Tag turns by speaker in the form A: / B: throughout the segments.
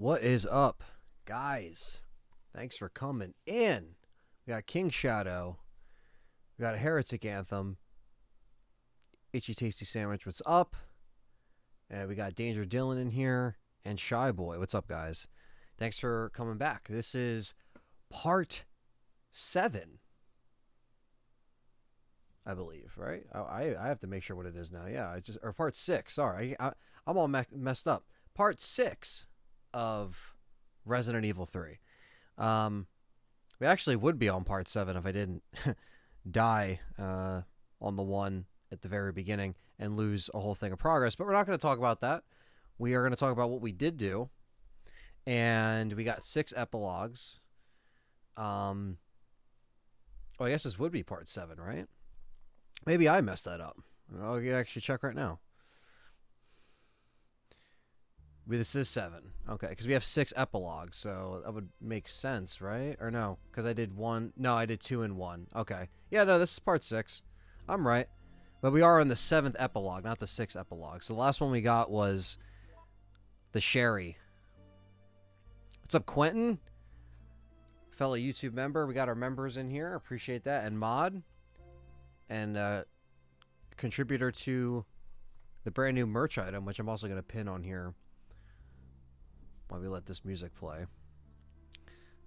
A: What is up, guys? Thanks for coming in. We got King Shadow. We got a Heretic Anthem. Itchy Tasty Sandwich, what's up? And we got Danger Dylan in here. And Shy Boy, what's up, guys? Thanks for coming back. This is part 7, I believe, right? I have to make sure what it is now. Yeah, or part 6. Sorry, I'm all messed up. Part 6 of Resident Evil 3. We actually would be on part 7 if I didn't die on the one at the very beginning and lose a whole thing of progress. But we're not going to talk about that. We are going to talk about what we did do. And we got 6 epilogues. Oh, I guess this would be part 7, right? Maybe I messed that up. I'll actually check right now. This is 7. Okay, because we have 6 epilogues, so that would make sense, right? Or no, because I did 1. No, I did 2 and 1. Okay. Yeah, no, this is part 6. I'm right. But we are on the 7th epilogue, not the 6th epilogue. So the last one we got was the Sherry. What's up, Quentin? Fellow YouTube member. We got our members in here. Appreciate that. And Mod. And contributor to the brand new merch item, which I'm also going to pin on here while we let this music play,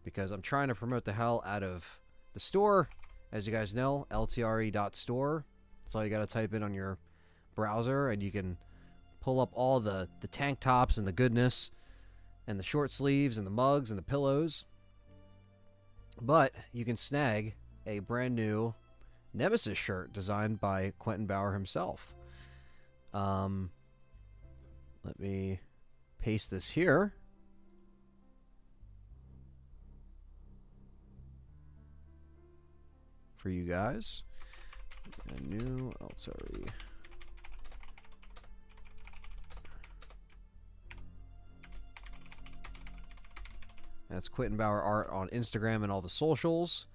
A: because I'm trying to promote the hell out of the store. As you guys know, LTRE.store. That's all you got to type in on your browser, and you can pull up all the tank tops and the goodness and the short sleeves and the mugs and the pillows. But you can snag a brand new Nemesis shirt designed by Quentin Bauer himself. Let me paste this here. For you guys. A new LTRE. That's Quentin Bauer art on Instagram and all the socials.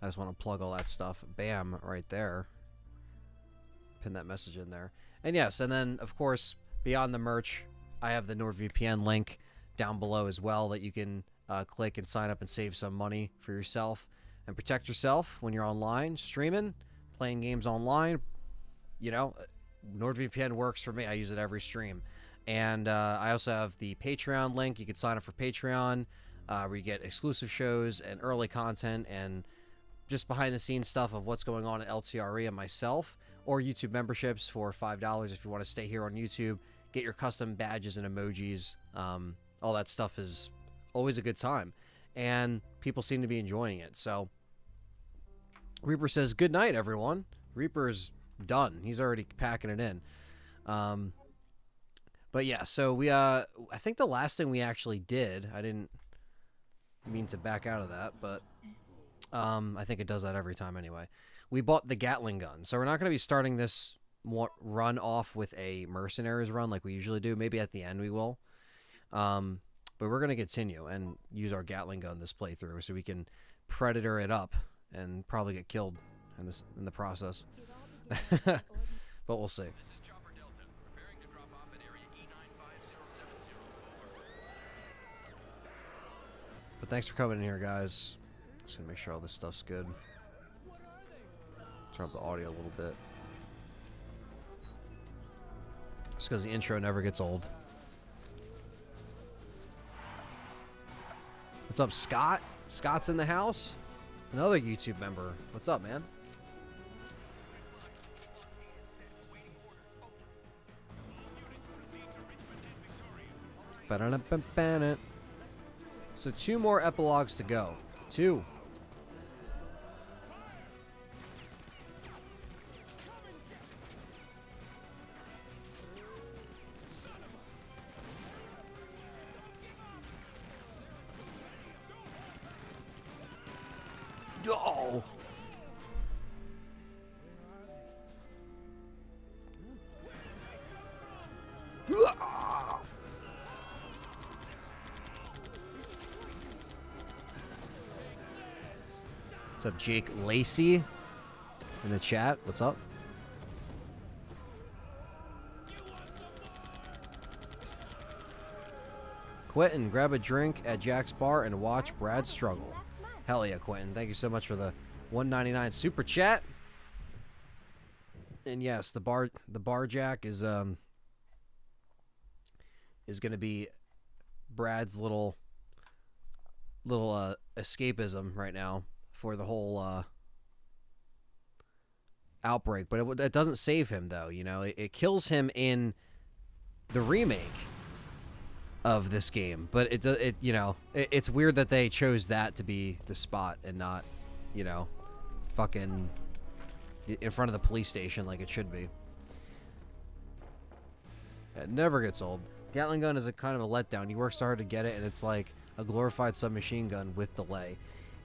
A: I just want to plug all that stuff. Bam, right there. Pin that message in there. And yes, and then, of course, beyond the merch, I have the NordVPN link down below as well that you can click and sign up and save some money for yourself and protect yourself when you're online, streaming, playing games online. You know, NordVPN works for me. I use it every stream. And I also have the Patreon link. You can sign up for Patreon, where you get exclusive shows and early content and just behind-the-scenes stuff of what's going on at LTRE and myself, or YouTube memberships for $5 if you want to stay here on YouTube, get your custom badges and emojis. All that stuff is always a good time, and people seem to be enjoying it. So Reaper says, good night, everyone. Reaper's done. He's already packing it in. But yeah, so we I think the last thing we actually did, I didn't mean to back out of that, but I think it does that every time anyway. We bought the Gatling gun. So we're not going to be starting this run off with a Mercenaries run like we usually do. Maybe at the end we will. But we're going to continue and use our Gatling gun this playthrough so we can Predator it up and probably get killed in the process. But we'll see. But thanks for coming in here, guys. Just gonna make sure all this stuff's good. Turn up the audio a little bit. Just because the intro never gets old. What's up, Scott? Scott's in the house. Another YouTube member. What's up, man? So 2 more epilogues to go. 2. Oh. What's up, Jake Lacey in the chat? What's up? Quentin, grab a drink at Jack's bar and watch Brad struggle. Hell yeah, Quentin. Thank you so much for the $1.99 super chat. And yes, the bar Jack is gonna be Brad's little escapism right now for the whole outbreak. But it doesn't save him though. You know, it kills him in the remake of this game. But it's weird that they chose that to be the spot and not, you know, fucking in front of the police station like it should be. It never gets old. Gatling gun is a kind of a letdown. You work so hard to get it, and it's like a glorified submachine gun with delay.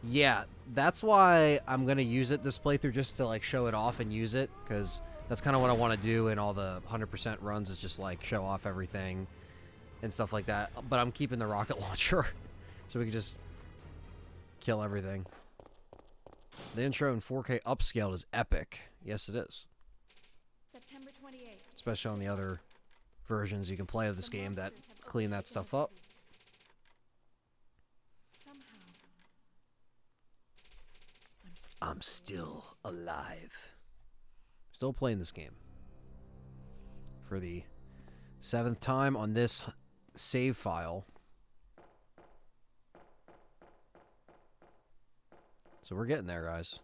A: Yeah, that's why I'm going to use it this playthrough, just to like show it off and use it, because that's kind of what I want to do in all the 100% runs, is just like show off everything and stuff like that. But I'm keeping the rocket launcher so we can just kill everything. The intro in 4K upscaled is epic. Yes, it is. September 28th. Especially on the other versions you can play of this game that clean that stuff up. I'm still alive. Still playing this game for the 7th time on this save file. So we're getting there, guys.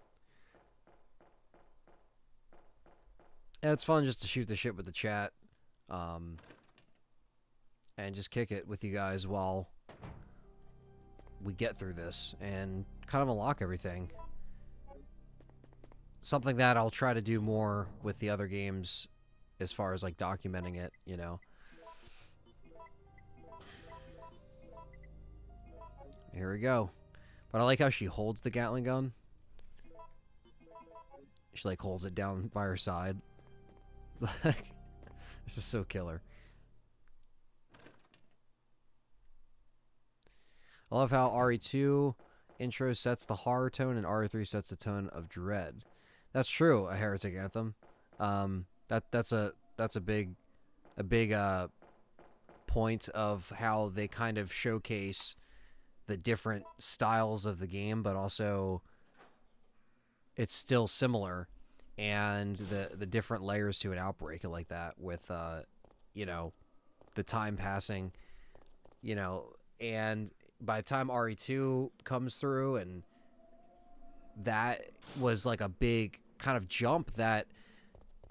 A: And it's fun just to shoot the shit with the chat. And just kick it with you guys while we get through this and kind of unlock everything. Something that I'll try to do more with the other games as far as like documenting it, you know. Here we go. But I like how she holds the Gatling gun. She like holds it down by her side. It's like, this is so killer. I love how RE2 intro sets the horror tone and RE3 sets the tone of dread. That's true. A Heretic Anthem. That's a big point of how they kind of showcase the different styles of the game, but also it's still similar, and the different layers to an Outbreak like that with you know, the time passing, you know, and by the time RE2 comes through, and that was like a big kind of jump, that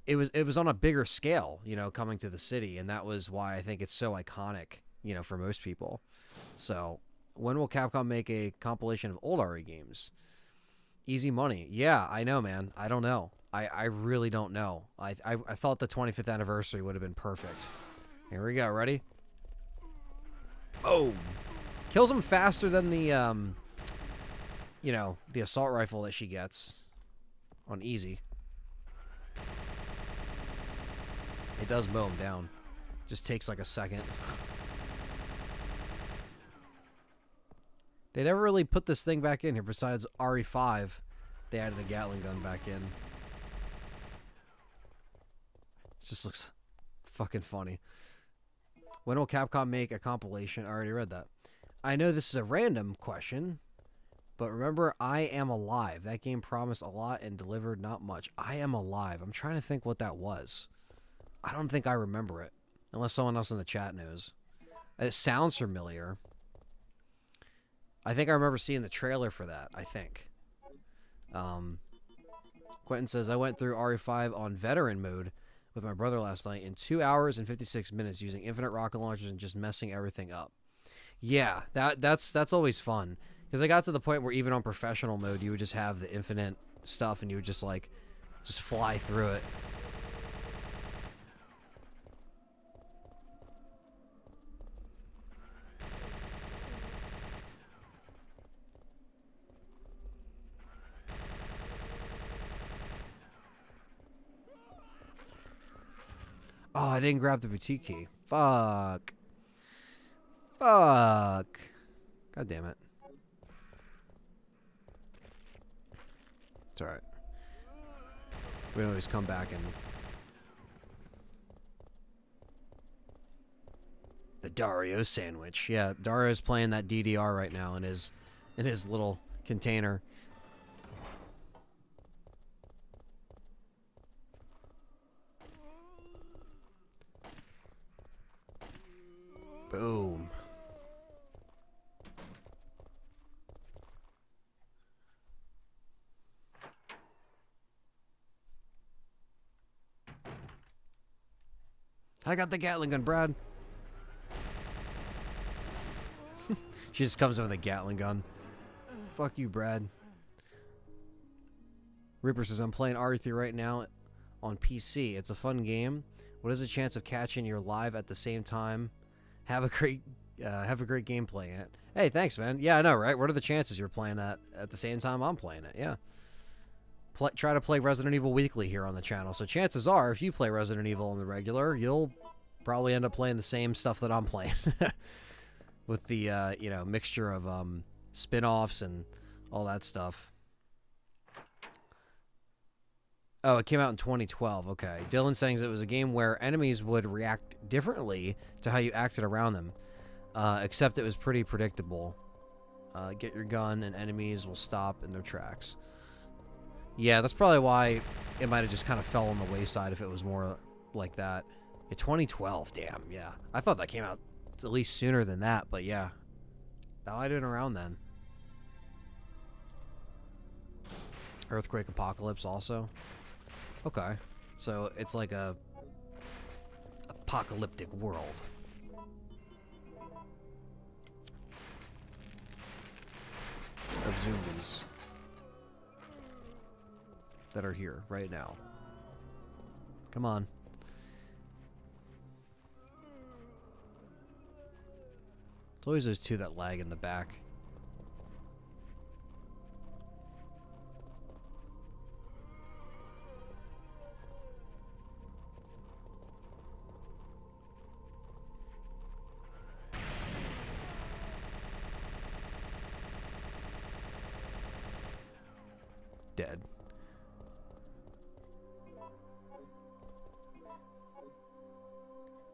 A: it was on a bigger scale, you know, coming to the city, and that was why I think it's so iconic, you know, for most people. So when will Capcom make a compilation of old RE games? Easy money. Yeah, I know, man. I don't know. I really don't know. I thought the 25th anniversary would have been perfect. Here we go. Ready? Oh, kills him faster than the you know, the assault rifle that she gets on easy. It does mow him down. Just takes like a second. They never really put this thing back in here. Besides RE5, they added a Gatling gun back in. It just looks fucking funny. When will Capcom make a compilation? I already read that. I know this is a random question, but remember I Am Alive. That game promised a lot and delivered not much. I Am Alive. I'm trying to think what that was. I don't think I remember it, unless someone else in the chat knows. It sounds familiar. I think I remember seeing the trailer for that, I think. Quentin says, I went through RE5 on veteran mode with my brother last night in 2 hours and 56 minutes using infinite rocket launchers and just messing everything up. Yeah, that's always fun. Because I got to the point where even on professional mode, you would just have the infinite stuff and you would just like, just fly through it. Oh, I didn't grab the boutique key. Fuck. Fuck. God damn it. It's alright. We can always come back and... The Dario sandwich. Yeah, Dario's playing that DDR right now in his little container. Boom. I got the Gatling gun, Brad. She just comes in with a Gatling gun. Fuck you, Brad. Reaper says, I'm playing RE3 right now on PC. It's a fun game. What is the chance of catching your live at the same time? Have a great game playing it. Hey, thanks, man. Yeah, I know, right? What are the chances you're playing that at the same time I'm playing it? Yeah. Try to play Resident Evil weekly here on the channel. So chances are, if you play Resident Evil on the regular, you'll probably end up playing the same stuff that I'm playing. With the, you know, mixture of spin-offs and all that stuff. Oh, it came out in 2012. Okay. Dylan saying it was a game where enemies would react differently to how you acted around them. Except it was pretty predictable. Get your gun and enemies will stop in their tracks. Yeah, that's probably why it might have just kind of fell on the wayside if it was more like that. Yeah, 2012, damn, yeah. I thought that came out at least sooner than that, but yeah. That might have been around then. Earthquake Apocalypse also. Okay. So it's like a apocalyptic world. Of zombies that are here right now. Come on. It's always those two that lag in the back. Dead.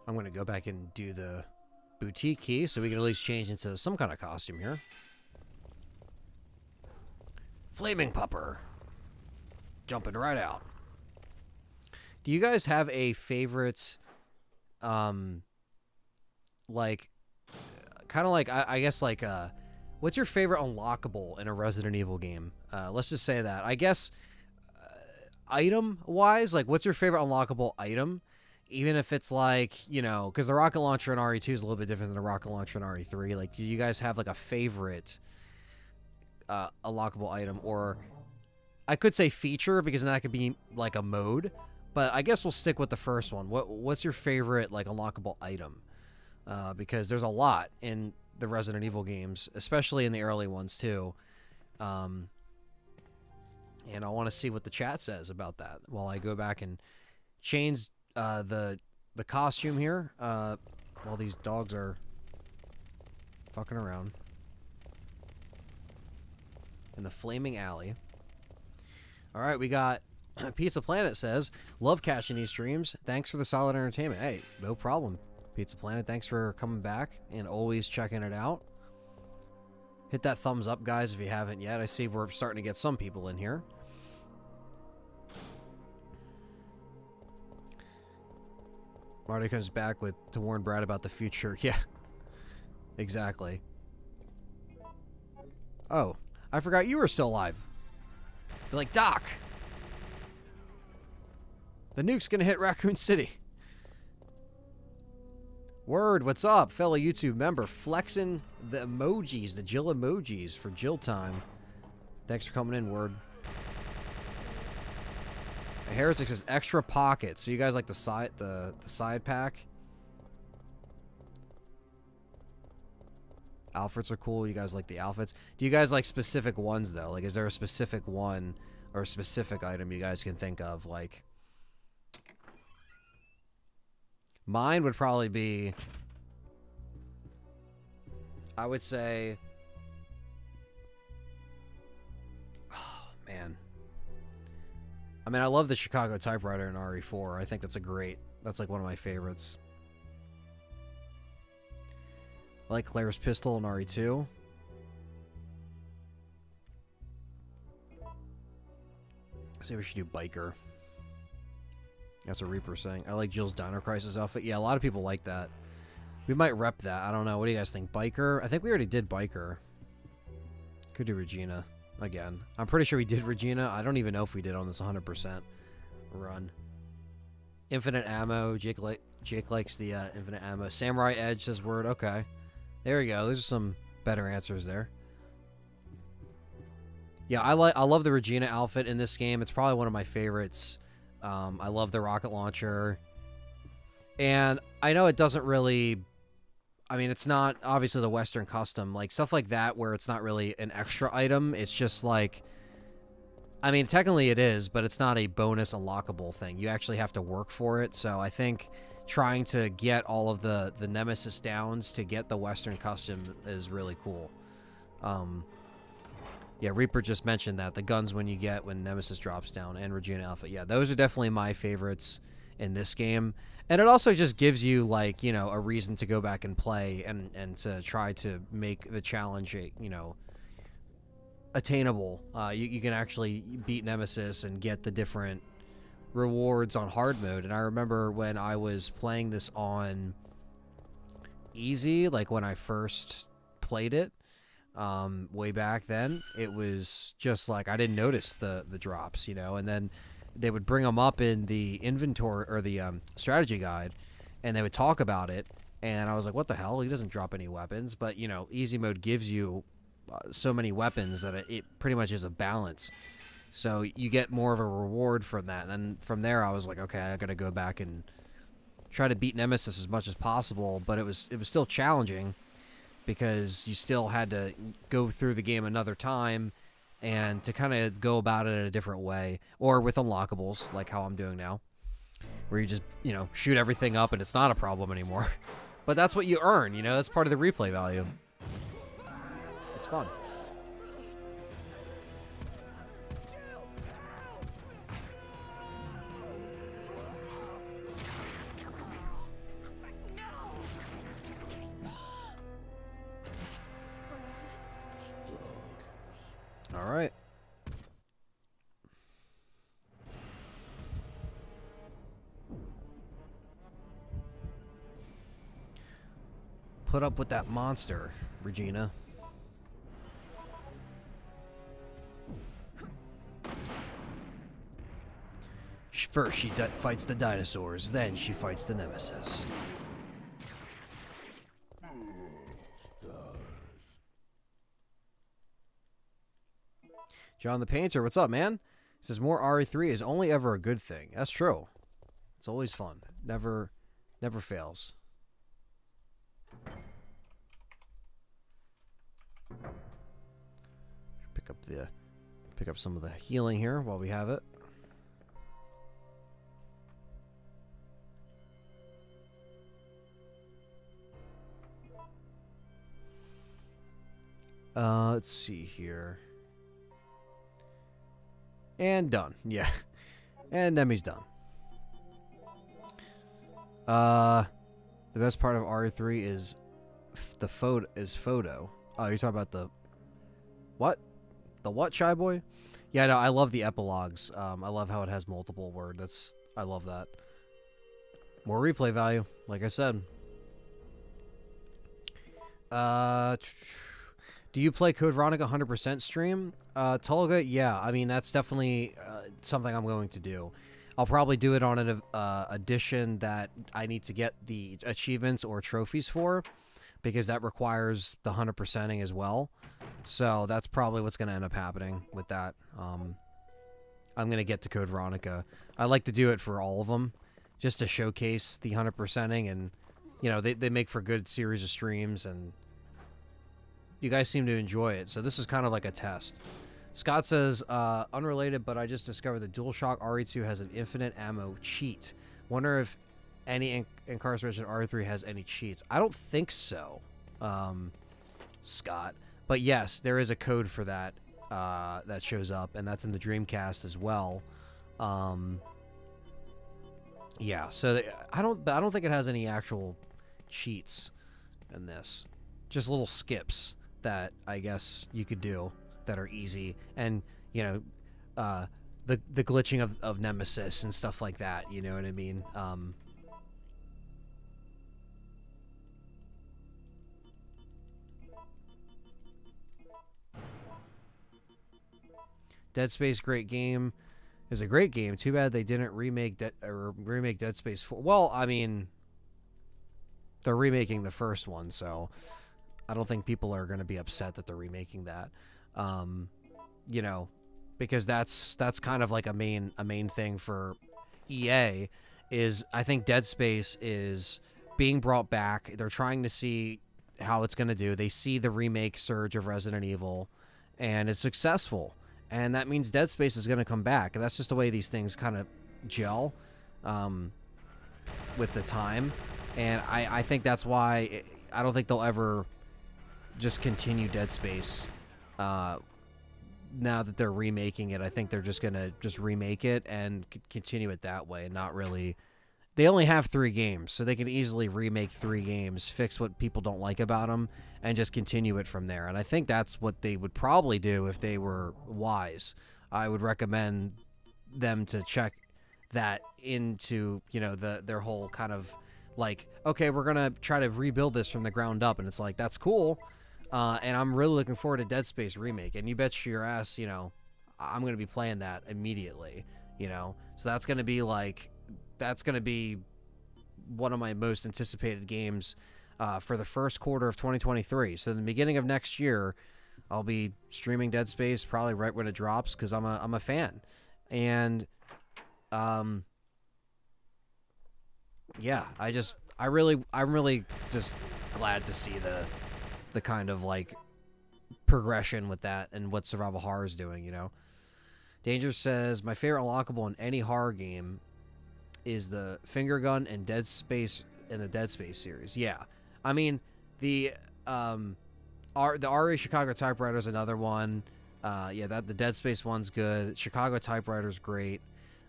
A: I'm going to go back and do the boutique key so we can at least change into some kind of costume here. Flaming Pupper. Jumping right out. Do you guys have a favorite, like, kind of like, I guess, like, what's your favorite unlockable in a Resident Evil game? Let's just say that. I guess, item-wise, like, what's your favorite unlockable item? Even if it's like, you know, because the rocket launcher in RE2 is a little bit different than the rocket launcher in RE3. Like, do you guys have, like, a favorite unlockable item? Or I could say feature, because then that could be, like, a mode. But I guess we'll stick with the first one. What's your favorite, like, unlockable item? Because there's a lot in the Resident Evil games, especially in the early ones, too. And I want to see what the chat says about that while I go back and change the costume here while these dogs are fucking around in the flaming alley. All right, we got Pizza Planet says, love catching these streams. Thanks for the solid entertainment. Hey, no problem, Pizza Planet. Thanks for coming back and always checking it out. Hit that thumbs up, guys, if you haven't yet. I see we're starting to get some people in here. Marty comes back to warn Brad about the future. Yeah, exactly. Oh, I forgot you were still alive. They're like, Doc, the nuke's gonna hit Raccoon City. Word, what's up, fellow YouTube member? Flexing the emojis, the Jill emojis for Jill time. Thanks for coming in, Word. Heretic says extra pockets. So you guys like the side pack? Outfits are cool. You guys like the outfits? Do you guys like specific ones though? Like, is there a specific one or a specific item you guys can think of? Like, mine would probably be, I would say, oh man. I mean, I love the Chicago typewriter in RE4. I think that's like one of my favorites. I like Claire's pistol in RE2. Say we should do biker. That's what Reaper's saying. I like Jill's Dino Crisis outfit. Yeah, a lot of people like that. We might rep that. I don't know. What do you guys think? Biker? I think we already did biker. Could do Regina again. I'm pretty sure we did Regina. I don't even know if we did on this 100% run. Infinite ammo. Jake likes the infinite ammo. Samurai Edge says word. Okay. There we go. Those are some better answers there. Yeah, I love the Regina outfit in this game. It's probably one of my favorites. I love the rocket launcher. And I know it doesn't really... I mean, it's not obviously the Western custom. Like, stuff like that where it's not really an extra item. It's just like... I mean, technically it is, but it's not a bonus unlockable thing. You actually have to work for it. So I think trying to get all of the Nemesis downs to get the Western custom is really cool. Yeah, Reaper just mentioned that. The guns when Nemesis drops down and Regina Alpha. Yeah, those are definitely my favorites in this game. And it also just gives you, like, you know, a reason to go back and play and to try to make the challenge, you know, attainable. You can actually beat Nemesis and get the different rewards on hard mode. And I remember when I was playing this on easy, like when I first played it, way back then, it was just like I didn't notice the drops, you know, and then they would bring them up in the inventory or the strategy guide, and they would talk about it, and I was like, what the hell? He doesn't drop any weapons. But, you know, easy mode gives you so many weapons that it pretty much is a balance. So you get more of a reward from that. And then from there, I was like, okay, I got to go back and try to beat Nemesis as much as possible. But it was still challenging because you still had to go through the game another time and to kind of go about it in a different way, or with unlockables, like how I'm doing now, where you just, you know, shoot everything up and it's not a problem anymore. But that's what you earn, you know, that's part of the replay value. It's fun. All right. Put up with that monster, Regina. First she fights the dinosaurs, then she fights the Nemesis. John the Painter, what's up, man? He says more RE3 is only ever a good thing. That's true. It's always fun. Never fails. Pick up some of the healing here while we have it. Let's see here. And done. Yeah. And Nemi's done. The best part of RE3 is the photo. Oh, you're talking about the what? The what, Shy Boy? Yeah, no, I love the epilogues. I love how it has multiple words. I love that. More replay value, like I said. Do you play Code Veronica 100% stream? Tolga, yeah. I mean, that's definitely something I'm going to do. I'll probably do it on an edition that I need to get the achievements or trophies for, because that requires the 100%ing as well. So that's probably what's going to end up happening with that. I'm going to get to Code Veronica. I like to do it for all of them, just to showcase the 100%ing, and, you know, they make for good series of streams, and you guys seem to enjoy it. So this is kind of like a test. Scott says, unrelated, but I just discovered the DualShock RE2 has an infinite ammo cheat. Wonder if any Incarceration RE3 has any cheats. I don't think so, Scott. But yes, there is a code for that that shows up, and that's in the Dreamcast as well. Yeah, so I don't think it has any actual cheats in this. just little skips that I guess you could do that are easy, and you know, the glitching of Nemesis and stuff like that. You know what I mean? Dead Space, great game. Is a great game. Too bad they didn't remake Dead Space 4. Well, I mean, they're remaking the first one, so I don't think people are going to be upset that they're remaking that. You know, because that's kind of like a main thing for EA is I think Dead Space is being brought back. They're trying to see how it's going to do. They see the remake surge of Resident Evil and it's successful. And that means Dead Space is going to come back. And that's just the way these things kind of gel with the time. And I think that's why I don't think they'll ever just continue Dead Space now that they're remaking it. I think they're just going to just remake it and continue it that way and not really... They only have 3 games, so they can easily remake 3 games, fix what people don't like about them, and just continue it from there. And I think that's what they would probably do if they were wise. I would recommend them to check that into, you know, their whole kind of like, okay, we're going to try to rebuild this from the ground up. And it's like, that's cool. And I'm really looking forward to Dead Space remake. And you bet your ass, you know, I'm going to be playing that immediately, you know. So that's going to be like... That's going to be one of my most anticipated games for the first quarter of 2023. So in the beginning of next year, I'll be streaming Dead Space probably right when it drops because I'm a fan. And yeah, I'm really just glad to see the kind of like progression with that and what survival horror is doing, you know. Danger says my favorite unlockable in any horror game is the finger gun and Dead Space in the Dead Space series. Yeah, I mean the RE Chicago Typewriter is another one. Yeah, that the Dead Space one's good. Chicago Typewriter's great.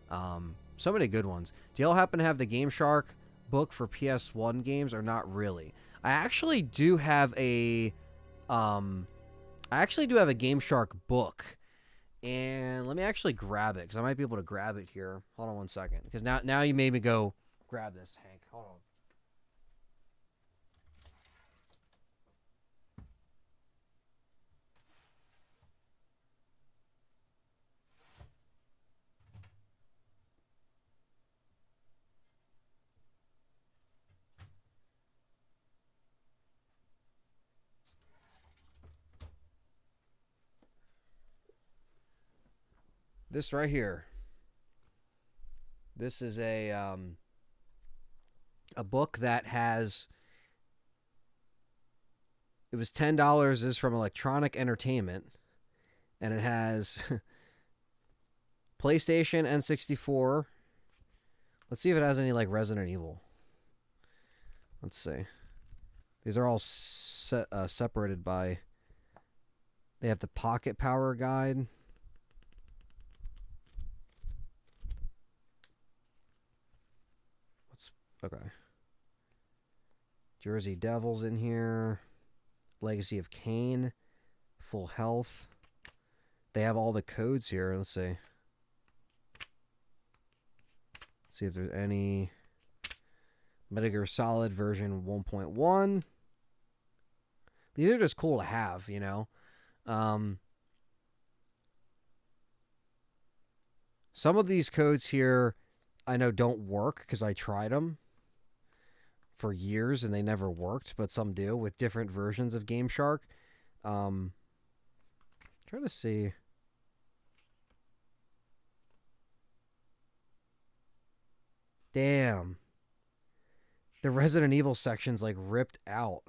A: So many good ones. Do y'all happen to have the Game Shark book for PS1 games or not really? I actually do have a Game Shark book. And let me actually grab it, because I might be able to grab it here. Hold on one second. Because now you made me go grab this, Hank. Hold on. This right here. This is a book that has... It was $10. This is from Electronic Entertainment. And it has PlayStation, N64. Let's see if it has any like Resident Evil. Let's see. These are all separated by... They have the Pocket Power Guide. Okay. Jersey Devils in here. Legacy of Kain. Full Health. They have all the codes here. Let's see. Let's see if there's any. Metal Gear Solid version 1.1. These are just cool to have, you know. Some of these codes here I know don't work because I tried them for years and they never worked, but some do with different versions of Game Shark. Trying to see. Damn. The Resident Evil section's like ripped out.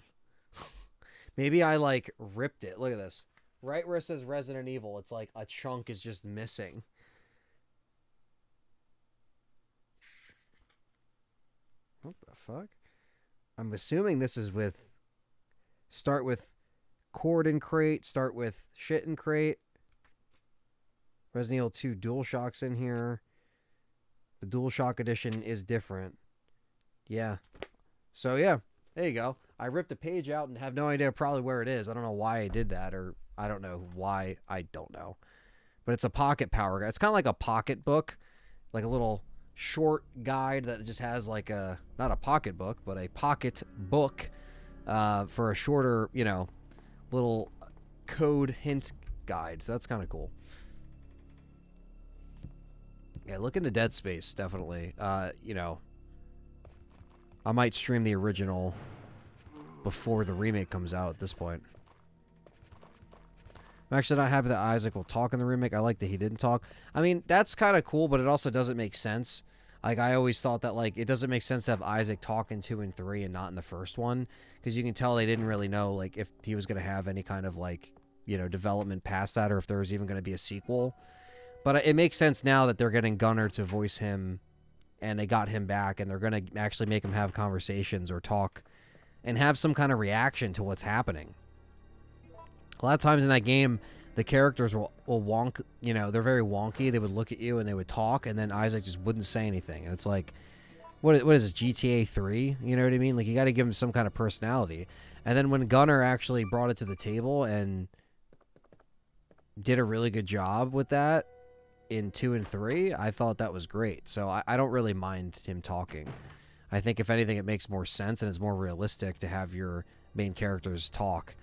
A: Maybe I like ripped it. Look at this. Right where it says Resident Evil, it's like a chunk is just missing. What the fuck? I'm assuming this is with... Start with cord and crate. Start with shit and crate. Resident Evil 2 DualShock's in here. The DualShock edition is different. Yeah. So, yeah. There you go. I ripped a page out and have no idea probably where it is. I don't know why I did that, or I don't know why. I don't know. But it's a pocket power guide. It's kind of like a pocket book, like a little short guide that just has like a, not a pocket book, but a pocket book for a shorter, you know, little code hint guide. So that's kind of cool. Yeah, look into Dead Space, definitely. You know, I might stream the original before the remake comes out at this point. I'm actually not happy that Isaac will talk in the remake. I like that he didn't talk. I mean, that's kind of cool, but it also doesn't make sense. Like, I always thought that, like, it doesn't make sense to have Isaac talk in 2 and 3 and not in the first one, because you can tell they didn't really know, like, if he was going to have any kind of, like, you know, development past that, or if there was even going to be a sequel. But it makes sense now that they're getting Gunnar to voice him, and they got him back, and they're going to actually make him have conversations or talk and have some kind of reaction to what's happening. A lot of times in that game, the characters will wonk, you know, they're very wonky. They would look at you and they would talk, and then Isaac just wouldn't say anything. And it's like, what is this, GTA 3? You know what I mean? Like, you got to give him some kind of personality. And then when Gunnar actually brought it to the table and did a really good job with that in 2 and 3, I thought that was great. So I don't really mind him talking. I think, if anything, it makes more sense and it's more realistic to have your main characters talk,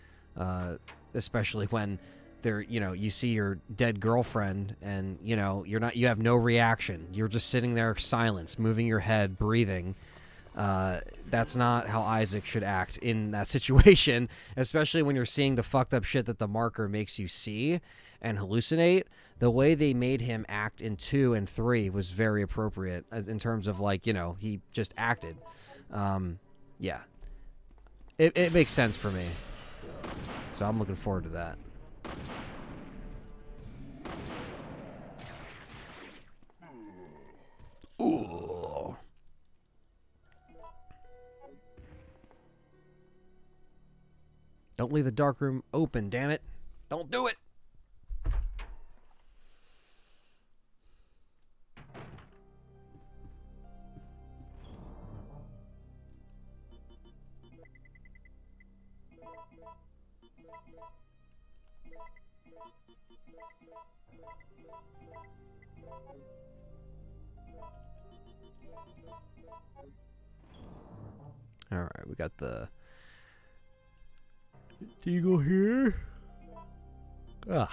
A: especially when they're, you know, you see your dead girlfriend and, you know, you have no reaction. You're just sitting there, silence, moving your head, breathing. That's not how Isaac should act in that situation, especially when you're seeing the fucked up shit that the marker makes you see and hallucinate. The way they made him act in 2 and 3 was very appropriate in terms of, like, you know, he just acted. Yeah. It makes sense for me. So I'm looking forward to that. Ooh. Don't leave the dark room open, damn it. Don't do it. All right, we got the Deagle here. Ugh.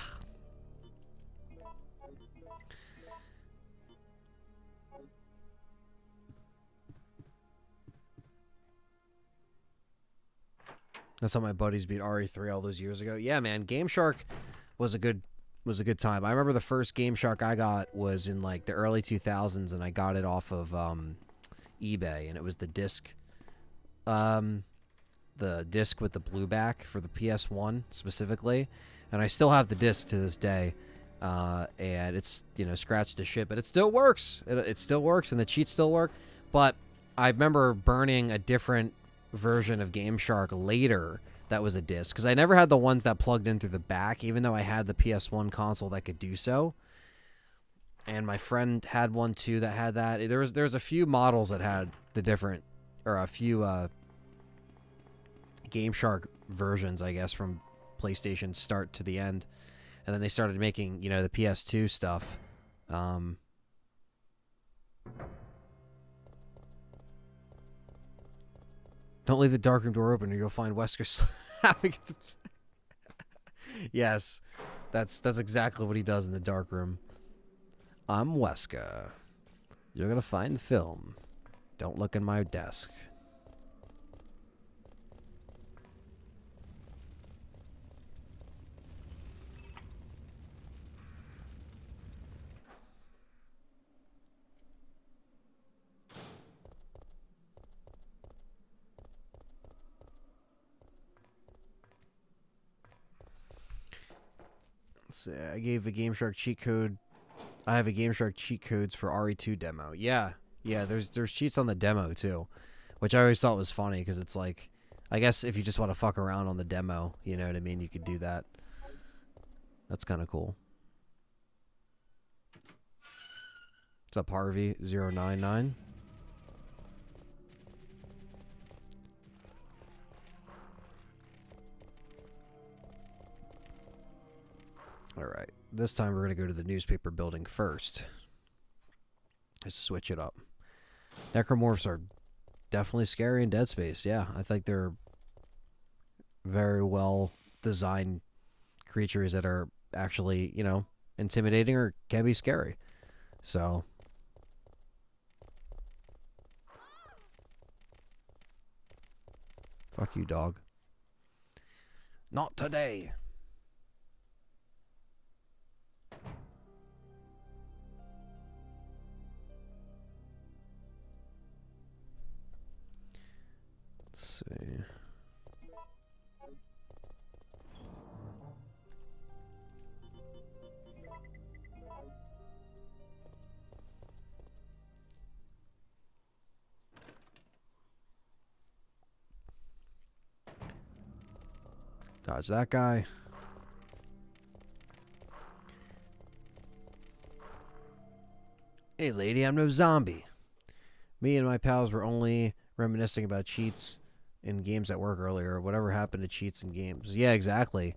A: That's how my buddies beat RE3 all those years ago. Yeah, man, Game Shark was a good time. I remember the first Game Shark I got was in like the early 2000s, and I got it off of eBay, and it was the disc. The disc with the blue back for the PS1 specifically, and I still have the disc to this day, and it's, you know, scratched to shit, but it still works. It still works, and the cheats still work. But I remember burning a different version of Game Shark later that was a disc, because I never had the ones that plugged in through the back, even though I had the PS1 console that could do so. And my friend had one too that had that. There's a few models that had the different, or a few Game Shark versions, I guess, from PlayStation start to the end, and then they started making, you know, the PS2 stuff. Don't leave the darkroom door open, or you'll find Wesker slapping. Yes, that's exactly what he does in the darkroom. I'm Wesker. You're gonna find the film. Don't look in my desk. I gave a Game Shark cheat code. I have a Game Shark cheat codes for RE2 demo. Yeah, there's cheats on the demo too, which I always thought was funny, because it's like, I guess if you just want to fuck around on the demo, you know what I mean, you could do that. That's kind of cool. What's up, Harvey099? this time we're going to go to the newspaper building first. Just switch it up. Necromorphs are definitely scary in Dead Space. Yeah, I think they're very well designed creatures that are actually, you know, intimidating or can be scary. So, fuck you, dog. Not today. Let's see. Dodge that guy. Hey, lady, I'm no zombie. Me and my pals were only reminiscing about cheats in games at work earlier. Whatever happened to cheats in games? Yeah, exactly.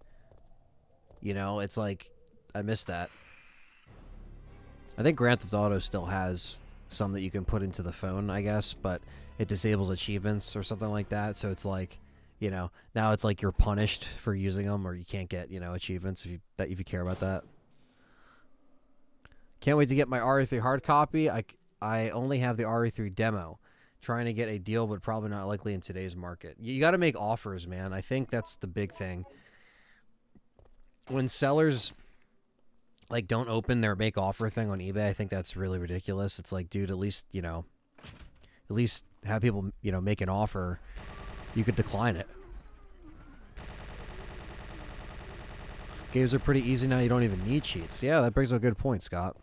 A: You know, it's like, I miss that. I think Grand Theft Auto still has some that you can put into the phone, I guess, but it disables achievements or something like that. So it's like, you know, now it's like you're punished for using them, or you can't get, you know, achievements if you care about that. Can't wait to get my RE3 hard copy. I only have the RE3 demo. Trying to get a deal, but probably not likely in today's market. You got to make offers, man. I think that's the big thing. When sellers like don't open their make offer thing on eBay, I think that's really ridiculous. It's like, dude, at least, you know, at least have people, you know, make an offer. You could decline it. Games are pretty easy now. You don't even need cheats. Yeah, that brings up a good point, Scott.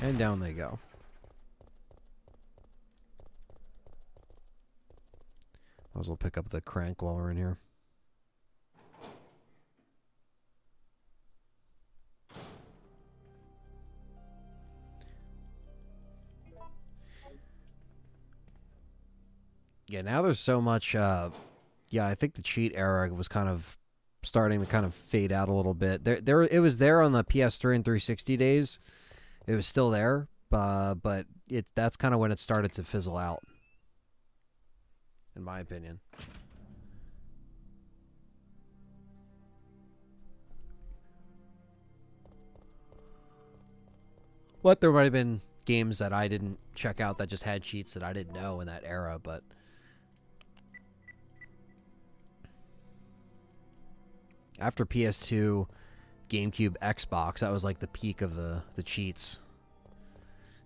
A: And down they go. Might as well pick up the crank while we're in here. Yeah, now there's so much, yeah, I think the cheat era was kind of starting to kind of fade out a little bit. It was there on the PS3 and 360 days. It was still there, but that's kind of when it started to fizzle out, in my opinion. What, there might have been games that I didn't check out that just had cheats that I didn't know in that era, but after PS2, GameCube, Xbox, that was like the peak of the cheats.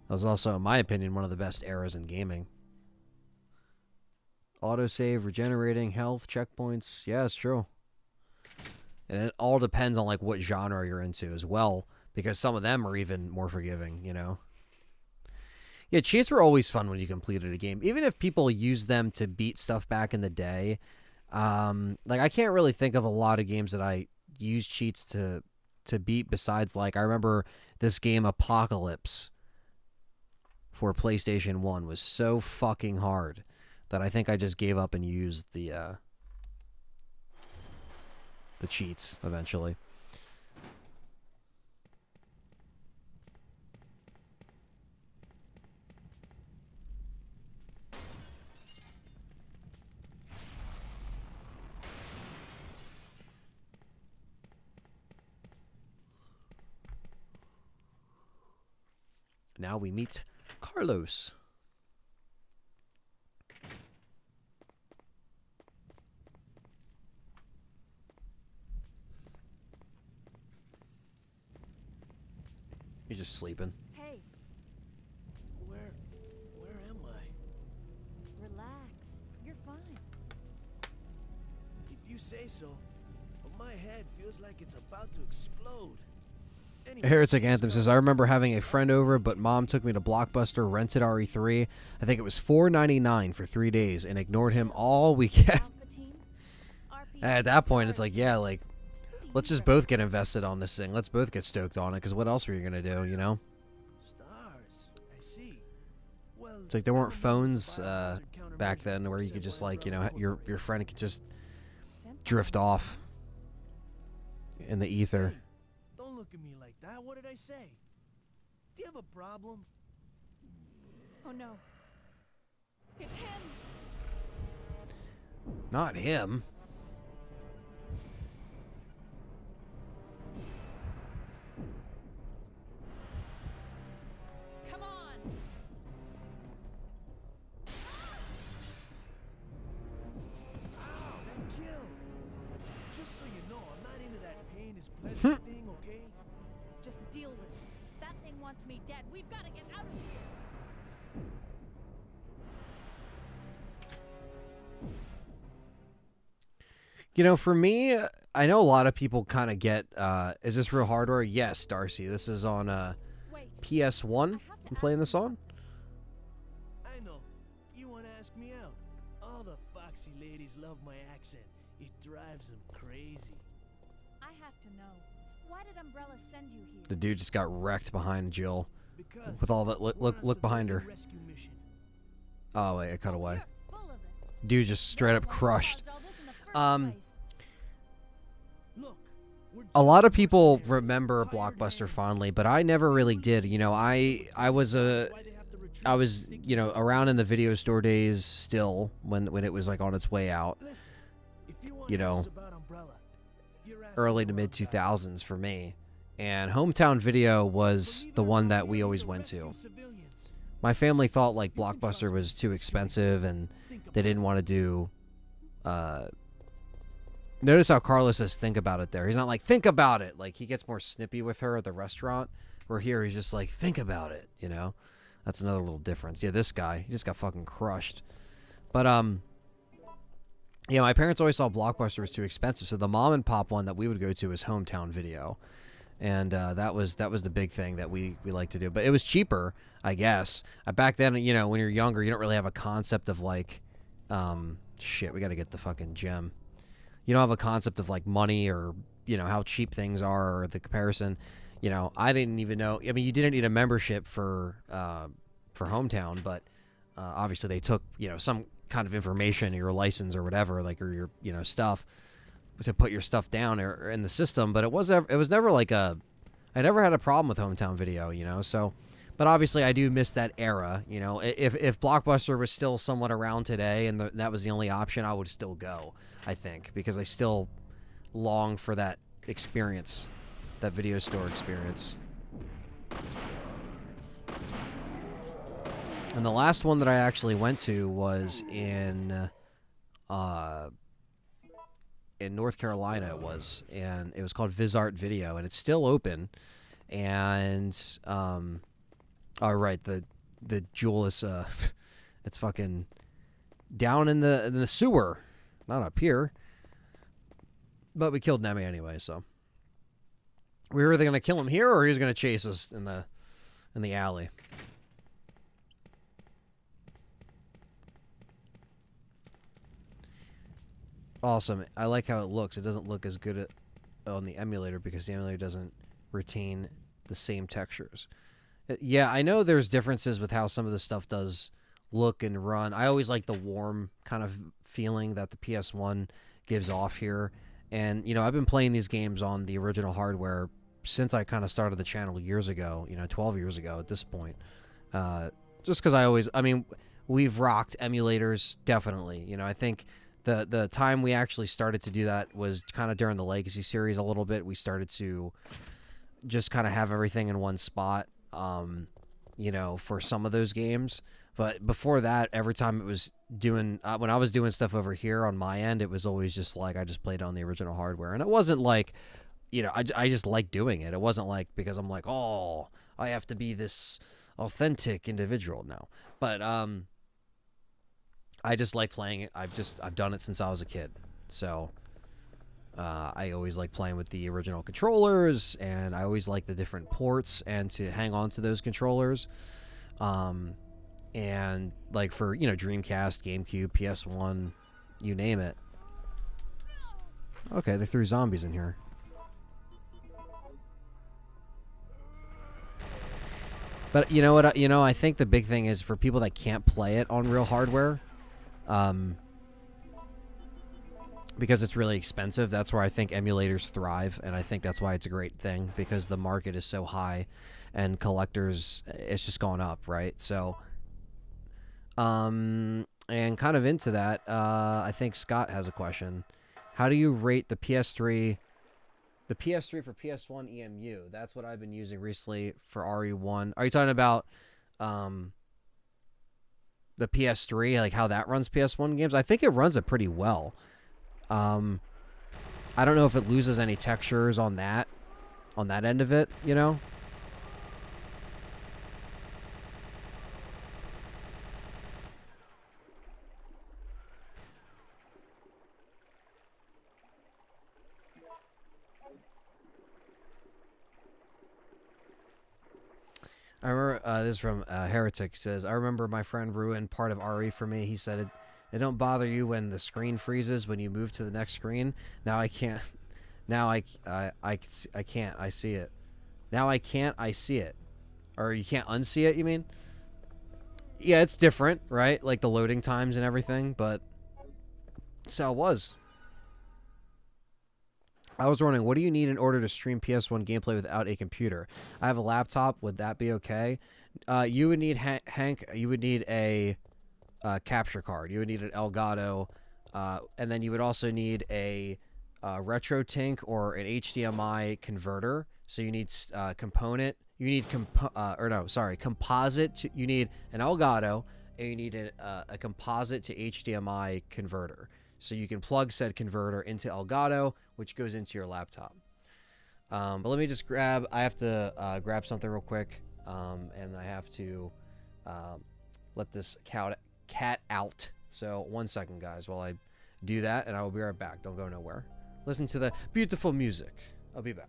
A: That was also, in my opinion, one of the best eras in gaming. Autosave, regenerating, health, checkpoints. Yeah, it's true. And it all depends on like what genre you're into as well, because some of them are even more forgiving, you know? Yeah, cheats were always fun when you completed a game. Even if people used them to beat stuff back in the day. Like, I can't really think of a lot of games that I used cheats to beat besides, like, I remember this game Apocalypse for PlayStation 1 was so fucking hard that I think I just gave up and used the cheats eventually. Now we meet Carlos. He's just sleeping.
B: Hey.
C: Where am I?
B: Relax. You're fine.
C: If you say so. But my head feels like it's about to explode.
A: Anyway, Heretic Anthem says, I remember having a friend over, but mom took me to Blockbuster, rented RE3. I think it was $4.99 for 3 days, and ignored him all weekend. At that point, it's like, yeah, like, let's just both get invested on this thing. Let's both get stoked on it, because what else were you going to do, you know?
C: Stars. I see. Well,
A: It's like there weren't phones back then where you could just, like, you know, your friend could just drift off in the ether.
C: Hey, don't look at me like that. What did I say? Do you have a problem?
B: Oh no. It's him.
A: Not him.
B: Come on.
C: Ow, that killed. Just so you know, I'm not into that pain is pleasure thing, okay?
B: Just deal with it. That thing wants me dead. We've got to get out of here.
A: You know, for me, I know a lot of people kind of get, is this real hardware? Yes, Darcy. This is on
B: Wait.
A: PS1. I'm playing this on.
C: I know. You want to ask me out? All the foxy ladies love my accent. It drives them crazy.
B: I have to know. Why did Umbrella send you here?
A: The dude just got wrecked behind Jill.
C: Because
A: With all that,
C: we're
A: look
C: on a
A: behind her.
C: civilian rescue mission.
A: Oh, wait, I cut away.
B: You're full of it.
A: Dude just straight up crushed.
B: Caused all this in the first place.
C: Look, we're
A: A lot
C: just
A: of people
C: mercenaries,
A: remember
C: hired
A: Blockbuster
C: hands.
A: fondly, but I never really did. You know, I was
C: Why they have to retreat?
A: I was,
C: Think
A: you know,
C: just-
A: around in the video store days still when it was like on its way out.
C: Listen, if you want
A: You know,
C: answers about Umbrella, you're asking
A: Early
C: the
A: to
C: wrong
A: mid
C: guy.
A: 2000s for me. And Hometown Video was
C: Believe
A: the
C: it or
A: one
C: not,
A: that we
C: we're
A: always
C: here to
A: went to.
C: rescue civilians.
A: My family thought like
C: You can trust
A: Blockbuster
C: me.
A: was too expensive and
C: Think
A: they
C: about
A: didn't
C: it.
A: want to do notice how Carlos says think about it there. He's not like think about it. Like he gets more snippy with her at the restaurant. Where here he's just like think about it, you know? That's another little difference. Yeah, this guy, he just got fucking crushed. But yeah, my parents always thought Blockbuster was too expensive, so the mom and pop one that we would go to was Hometown Video. And that was the big thing that we like to do. But it was cheaper, I guess. Back then, you know, when you're younger, you don't really have a concept of like, shit, we got to get the fucking gem. You don't have a concept of like money or, you know, how cheap things are or the comparison. You know, I didn't even know. I mean, you didn't need a membership for Hometown, but obviously they took, you know, some kind of information, your license or whatever, like, or your, you know, stuff to put your stuff down or in the system. But it was never like I never had a problem with Hometown Video, you know. So, but obviously I do miss that era, you know. If Blockbuster was still somewhat around today and that was the only option, I would still go, I think, because I still long for that experience, that video store experience. And the last one that I actually went to was in North Carolina. It was, and it was called VisArt Video, and it's still open. And oh right, the jewel is it's fucking down in the sewer, not up here. But we killed Nemi anyway, so we were either gonna kill him here or he was gonna chase us in the alley. Awesome. I like how it looks. It doesn't look as good on the emulator because the emulator doesn't retain the same textures. Yeah, I know there's differences with how some of the stuff does look and run. I always like the warm kind of feeling that the PS1 gives off here. And, you know, I've been playing these games on the original hardware since I kind of started the channel years ago, you know, 12 years ago at this point. Just because I mean, we've rocked emulators, definitely. You know, I think the time we actually started to do that was kind of during the Legacy series a little bit. We started to just kind of have everything in one spot, you know, for some of those games. But before that, every time it was doing, when I was doing stuff over here on my end, it was always just like I just played on the original hardware. And it wasn't like, you know, I just like doing it. It wasn't like because I'm like, oh, I have to be this authentic individual now. But I just like playing it. I've done it since I was a kid. So I always like playing with the original controllers, and I always like the different ports and to hang on to those controllers. And like for, you know, Dreamcast, GameCube, PS1, you name it. Okay, they threw zombies in here. But you know what? You know, I think the big thing is for people that can't play it on real hardware. because it's really expensive. That's where I think emulators thrive, and I think that's why it's a great thing, because the market is so high and collectors, it's just gone up, right? So and kind of into that, I think Scott has a question. How do you rate the PS3 for PS1 EMU? That's what I've been using recently for RE1. Are you talking about the PS3, like how that runs PS1 games? I think it runs it pretty well. I don't know if it loses any textures on that end of it, you know? I remember this is from Heretic. Says, I remember my friend ruined part of RE for me. He said it don't bother you when the screen freezes when you move to the next screen. Now I can't. Now I can't. I see it. Now I can't. I see it. Or you can't unsee it, you mean? Yeah, it's different, right? Like the loading times and everything, but that's how it was. I was wondering, what do you need in order to stream PS1 gameplay without a computer? I have a laptop. Would that be okay? You would need, Hank, you would need a capture card. You would need an Elgato, and then you would also need a RetroTink or an HDMI converter. So you need component. You need composite. You need an Elgato, and you need a composite to HDMI converter. So you can plug said converter into Elgato, which goes into your laptop. But let me just grab. I have to grab something real quick, and I have to let this cat out. So 1 second, guys, while I do that, and I will be right back. Don't go nowhere. Listen to the beautiful music. I'll be back.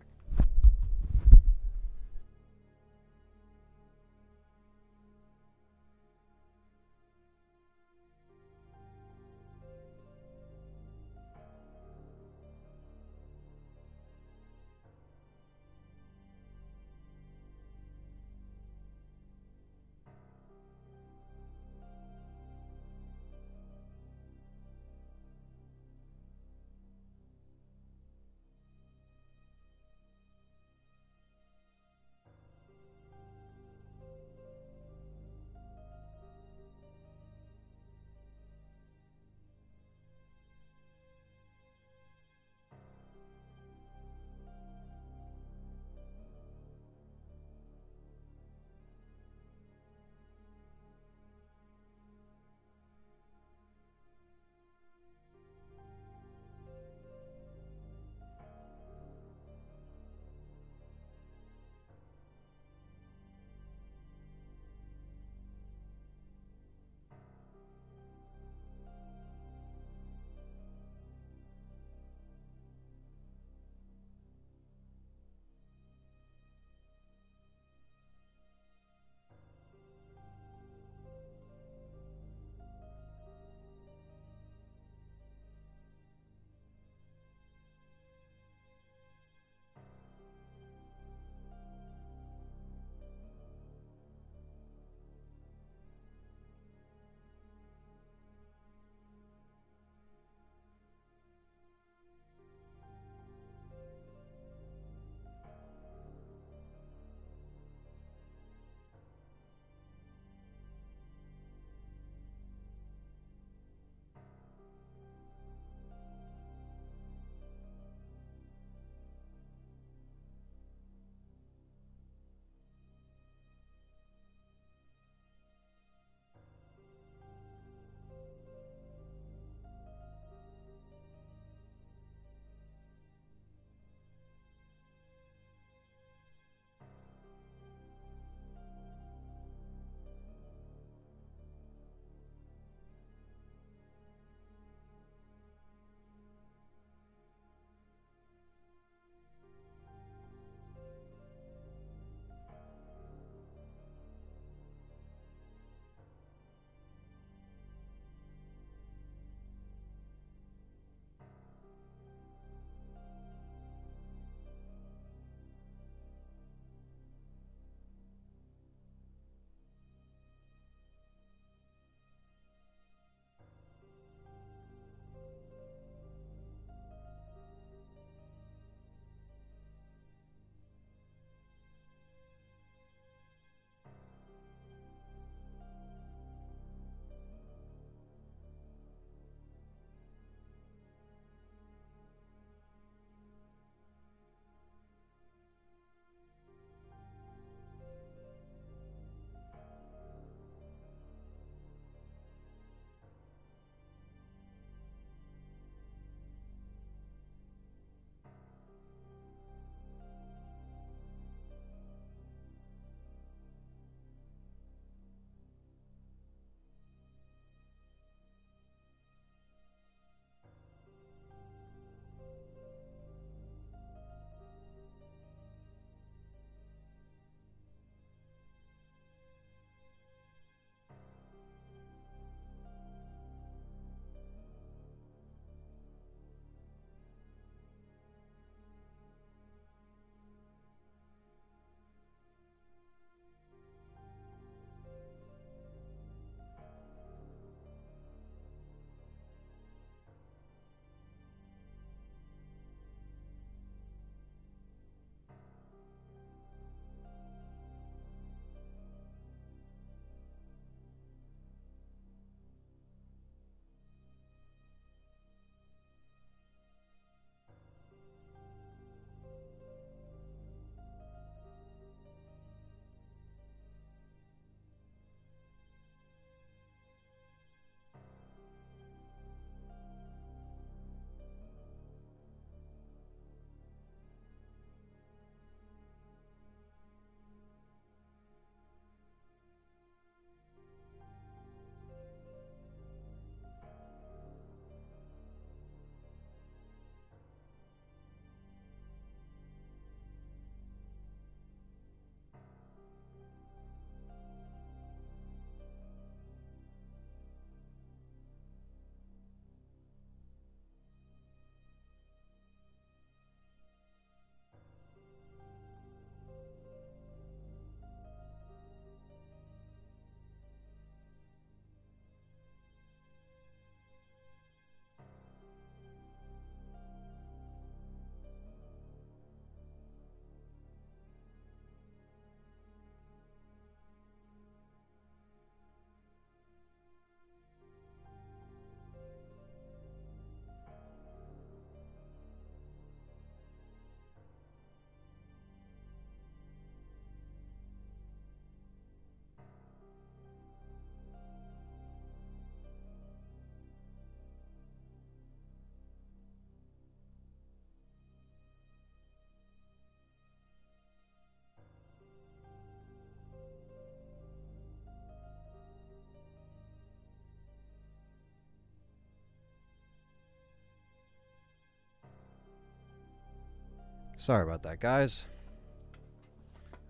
A: Sorry about that, guys.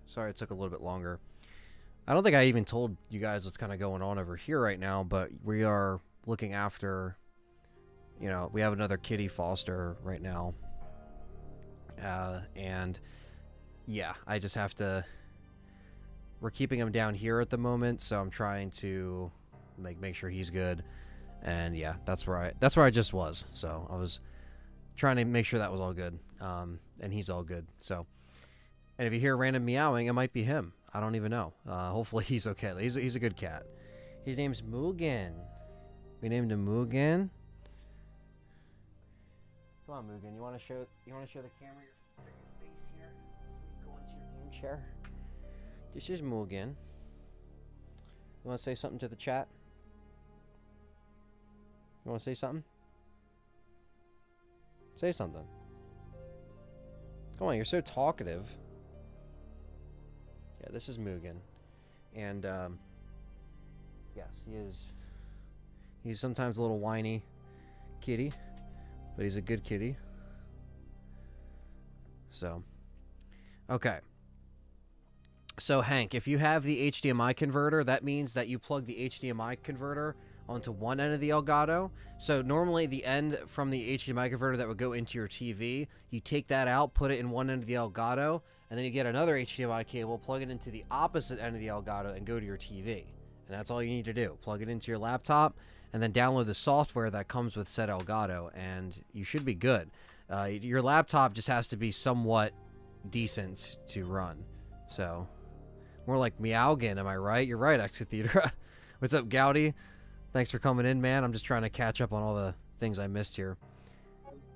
A: Sorry it took a little bit longer. I don't think I even told you guys what's kind of going on over here right now, but we are looking after, you know, we have another kitty foster right now. And yeah, I just have to, we're keeping him down here at the moment, so I'm trying to make sure he's good. And yeah, that's where I just was. So I was trying to make sure that was all good. And he's all good. So, and if you hear random meowing, it might be him. I don't even know. Hopefully he's okay. He's a good cat. His name's Mugen. We named him Mugen. Come on, Mugen. You want to show the camera your face here? Go into your game chair. This is Mugen. You want to say something to the chat? You want to say something? Say something. Come on, you're so talkative. Yeah, this is Mugen. And, yes, he is. He's sometimes a little whiny kitty, but he's a good kitty. So, okay. So, Hank, if you have the HDMI converter, that means that you plug the HDMI converter onto one end of the Elgato. So normally the end from the HDMI converter that would go into your TV, you take that out, put it in one end of the Elgato, and then you get another HDMI cable, plug it into the opposite end of the Elgato, and go to your TV. And that's all you need to do. Plug it into your laptop, and then download the software that comes with said Elgato, and you should be good. Your laptop just has to be somewhat decent to run. So, more like Meowgen, am I right? You're right, Exit Theater. What's up, Gowdy? Thanks for coming in, man. I'm just trying to catch up on all the things I missed here.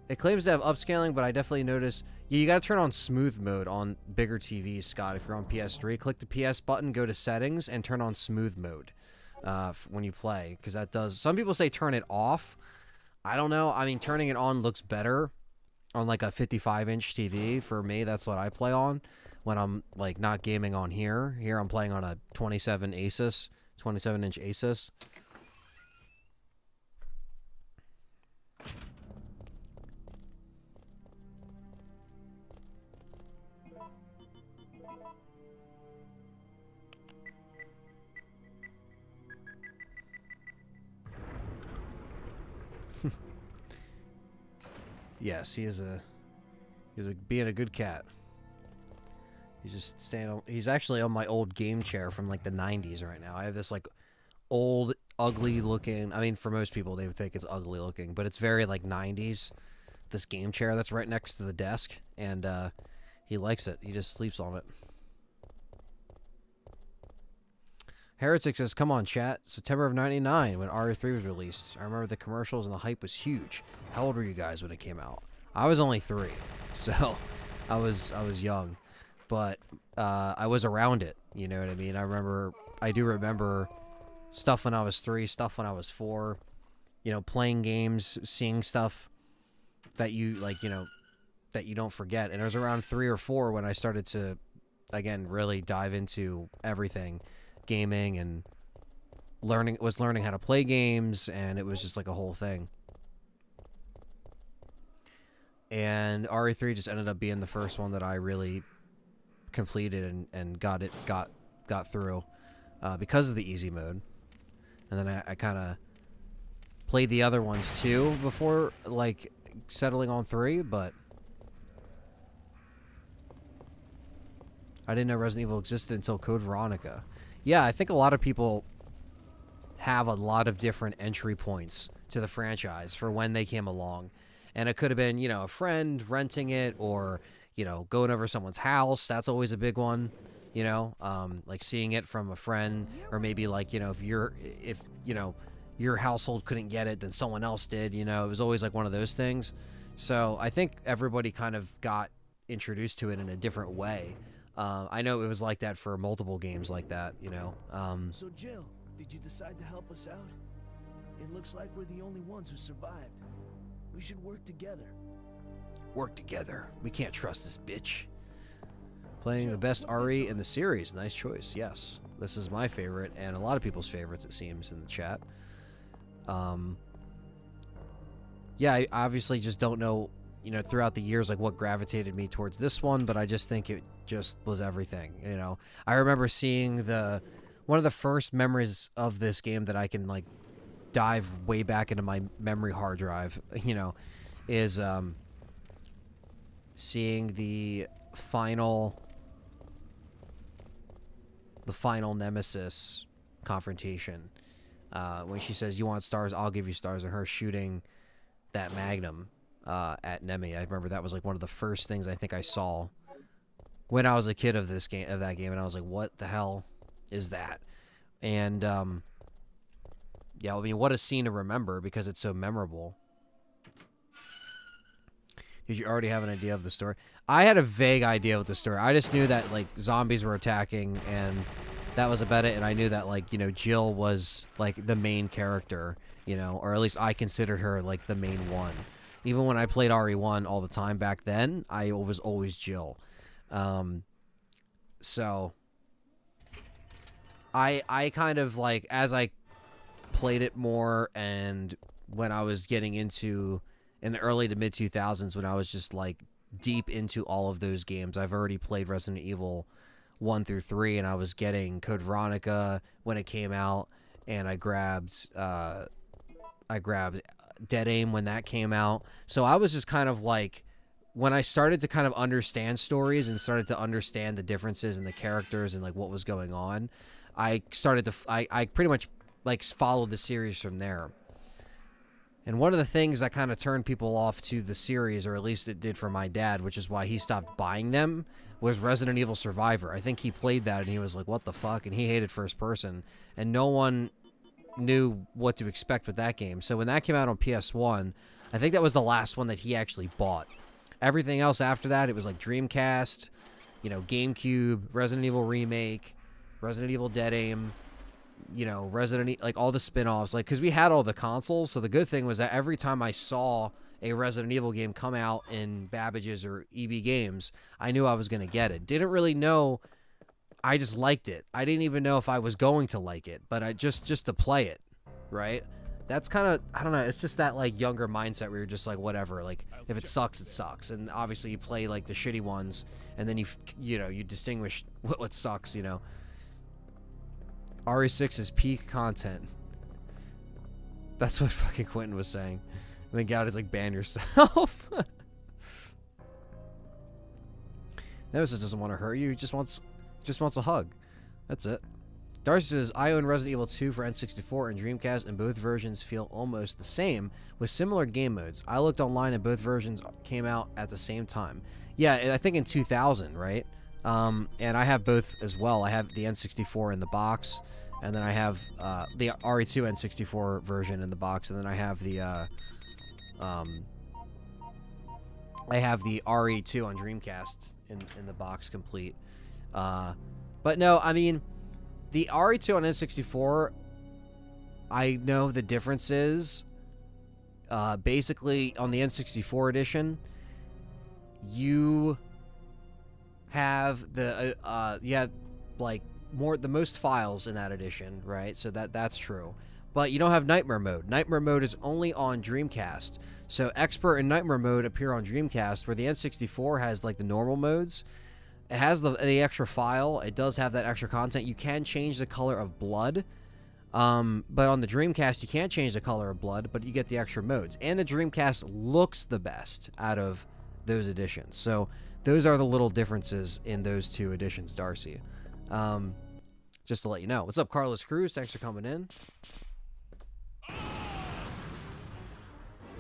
A: It claims to have upscaling, but I definitely notice... Yeah, you got to turn on smooth mode on bigger TVs, Scott. If you're on PS3, click the PS button, go to settings, and turn on smooth mode when you play. Because that does... Some people say turn it off. I don't know. I mean, turning it on looks better on like a 55-inch TV. For me, that's what I play on when I'm like not gaming on here. Here I'm playing on a 27-inch Asus. Yes, he is being a good cat. He's just he's actually on my old game chair from like the 90s right now. I have this like old, ugly looking, I mean for most people they would think it's ugly looking, but it's very like 90s. This game chair that's right next to the desk, and he likes it. He just sleeps on it. Heretic says, come on, chat. September of 99 when RE3 was released. I remember the commercials and the hype was huge. How old were you guys when it came out? I was only 3, so I was young. But I was around it, you know what I mean? I do remember stuff when I was 3, stuff when I was 4. You know, playing games, seeing stuff that you, like, you know, that you don't forget. And it was around 3 or 4 when I started to, again, really dive into everything. Gaming and learning how to play games, and it was just like a whole thing. And RE3 just ended up being the first one that I really completed and got through because of the easy mode. And then I kind of played the other ones too before like settling on 3, but I didn't know Resident Evil existed until Code Veronica. Yeah, I think a lot of people have a lot of different entry points to the franchise for when they came along. And it could have been, you know, a friend renting it, or, you know, going over someone's house. That's always a big one, you know, like seeing it from a friend, or maybe like, you know, if you know, your household couldn't get it, then someone else did, you know. It was always like one of those things. So I think everybody kind of got introduced to it in a different way. I know it was like that for multiple games like that, you know.
C: So Jill, did you decide to help us out? It looks like we're the only ones who survived. We should work together.
A: Work together. We can't trust this bitch. Playing the best RE in the series. Nice choice. Yes. This is my favorite, and a lot of people's favorites, it seems, in the chat. Yeah, I obviously just don't know you know, throughout the years, like what gravitated me towards this one, but I just think it just was everything. You know, I remember seeing one of the first memories of this game that I can like dive way back into my memory hard drive, you know, is seeing the final Nemesis confrontation, when she says, "You want stars? I'll give you stars," and her shooting that Magnum at Nemi. I remember that was like one of the first things I think I saw when I was a kid of that game, and I was like, "What the hell is that?" And yeah, I mean, what a scene to remember because it's so memorable. Did you already have an idea of the story? I had a vague idea of the story. I just knew that like zombies were attacking, and that was about it. And I knew that like, you know, Jill was like the main character, you know, or at least I considered her like the main one. Even when I played RE1 all the time back then, I was always Jill. So I kind of like, as I played it more, and when I was getting into in the early to mid 2000s, when I was just like deep into all of those games, I've already played Resident Evil 1 through 3, and I was getting Code Veronica when it came out, and I grabbed Dead Aim when that came out. So I was just kind of like, when I started to kind of understand stories and started to understand the differences in the characters and like what was going on, I started to I pretty much like followed the series from there. And one of the things that kind of turned people off to the series, or at least it did for my dad, which is why he stopped buying them, was Resident Evil Survivor. I think he played that and he was like, what the fuck? And he hated first person. And no one knew what to expect with that game. So when that came out on PS1, I think that was the last one that he actually bought. Everything else after that, it was like Dreamcast, you know, GameCube, Resident Evil Remake, Resident Evil Dead Aim, you know, like all the spin-offs, like, because we had all the consoles. So the good thing was that every time I saw a Resident Evil game come out in Babbage's or EB Games, I knew I was going to get it. Didn't really know. I just liked it. I didn't even know if I was going to like it, but I just to play it, right? That's kind of, I don't know, it's just that like younger mindset where you're just like, whatever, like if it sucks, it sucks. And obviously you play like the shitty ones, and then you distinguish what sucks, you know. RE6 is peak content. That's what fucking Quentin was saying. And then Gowdy's like, ban yourself. Nemesis doesn't want to hurt you. He just wants a hug. That's it. Darcy says, I own Resident Evil 2 for N64 and Dreamcast, and both versions feel almost the same with similar game modes. I looked online and both versions came out at the same time. Yeah, I think in 2000, right? And I have both as well. I have the N64 in the box, and then I have the RE2 N64 version in the box, and then I have the RE2 on Dreamcast in the box complete. But no, I mean, the RE2 on N64, I know the difference is basically on the N64 edition, you have the the most files in that edition, right? So that's true. But you don't have Nightmare Mode. Nightmare Mode is only on Dreamcast. So Expert and Nightmare Mode appear on Dreamcast, where the N64 has like the normal modes. It has the extra file. It does have that extra content. You can change the color of blood. But on the Dreamcast, you can't change the color of blood, but you get the extra modes. And the Dreamcast looks the best out of those editions. So those are the little differences in those two editions, Darcy. Just to let you know. What's up, Carlos Cruz? Thanks for coming in.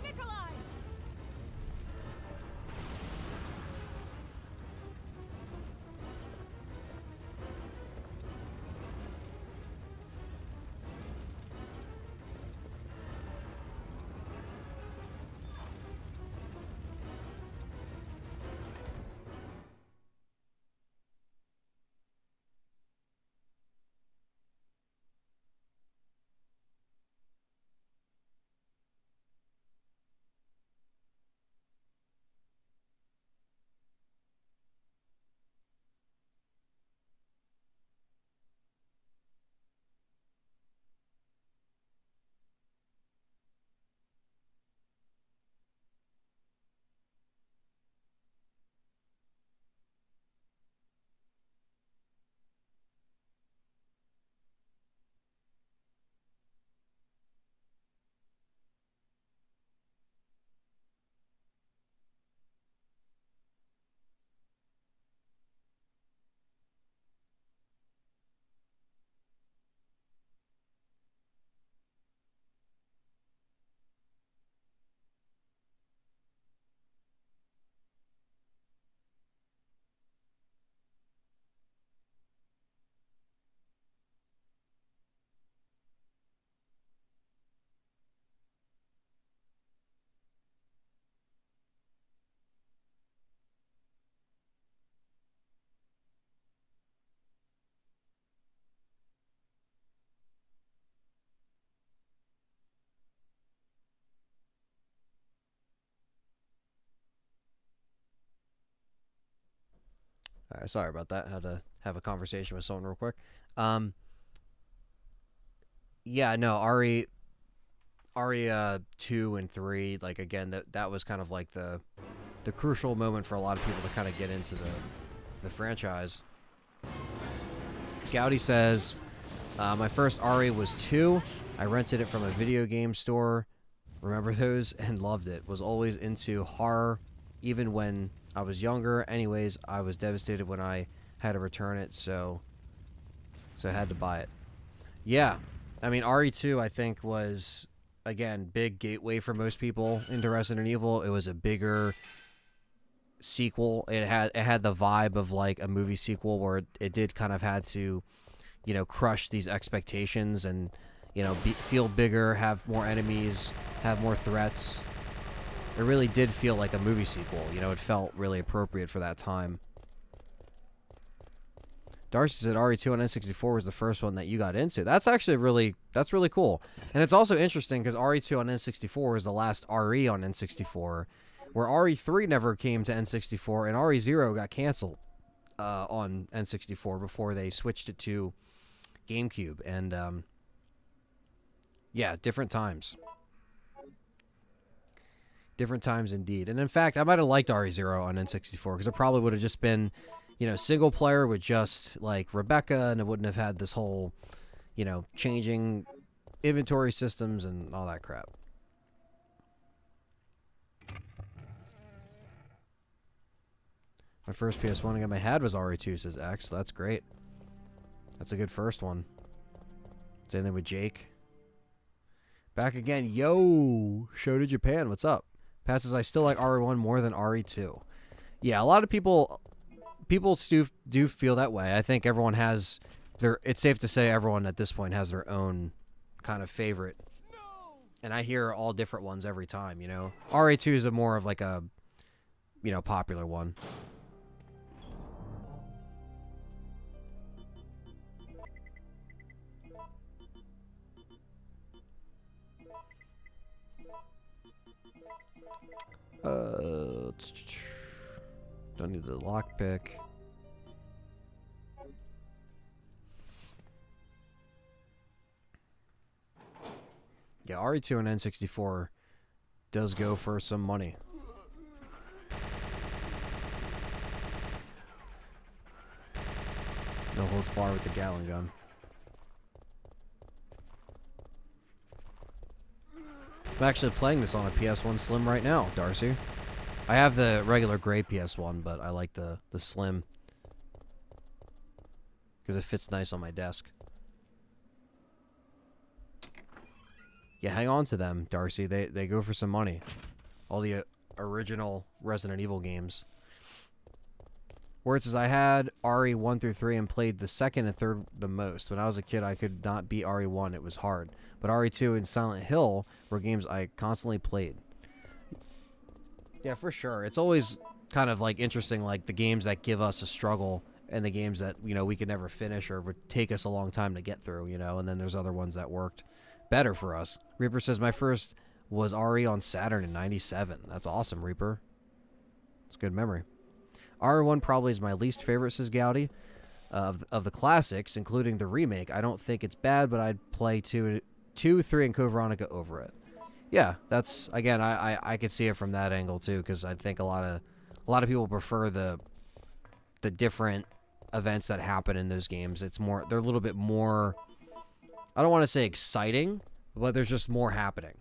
B: Nikolai!
A: Alright, sorry about that. Had to have a conversation with someone real quick. Yeah, no, RE 2 and 3, like, again, that was kind of like the crucial moment for a lot of people to kind of get into the franchise. Gowdy says, my first RE was 2. I rented it from a video game store. Remember those? And loved it. Was always into horror, even when I was younger. Anyways, I was devastated when I had to return it, so I had to buy it. Yeah, I mean, RE2, I think, was, again, big gateway for most people into Resident Evil. It was a bigger sequel. It had the vibe of like a movie sequel where it did kind of had to, you know, crush these expectations and, you know, feel bigger, have more enemies, have more threats. It really did feel like a movie sequel. You know, it felt really appropriate for that time. Darcy said RE2 on N64 was the first one that you got into. That's actually really cool. And it's also interesting because RE2 on N64 was the last RE on N64, where RE3 never came to N64, and RE0 got canceled on N64 before they switched it to GameCube. And, yeah, different times. Different times indeed. And in fact, I might have liked RE0 on N64 because it probably would have just been, you know, single player with just like Rebecca, and it wouldn't have had this whole, you know, changing inventory systems and all that crap. My first PS1 game I had was RE2, says X. That's great. That's a good first one. Same thing with Jake. Back again. Yo! Show to Japan. What's up? Pat says, I still like RE1 more than RE2. Yeah, a lot of people do feel that way. I think everyone has their... It's safe to say everyone at this point has their own kind of favorite. And I hear all different ones every time, you know? RE2 is a more of like a, you know, popular one. Don't need the lockpick. Yeah, RE2 and N64 does go for some money. No holds bar with the Gatling gun. I'm actually playing this on a PS1 Slim right now, Darcy. I have the regular gray PS1, but I like the Slim because it fits nice on my desk. Yeah, hang on to them, Darcy. They go for some money. All the original Resident Evil games. Where it says, I had RE 1 through 3 and played the second and third the most. When I was a kid, I could not beat RE 1. It was hard. But RE 2 and Silent Hill were games I constantly played. Yeah, for sure. It's always kind of like interesting, like the games that give us a struggle and the games that, you know, we could never finish or would take us a long time to get through, you know, and then there's other ones that worked better for us. Reaper says, my first was RE on Saturn in 97. That's awesome, Reaper. It's a good memory. RE1 probably is my least favorite, says Gowdy. Of the classics, including the remake, I don't think it's bad, but I'd play 2, 3, and Code Veronica over it. Yeah, that's, again, I could see it from that angle too, because I think a lot of people prefer the different events that happen in those games. It's more, they're a little bit more, I don't want to say exciting, but there's just more happening.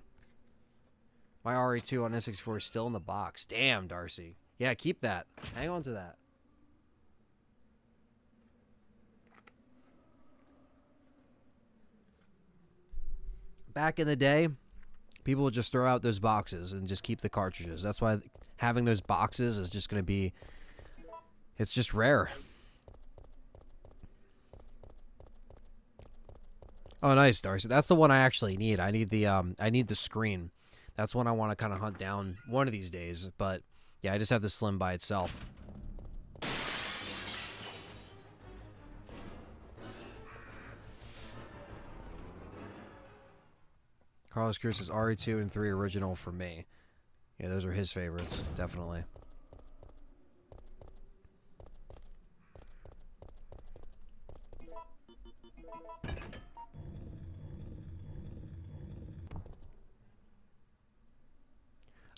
A: My RE2 on N64 is still in the box. Damn, Darcy. Yeah, keep that. Hang on to that. Back in the day, people would just throw out those boxes and just keep the cartridges. That's why having those boxes is just going to be... It's just rare. Oh, nice, Darcy. That's the one I actually need. I need the screen. That's one I want to kind of hunt down one of these days, but... Yeah, I just have the Slim by itself. Carlos Cruz says RE2 and 3 original for me. Yeah, those are his favorites, definitely.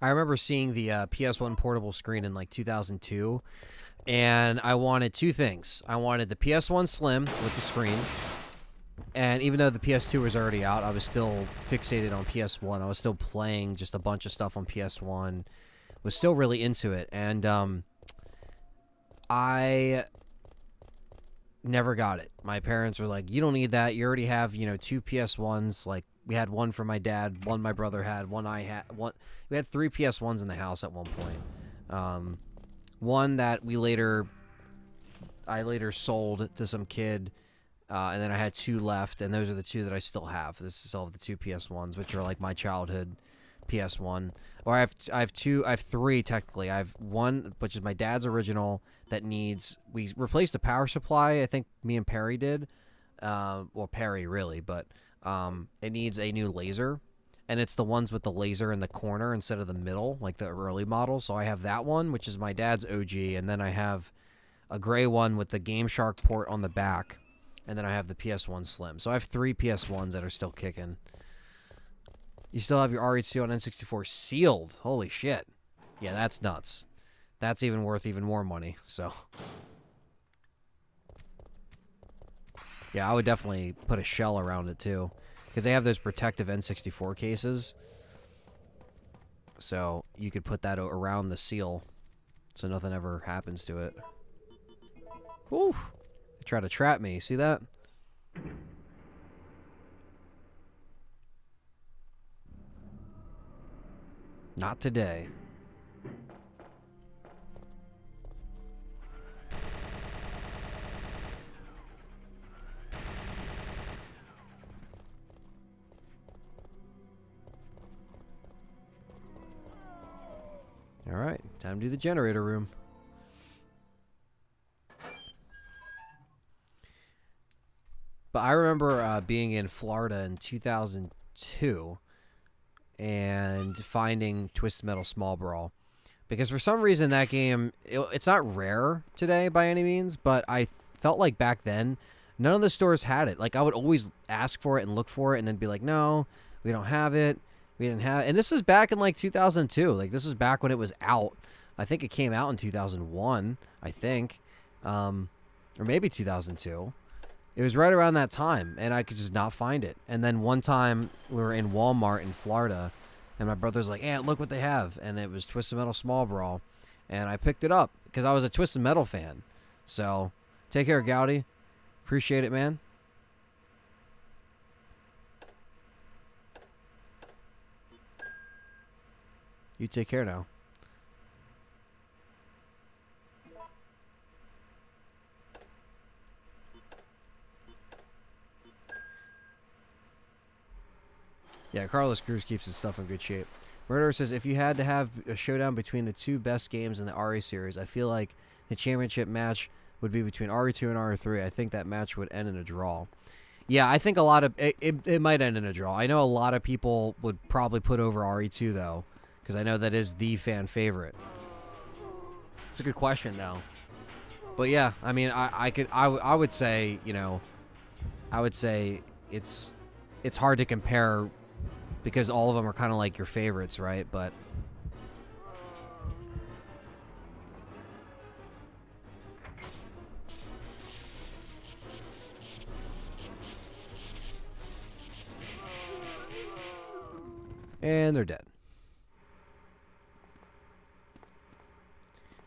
A: I remember seeing the PS1 portable screen in like 2002, and I wanted two things. I wanted the PS1 Slim with the screen, and even though the PS2 was already out, I was still fixated on PS1. I was still playing just a bunch of stuff on PS1, was still really into it, and I never got it. My parents were like, you don't need that. You already have, you know, two PS1s. Like, we had one for my dad, one my brother had, one I had. We had 3 PS1s in the house at one point. One that I later sold to some kid, and then I had 2 left, and those are the 2 that I still have. This is all of the 2 PS1s, which are like my childhood PS1. Or I have 3 technically. I have one, which is my dad's original, that needs, we replaced the power supply. I think me and Perry did, well, Perry really, but it needs a new laser, and it's the ones with the laser in the corner instead of the middle, like the early models. So I have that one, which is my dad's OG, and then I have a gray one with the Game Shark port on the back, and then I have the PS1 Slim. So I have 3 PS1s that are still kicking. You still have your RE2 on N64 sealed. Holy shit. Yeah, that's nuts. That's even worth even more money, so. Yeah, I would definitely put a shell around it, too. Because they have those protective N64 cases. So you could put that around the seal so nothing ever happens to it. Woo! They try to trap me. See that? Not today. All right, time to do the generator room. But I remember being in Florida in 2002 and finding Twisted Metal Small Brawl. Because for some reason that game, it's not rare today by any means, but I felt like back then, none of the stores had it. Like, I would always ask for it and look for it and then be like, no, we don't have it. We didn't have it. And this is back in like 2002. Like, this is back when it was out. I think it came out in 2001, I think. Or maybe 2002. It was right around that time, and I could just not find it. And then one time, we were in Walmart in Florida, and my brother's like, hey, look what they have. And it was Twisted Metal Small Brawl. And I picked it up because I was a Twisted Metal fan. So, take care, Gowdy. Appreciate it, man. You take care now. Yeah, Carlos Cruz keeps his stuff in good shape. Murderer says, if you had to have a showdown between the 2 best games in the RE series, I feel like the championship match would be between RE2 and RE3. I think that match would end in a draw. Yeah, I think a lot of... It might end in a draw. I know a lot of people would probably put over RE2, though, because I know that is the fan favorite. It's a good question, though. But yeah, I mean, I would say, you know, I would say it's hard to compare because all of them are kind of like your favorites, right? But and they're dead.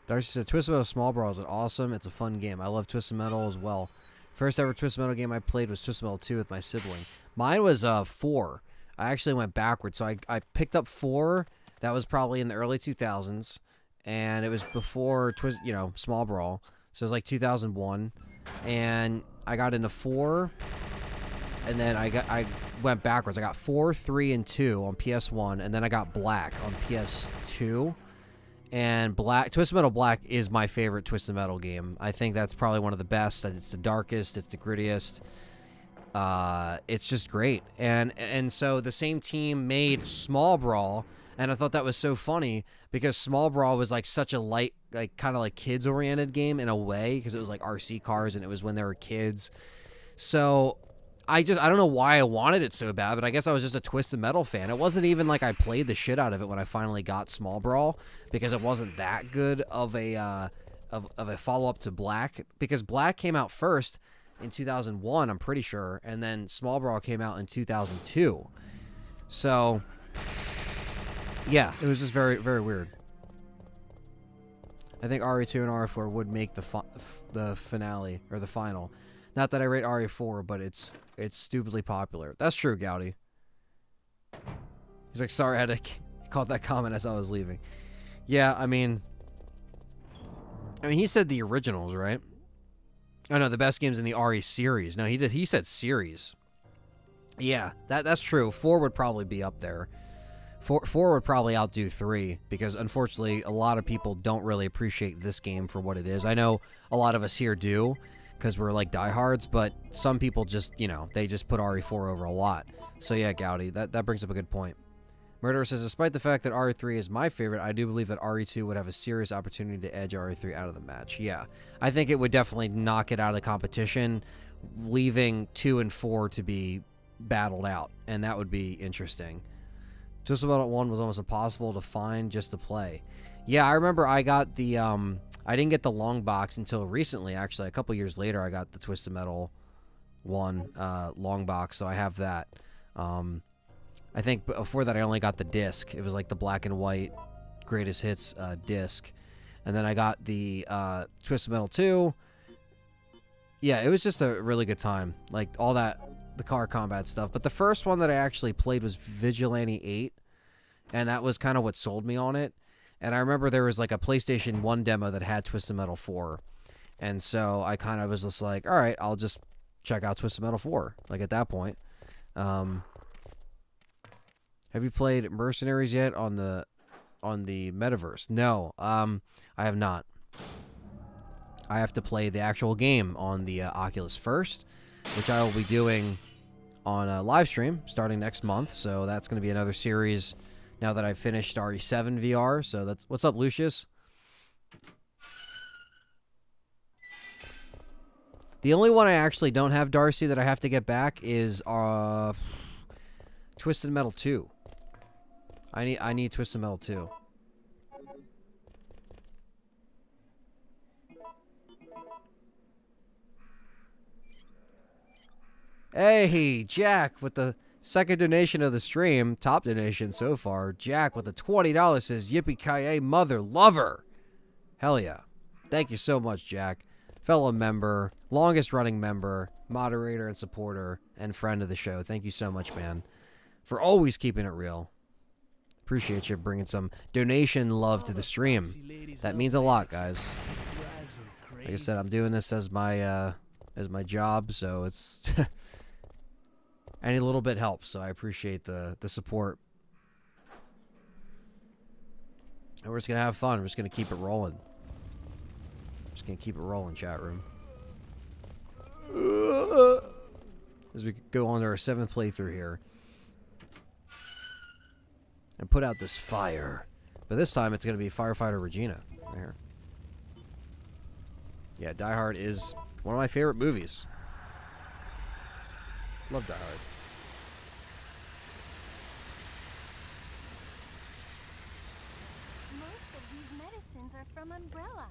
A: Darcy said, Twisted Metal Small Brawl is awesome. It's a fun game. I love Twisted Metal as well. First ever Twisted Metal game I played was Twisted Metal 2 with my sibling. Mine was 4. I actually went backwards. So I picked up 4. That was probably in the early 2000s. And it was before Small Brawl. So it was like 2001. And I got into 4. And then I went backwards. I got 4, 3, and 2 on PS1. And then I got Black on PS2. And Twisted Metal Black is my favorite Twisted Metal game. I think that's probably one of the best. It's the darkest. It's the grittiest. It's just great. And so the same team made Small Brawl, and I thought that was so funny because Small Brawl was like such a light, like kind of like kids-oriented game in a way because it was like RC cars and it was when they were kids. So I don't know why I wanted it so bad, but I guess I was just a Twisted Metal fan. It wasn't even like I played the shit out of it when I finally got Small Brawl, because it wasn't that good of a follow-up to Black, because Black came out first in 2001, I'm pretty sure, and then Small Brawl came out in 2002. So, yeah, it was just very, very weird. I think RE2 and RE4 would make the finale, or the final. Not that I rate RE4, but it's stupidly popular. That's true, Gowdy. He's like, sorry, I had to caught that comment as I was leaving. Yeah, I mean, he said the originals, right? Oh no, the best games in the RE series. No, he said series. Yeah, that's true. 4 would probably be up there. 4 would probably outdo 3, because unfortunately a lot of people don't really appreciate this game for what it is. I know a lot of us here do, because we're like diehards, but some people just, you know, they just put RE4 over a lot. So yeah, Gowdy, that brings up a good point. Murderer says, despite the fact that RE3 is my favorite, I do believe that RE2 would have a serious opportunity to edge RE3 out of the match. Yeah, I think it would definitely knock it out of the competition, leaving 2 and 4 to be battled out, and that would be interesting. Just About 1 was almost impossible to find just to play. Yeah, I remember I got the, I didn't get the long box until recently, actually. A couple years later, I got the Twisted Metal 1 long box, so I have that. I think before that, I only got the disc. It was like the black and white greatest hits disc. And then I got the Twisted Metal 2. Yeah, it was just a really good time. Like, all that, the car combat stuff. But the first one that I actually played was Vigilante 8. And that was kind of what sold me on it. And I remember there was like a PlayStation 1 demo that had Twisted Metal 4. And so I kind of was just like, all right, I'll just check out Twisted Metal 4. Like, at that point. Have you played Mercenaries yet on the Metaverse? No, I have not. I have to play the actual game on the Oculus first, which I will be doing on a live stream starting next month. So that's going to be another series now that I've finished RE7 VR. So that's what's up, Lucius. The only one I actually don't have, Darcy, that I have to get back is Twisted Metal 2. I need Twisted Metal 2. Hey, Jack with the second donation of the stream. Top donation so far. Jack with the $20 says, yippee-ki-yay, mother lover. Hell yeah. Thank you so much, Jack. Fellow member, longest running member, moderator and supporter, and friend of the show. Thank you so much, man, for always keeping it real. Appreciate you bringing some donation love to the stream. That means a lot, guys. Like I said, I'm doing this as my job, so it's any little bit helps. So I appreciate the support. And we're just gonna have fun. We're just gonna keep it rolling. Just gonna keep it rolling, chat room. As we go on to our 7th playthrough here. And put out this fire. But this time it's going to be Firefighter Regina. Right here. Yeah, Die Hard is one of my favorite movies. Love Die Hard.
D: Most of these medicines are from Umbrella.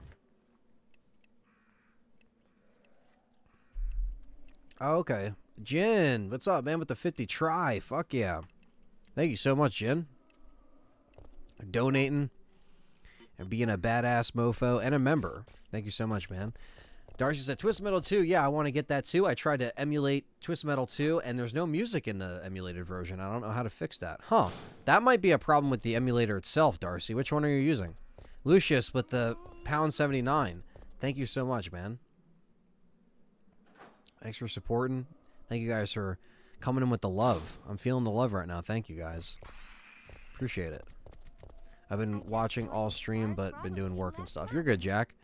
A: Oh, okay. Jin, what's up, man, with the 50 try? Fuck yeah. Thank you so much, Jin. Donating and being a badass mofo and a member. Thank you so much, man. Darcy said, Twisted Metal 2. Yeah, I want to get that too. I tried to emulate Twisted Metal 2, and there's no music in the emulated version. I don't know how to fix that. Huh. That might be a problem with the emulator itself, Darcy. Which one are you using? Lucius with the £79. Thank you so much, man. Thanks for supporting. Thank you guys for coming in with the love. I'm feeling the love right now. Thank you, guys. Appreciate it. I've been watching all stream, but been doing work and stuff. You're good, Jack.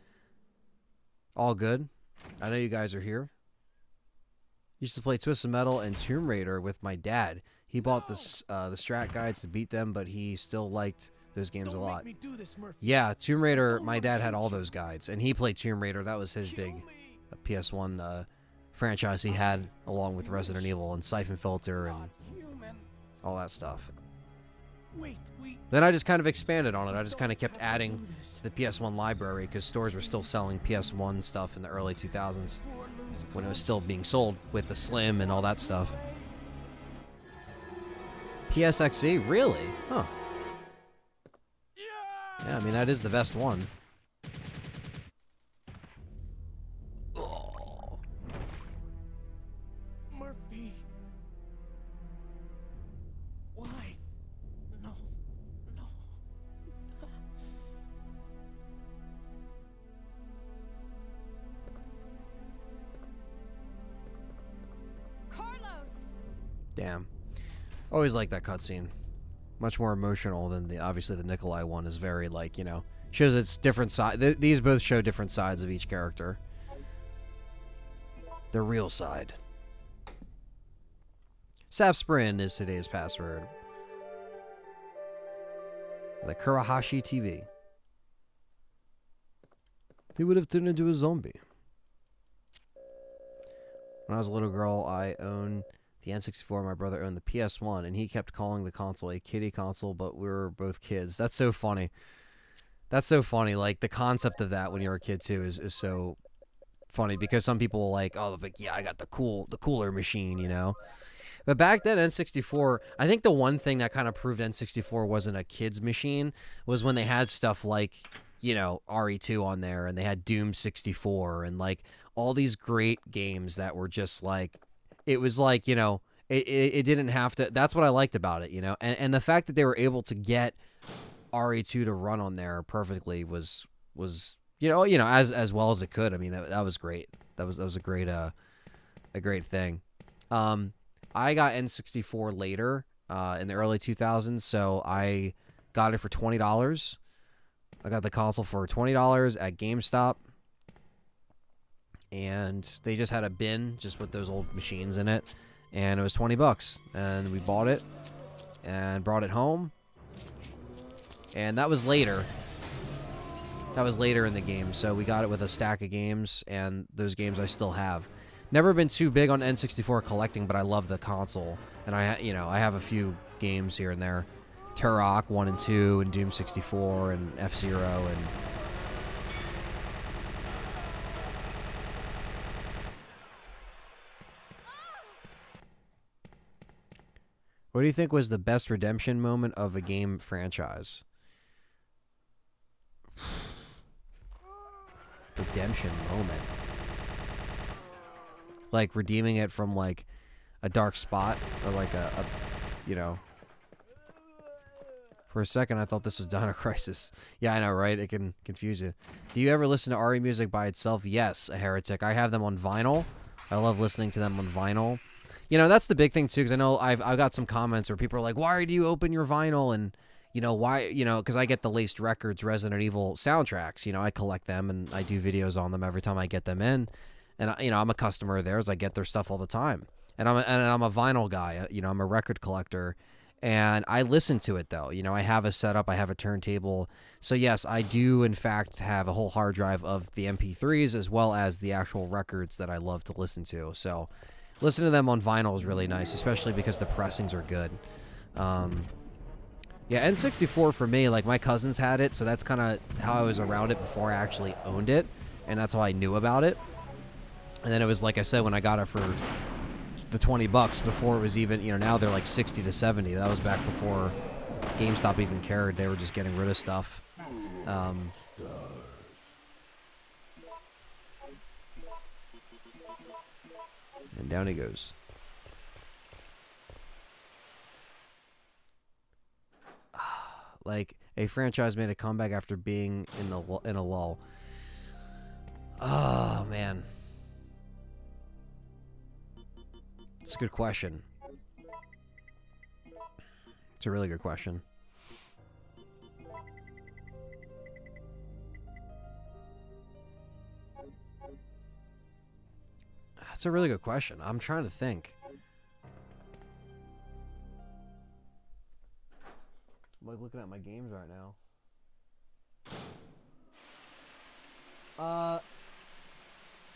A: All good. I know you guys are here. Used to play Twisted Metal and Tomb Raider with my dad. He bought the strat guides to beat them, but he still liked those games a lot. Yeah, Tomb Raider, my dad had all those guides, and he played Tomb Raider. That was his big PS1 franchise he had, along with Resident Evil and Siphon Filter and all that stuff.
C: Wait,
A: Then I just kind of expanded on it. I just kind of kept adding to the PS1 library because stores were still selling PS1 stuff in the early 2000s when it was still being sold with the Slim and all that stuff. PSXE? Really? Huh. Yeah, I mean, that is the best one. Oh.
C: Murphy. Why? No. No.
B: Carlos!
A: Damn. Always like that cutscene. Much more emotional than obviously the Nikolai one is very, like, you know, shows its different side. These both show different sides of each character. The real side. Safsprin is today's password. The Kurahashi TV. He would have turned into a zombie. When I was a little girl, I owned the N64, my brother owned the PS1, and he kept calling the console a kiddie console, but we were both kids. That's so funny. That's so funny. Like, the concept of that when you're a kid, too, is so funny, because some people are like, oh, like, yeah, I got the cooler machine, you know? But back then, N64, I think the one thing that kind of proved N64 wasn't a kid's machine was when they had stuff like, you know, RE2 on there, and they had Doom 64, and, like, all these great games that were just, like, it was like, you know, it didn't have to. That's what I liked about it, you know, and the fact that they were able to get RE2 to run on there perfectly was you know as well as it could. I mean, that was great. That was a great thing. I got N64 later in the early 2000s, so I got it for $20. I got the console for $20 at GameStop. And they just had a bin just with those old machines in it, and it was $20, and we bought it and brought it home. And that was later. That was later in the game, so we got it with a stack of games, and those games I still have. Never been too big on N64 collecting, but I love the console, and I have a few games here and there, Turok 1 and 2, and Doom 64, and F-Zero, and what do you think was the best redemption moment of a game franchise? Redemption moment. Like redeeming it from like a dark spot or like a you know. For a second I thought this was Dino Crisis. Yeah, I know, right? It can confuse you. Do you ever listen to RE music by itself? Yes, a heretic. I have them on vinyl. I love listening to them on vinyl. You know, that's the big thing, too, because I know I've got some comments where people are like, why do you open your vinyl? And, you know, why, you know, because I get the Laced Records Resident Evil soundtracks. You know, I collect them, and I do videos on them every time I get them in. And, you know, I'm a customer of theirs. I get their stuff all the time. And I'm a vinyl guy. You know, I'm a record collector. And I listen to it, though. You know, I have a setup. I have a turntable. So, yes, I do, in fact, have a whole hard drive of the MP3s as well as the actual records that I love to listen to. So listen to them on vinyl is really nice, especially because the pressings are good. Yeah, N64 for me, like my cousins had it, so that's kind of how I was around it before I actually owned it, and that's how I knew about it. And then it was, like I said, when I got it for the $20 before it was even, you know, now they're like 60 to 70. That was back before GameStop even cared. They were just getting rid of stuff. And down he goes. Like, a franchise made a comeback after being in a lull. Oh, man. It's a good question. It's a really good question. That's a really good question. I'm trying to think. I'm like looking at my games right now.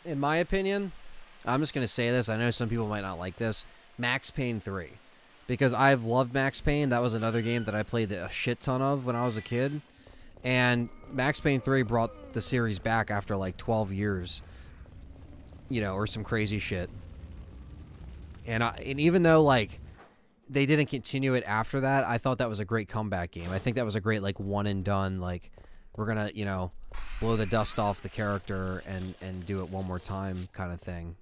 A: In my opinion, I'm just going to say this. I know some people might not like this. Max Payne 3. Because I've loved Max Payne. That was another game that I played a shit ton of when I was a kid. And Max Payne 3 brought the series back after like 12 years. You know, or some crazy shit. And even though, like, they didn't continue it after that, I thought that was a great comeback game. I think that was a great, like, one and done, like, we're going to, you know, blow the dust off the character and do it one more time kind of thing.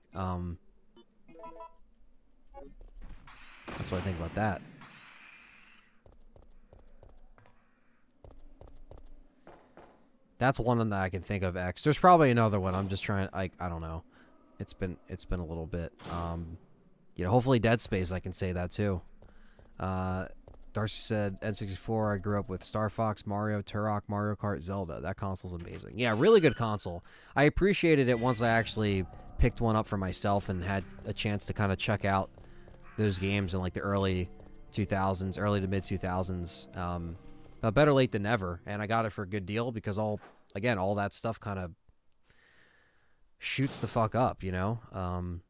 A: That's what I think about that. That's one that I can think of, X. There's probably another one. I'm just trying, I don't know. It's been a little bit. You know, hopefully Dead Space, I can say that too. Darcy said, N64, I grew up with Star Fox, Mario, Turok, Mario Kart, Zelda. That console's amazing. Yeah, really good console. I appreciated it once I actually picked one up for myself and had a chance to kind of check out those games in like the early 2000s, early to mid 2000s. But better late than never. And I got it for a good deal because all that stuff kind of shoots the fuck up, you know?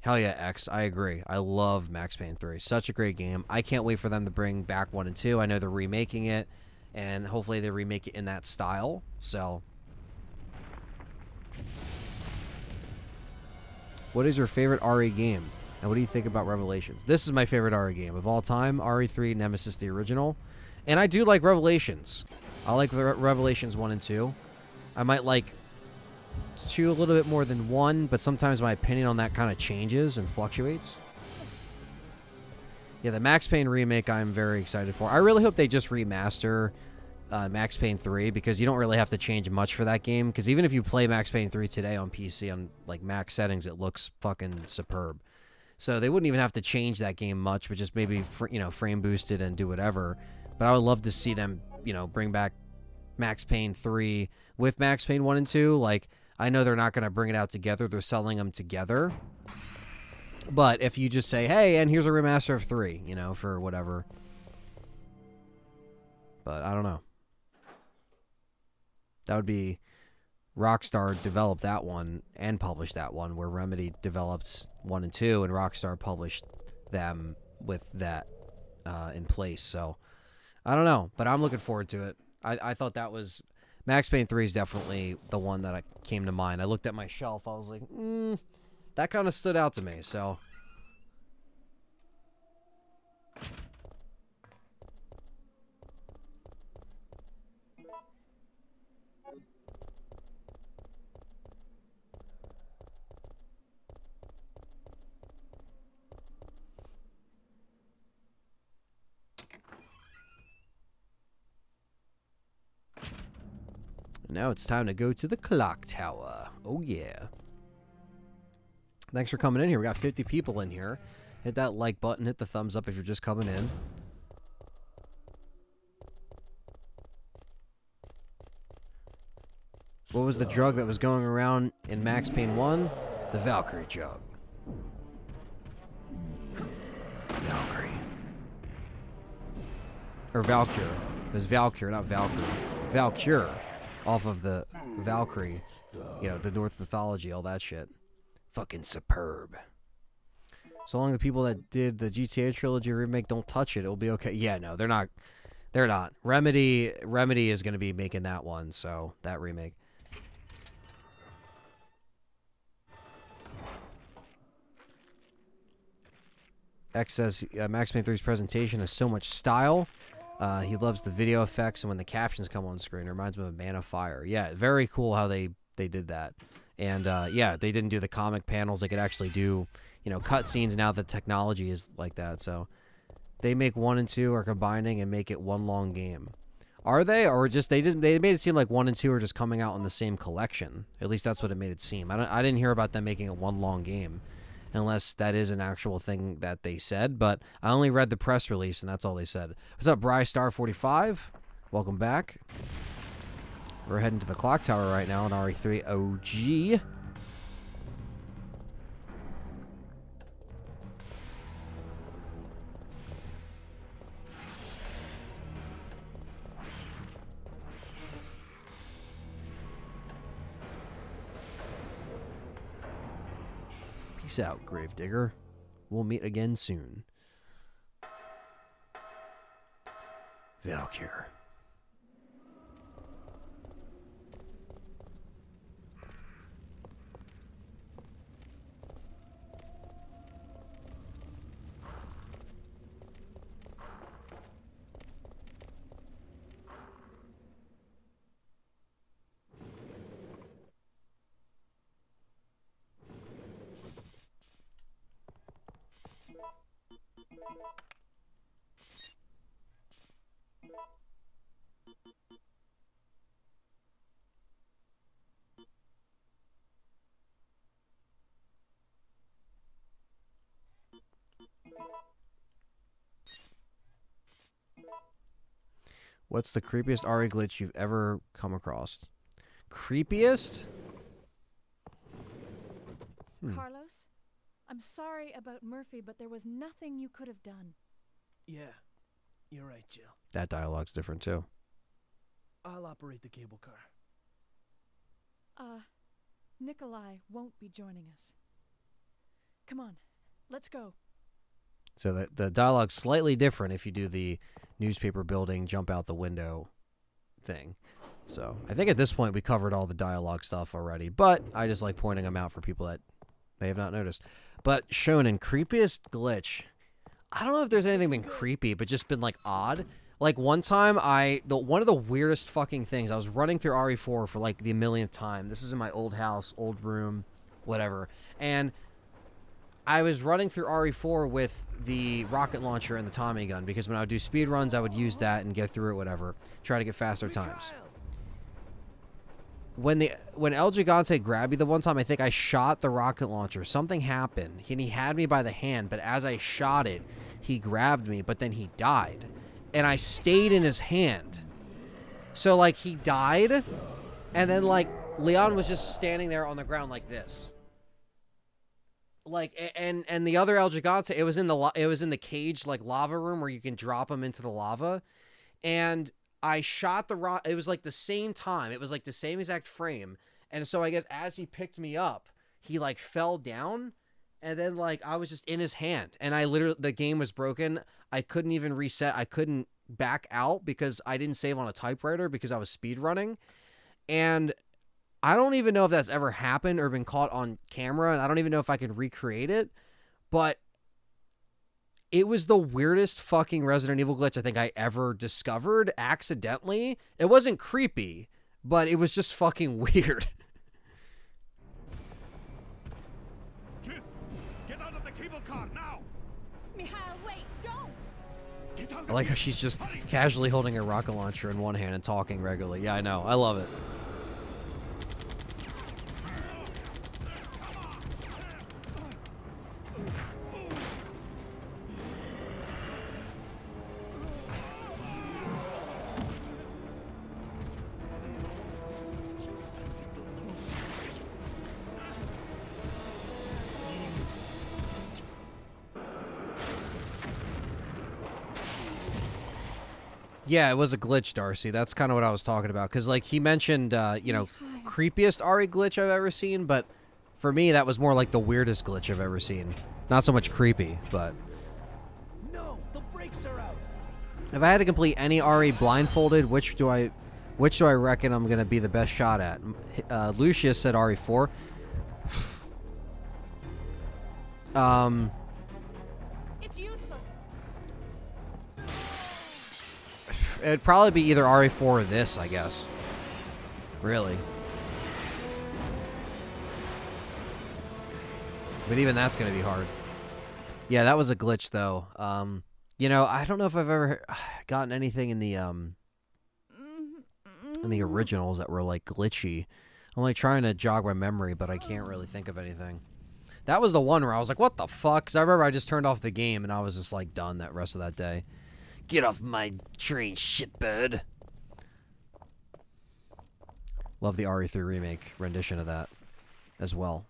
A: Hell yeah, X. I agree. I love Max Payne 3. Such a great game. I can't wait for them to bring back 1 and 2. I know they're remaking it, and hopefully they remake it in that style. So, what is your favorite RE game? And what do you think about Revelations? This is my favorite RE game of all time. RE3, Nemesis, the original. And I do like Revelations. I like Revelations 1 and 2. I might like 2 a little bit more than 1, but sometimes my opinion on that kind of changes and fluctuates. Yeah, the Max Payne remake I'm very excited for. I really hope they just remaster Max Payne 3 because you don't really have to change much for that game. Because even if you play Max Payne 3 today on PC on like max settings, it looks fucking superb. So they wouldn't even have to change that game much, but just maybe frame boost it and do whatever. But I would love to see them, bring back Max Payne 3 with Max Payne 1 and 2. Like, I know they're not going to bring it out together. They're selling them together. But if you just say, hey, and here's a remaster of 3, for whatever. But I don't know. That would be Rockstar developed that one and published that one, where Remedy developed 1 and 2, and Rockstar published them with that in place. So, I don't know, but I'm looking forward to it. I thought that was... Max Payne 3 is definitely the one that came to mind. I looked at my shelf. I was like, that kind of stood out to me, so... Now it's time to go to the clock tower. Oh, yeah. Thanks for coming in here. We got 50 people in here. Hit that like button. Hit the thumbs up if you're just coming in. What was the drug that was going around in Max Payne 1? The Valkyrie drug. Valkyrie. Or Valkyr. It was Valkyr, not Valkyrie. Valkyr. Off of the Valkyrie, the Norse mythology, all that shit. Fucking superb. So long the people that did the GTA trilogy remake don't touch it, it'll be okay. Yeah, no, they're not. They're not. Remedy is going to be making that one, so that remake. X says Max Payne 3's presentation has so much style. He loves the video effects, and when the captions come on screen, it reminds him of Man of Fire. Yeah, very cool how they did that. And, yeah, they didn't do the comic panels. They could actually do, cutscenes now that technology is like that. So they make 1 and 2 are combining and make it one long game. Are they? Or just they made it seem like 1 and 2 are just coming out in the same collection. At least that's what it made it seem. I didn't hear about them making it one long game. Unless that is an actual thing that they said. But I only read the press release, and that's all they said. What's up, BryStar45? Welcome back. We're heading to the clock tower right now in RE3 OG. Peace out, Gravedigger. We'll meet again soon. Valkyr. What's the creepiest RE glitch you've ever come across? Creepiest?
B: Carlos, I'm sorry about Murphy, but there was nothing you could have done.
C: Yeah, you're right, Jill.
A: That dialogue's different too.
C: I'll operate the cable car.
B: Nikolai won't be joining us. Come on, let's go.
A: So the dialogue's slightly different if you do the newspaper building, jump out the window thing. So I think at this point we covered all the dialogue stuff already, but I just like pointing them out for people that may have not noticed. But Shonen, creepiest glitch. I don't know if there's anything been creepy, but just been like odd. Like one time one of the weirdest fucking things, I was running through RE4 for like the millionth time. This is in my old house, old room, whatever. And I was running through RE4 with the rocket launcher and the Tommy gun because when I would do speed runs, I would use that and get through it, whatever. Try to get faster times. When El Gigante grabbed me the one time, I think I shot the rocket launcher. Something happened, and he had me by the hand, but as I shot it, he grabbed me, but then he died. And I stayed in his hand. So, like, he died, and then, like, Leon was just standing there on the ground like this. Like, and the other El Gigante, it was in the cage, like, lava room where you can drop him into the lava. And I shot the rock. It was like the same time. It was like the same exact frame. And so I guess as he picked me up, he like fell down. And then like I was just in his hand. And I literally, the game was broken. I couldn't even reset. I couldn't back out because I didn't save on a typewriter because I was speed running. And I don't even know if that's ever happened or been caught on camera. And I don't even know if I could recreate it. But it was the weirdest fucking Resident Evil glitch I think I ever discovered accidentally. It wasn't creepy, but it was just fucking weird.
E: Jill, get out of the cable car now!
B: Mikhail, wait, don't!
E: Get out of
A: I like how
E: here.
A: she's just
E: Hurry.
A: casually holding a rocket launcher in one hand and talking regularly. Yeah, I know. I love it.
E: Just a little closer.
A: Yeah, it was a glitch, Darcy. That's kind of what I was talking about. Because, like, he mentioned, you know, creepiest RE glitch I've ever seen. But for me, that was more like the weirdest glitch I've ever seen. Not so much creepy, but
C: No, the brakes are out.
A: if I had to complete any RE blindfolded, which do I reckon I'm going to be the best shot at? Lucius said RE4.
B: It's useless.
A: It'd probably be either RE4 or this, I guess. Really. But even that's going to be hard. Yeah, that was a glitch, though. You know, I don't know if I've ever gotten anything in the originals that were, like, glitchy. I'm, like, trying to jog my memory, but I can't really think of anything. That was the one where I was like, what the fuck? Because I remember I just turned off the game, and I was just, like, done that rest of that day. Get off my train, shitbird. Love the RE3 remake rendition of that as well.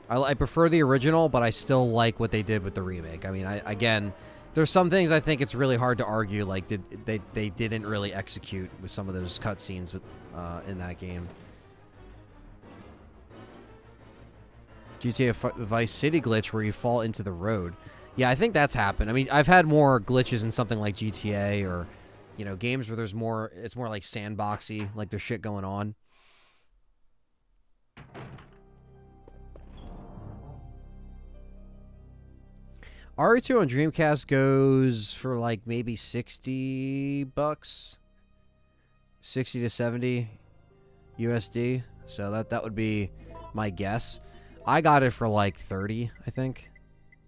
A: I prefer the original, but I still like what they did with the remake. I mean, again, there's some things I think it's really hard to argue, like they didn't really execute with some of those cutscenes in that game. GTA Vice City glitch where you fall into the road. Yeah, I think that's happened. I mean, I've had more glitches in something like GTA or, you know, games where there's more, it's more like sandboxy, like there's shit going on. RE2 on Dreamcast goes for like maybe $60, 60 to 70 USD. So that would be my guess. I got it for like 30, I think.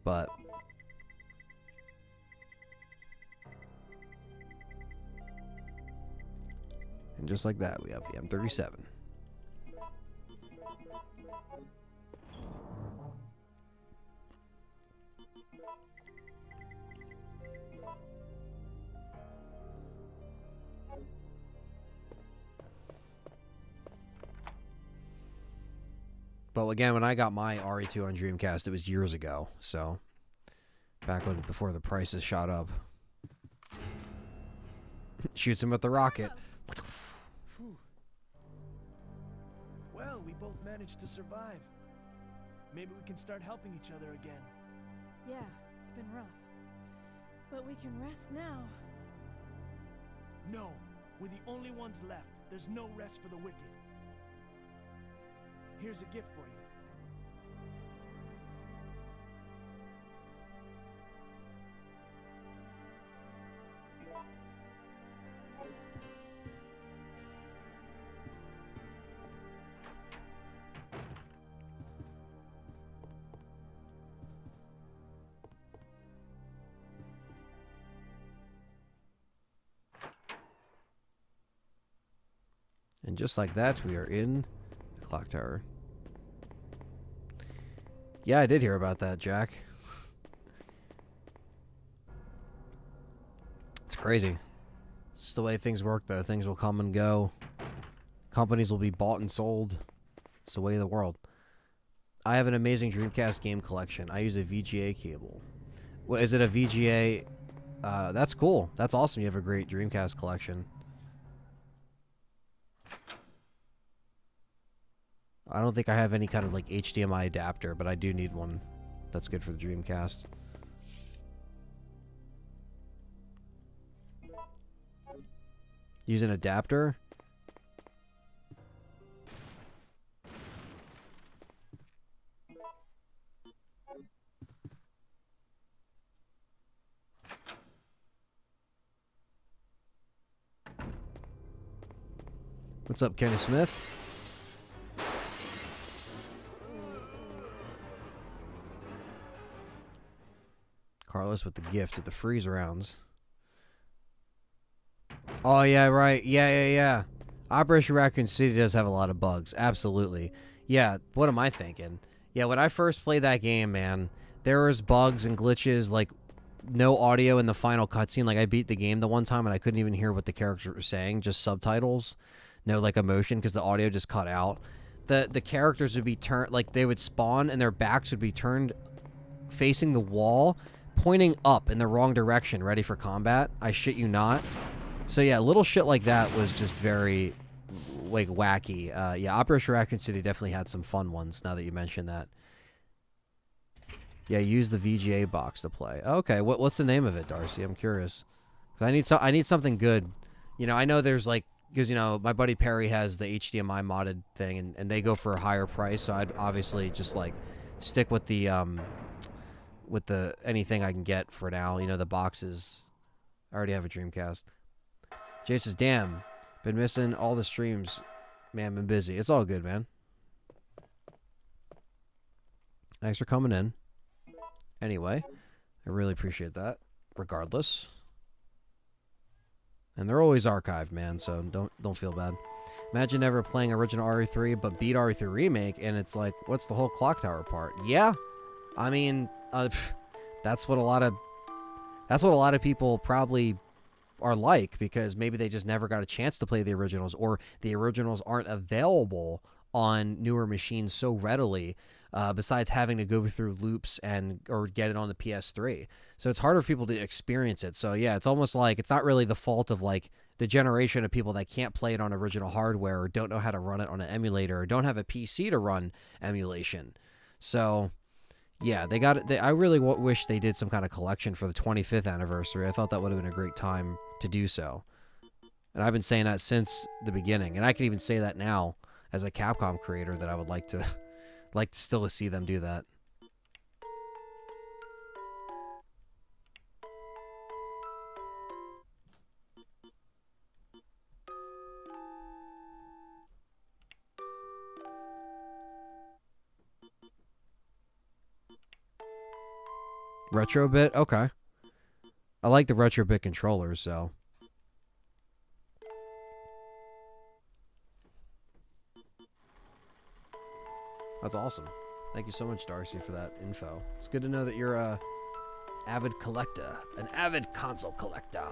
A: But and just like that, we have the M37. But again, when I got my RE2 on Dreamcast, it was years ago. So, before the prices shot up. Shoots him with the rocket.
C: Phew. Well, we both managed to survive. Maybe we can start helping each other again.
B: Yeah, it's been rough. But we can rest now.
C: No, we're the only ones left. There's no rest for the wicked. Here's a gift for you.
A: And just like that, we are in the clock tower. Yeah, I did hear about that, Jack. It's crazy. It's just the way things work, though. Things will come and go. Companies will be bought and sold. It's the way of the world. I have an amazing Dreamcast game collection. I use a VGA cable. What is it, a VGA? That's cool. That's awesome. You have a great Dreamcast collection. I don't think I have any kind of like HDMI adapter, but I do need one that's good for the Dreamcast. Use an adapter? What's up, Kenny Smith? Carlos with the gift with the freeze rounds. Oh, yeah, right. Yeah. Operation Raccoon City does have a lot of bugs. Absolutely. Yeah, what am I thinking? Yeah, when I first played that game, man, there was bugs and glitches, like no audio in the final cutscene. Like, I beat the game the one time and I couldn't even hear what the characters were saying, just subtitles. No, like, emotion, because the audio just cut out. The characters would be turned, like, they would spawn and their backs would be turned facing the wall, pointing up in the wrong direction, ready for combat. I shit you not. So yeah, little shit like that was just very, like, wacky. Yeah, Operation Raccoon City definitely had some fun ones, now that you mention that. Yeah, use the VGA box to play. Okay, what's the name of it, Darcy? I'm curious. 'Cause I need something good. You know, I know there's, like, because, you know, my buddy Perry has the HDMI modded thing, and they go for a higher price, so I'd obviously just, like, stick with the anything I can get for now. You know, the boxes. I already have a Dreamcast. Jay says, damn, been missing all the streams. Man, been busy. It's all good, man. Thanks for coming in. Anyway, I really appreciate that, regardless. And they're always archived, man, so don't feel bad. Imagine never playing original RE3, but beat RE3 Remake, and it's like, what's the whole clock tower part? Yeah, I mean, that's what a lot of people probably are like, because maybe they just never got a chance to play the originals, or the originals aren't available on newer machines so readily, besides having to go through loops or get it on the PS3. So it's harder for people to experience it. So yeah, it's almost like it's not really the fault of, like, the generation of people that can't play it on original hardware, or don't know how to run it on an emulator, or don't have a PC to run emulation. So, yeah, they got it. I really wish they did some kind of collection for the 25th anniversary. I thought that would have been a great time to do so. And I've been saying that since the beginning. And I can even say that now as a Capcom creator that I would like to still to see them do that. Retro bit? Okay. I like the retro bit controllers, so. That's awesome. Thank you so much, Darcy, for that info. It's good to know that you're a avid collector, an avid console collector.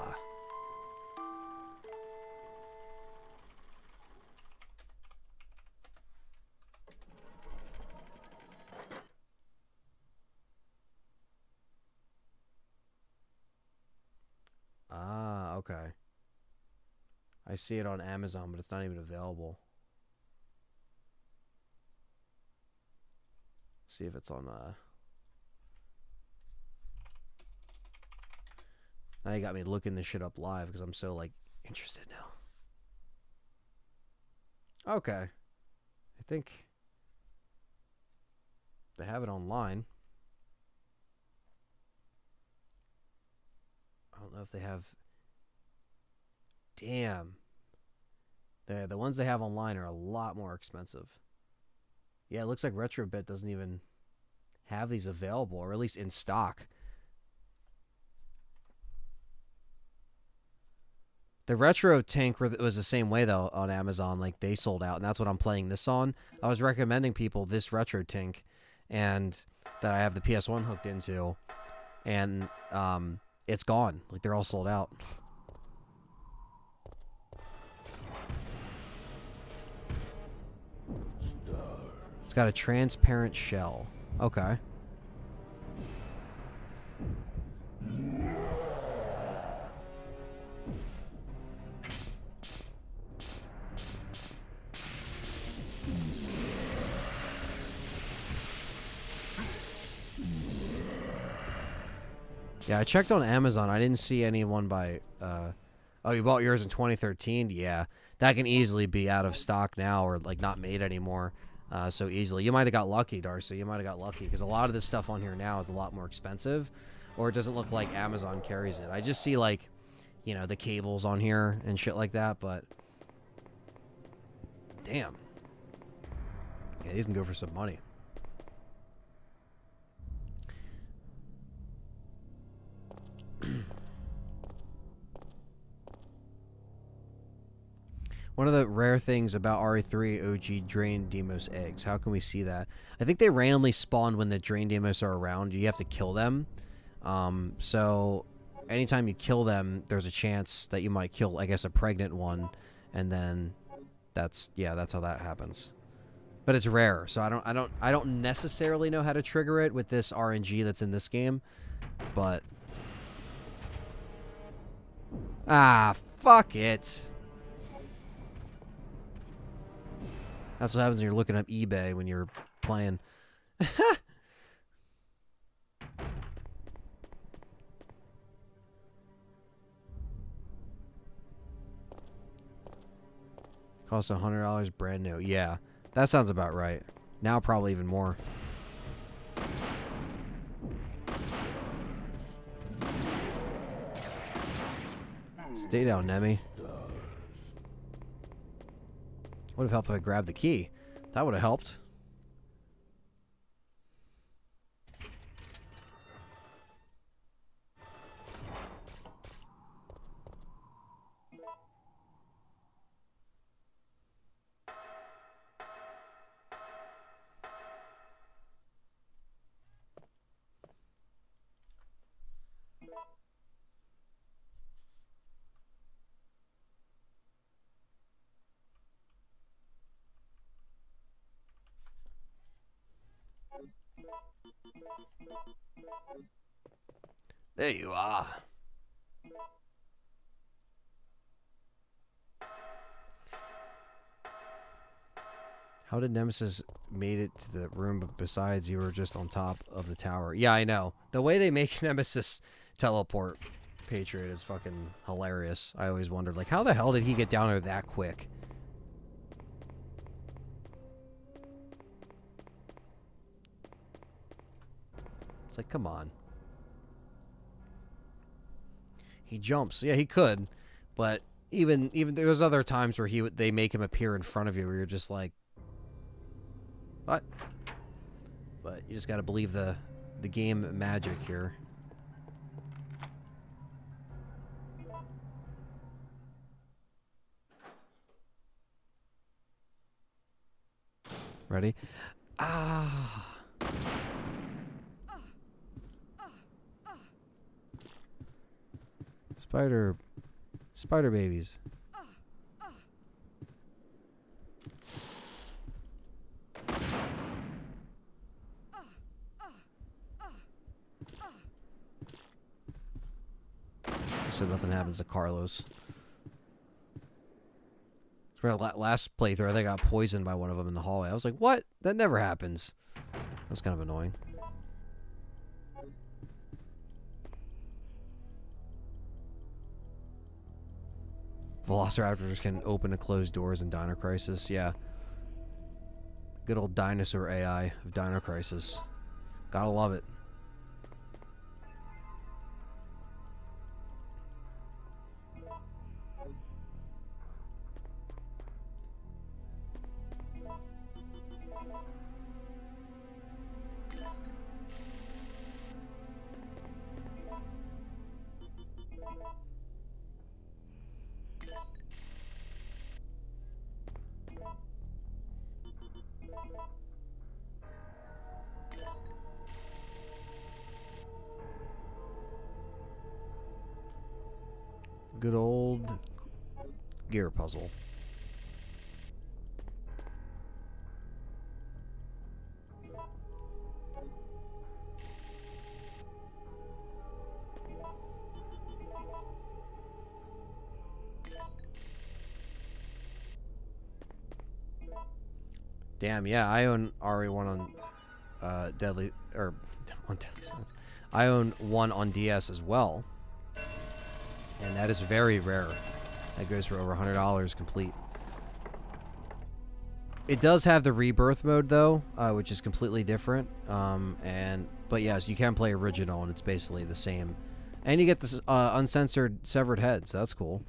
A: Ah, okay. I see it on Amazon, but it's not even available. See if it's on Now you got me looking this shit up live because I'm so like interested now. Okay. I think they have it online. I don't know if they have. Damn. The ones they have online are a lot more expensive. Yeah, it looks like Retrobit doesn't even have these available, or at least in stock. The Retro Tank was the same way, though, on Amazon. Like, they sold out, and that's what I'm playing this on. I was recommending people this Retro Tank, and that I have the PS1 hooked into, and it's gone. Like, they're all sold out. It's got a transparent shell. Okay. Yeah, I checked on Amazon. I didn't see anyone by... oh, you bought yours in 2013? Yeah. That can easily be out of stock now or, like, not made anymore so easily. You might have got lucky, Darcy. You might have got lucky because a lot of this stuff on here now is a lot more expensive, or it doesn't look like Amazon carries it. I just see, like, you know, the cables on here and shit like that, but... Damn. Yeah, these can go for some money. One of the rare things about RE3 OG Drain Demos eggs. How can we see that? I think they randomly spawn when the Drain Demos are around. You have to kill them. So anytime you kill them, there's a chance that you might kill, I guess, a pregnant one, and then that's how that happens. But it's rare, so I don't necessarily know how to trigger it with this RNG that's in this game, but fuck it. That's what happens when you're looking up eBay when you're playing. Costs $100 brand new. Yeah, that sounds about right. Now probably even more. Stay down, Nemi. Would have helped if I grabbed the key. That would have helped. There you are. How did Nemesis made it to the room besides you were just on top of the tower? Yeah, I know. The way they make Nemesis teleport Patriot is fucking hilarious. I always wondered, like, how the hell did he get down there that quick? It's like, come on. He jumps. Yeah, he could. But even there's other times where they make him appear in front of you where you're just like, what? But you just got to believe the game magic here. Ready? Ah. Spider babies. So nothing happens to Carlos. Last playthrough, I think I got poisoned by one of them in the hallway. I was like, what? That never happens. That was kind of annoying. Velociraptors can open and close doors in Dino Crisis. Yeah. Good old dinosaur AI of Dino Crisis. Gotta love it. Good old gear puzzle. Damn, yeah, I own RE1 on Deadly or on Deadly Silence. I own one on DS as well. And that is very rare. That goes for over $100 complete. It does have the rebirth mode though, which is completely different. But yes, you can play original, and it's basically the same. And you get this uncensored severed heads. So that's cool.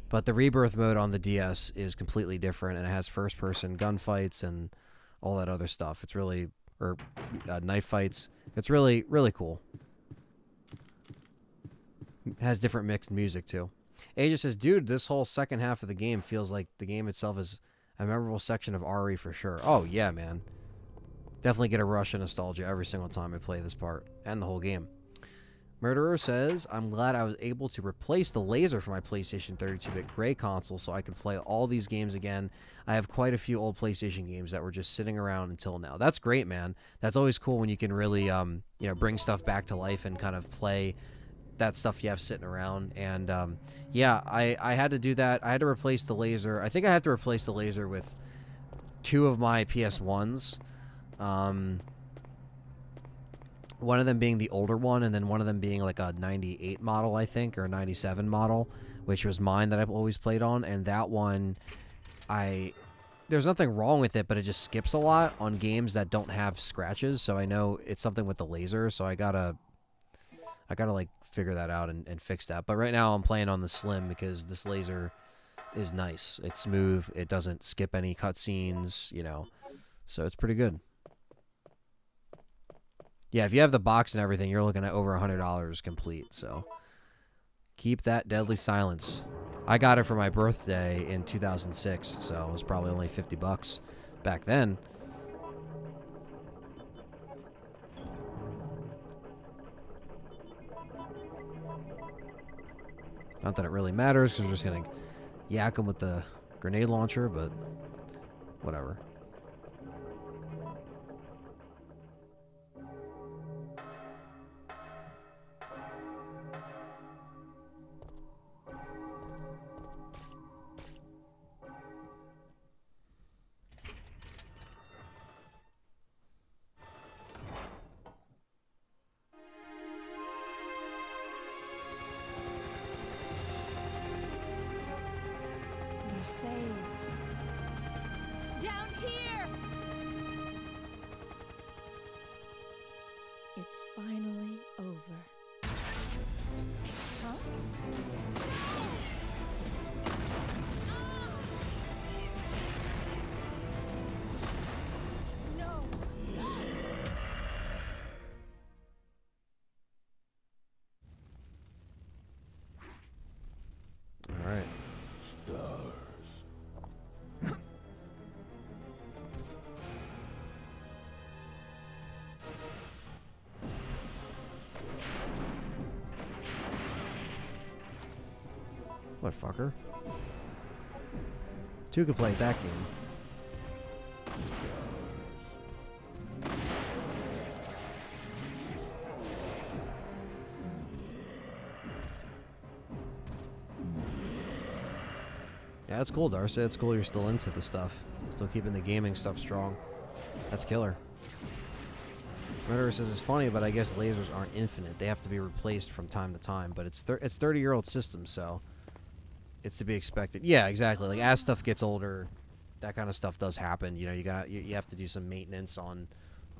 A: But the rebirth mode on the DS is completely different, and it has first-person gunfights and all that other stuff. It's really, or knife fights. It's really, really cool. It has different mixed music too. Aja says, dude, this whole second half of the game feels like the game itself is a memorable section of RE for sure. Oh, yeah, man. Definitely get a rush of nostalgia every single time I play this part, and the whole game. Murderer says, I'm glad I was able to replace the laser for my PlayStation 32-bit gray console so I could play all these games again. I have quite a few old PlayStation games that were just sitting around until now. That's great, man. That's always cool when you can really, bring stuff back to life and kind of play that stuff you have sitting around. And yeah, I had to do that. I had to replace the laser. I think I had to replace the laser with 2 of my PS1s. One of them being the older one, and then one of them being like a 98 model, I think, or a 97 model, which was mine that I've always played on. And that one, there's nothing wrong with it, but it just skips a lot on games that don't have scratches. So I know it's something with the laser, so I gotta like figure that out and fix that. But right now I'm playing on the Slim because this laser is nice. It's smooth. It doesn't skip any cutscenes, so it's pretty good. Yeah, if you have the box and everything, you're looking at over $100 complete. So keep that deadly silence. I got it for my birthday in 2006, so it was probably only $50 back then. Not that it really matters, because we're just going to yak them with the grenade launcher, but whatever.
B: We're saved. Down here! It's finally over. Huh? No!
A: All right. Motherfucker. Two could play that game. Yeah, that's cool, Darcy. That's cool you're still into the stuff. Still keeping the gaming stuff strong. That's killer. Murderer says it's funny, but I guess lasers aren't infinite. They have to be replaced from time to time. But it's 30-year-old systems, so it's to be expected. Yeah, exactly. Like as stuff gets older, that kind of stuff does happen. You know, you have to do some maintenance on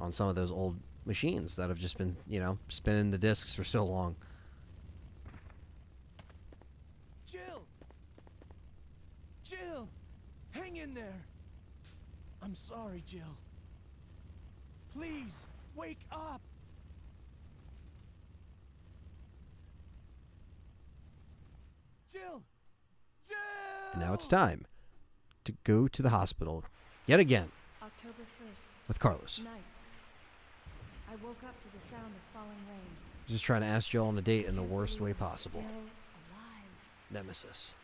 A: some of those old machines that have just been, you know, spinning the discs for so long.
C: Jill! Jill! Hang in there! I'm sorry, Jill. Please, wake up! Jill! Jill!
A: And now it's time to go to the hospital yet again
B: October 1st,
A: with Carlos.
B: night. I woke up to the sound of falling rain.
A: Just trying to ask Jill on a date in the worst way
B: Believe I'm
A: possible.
B: Still alive.
A: Nemesis.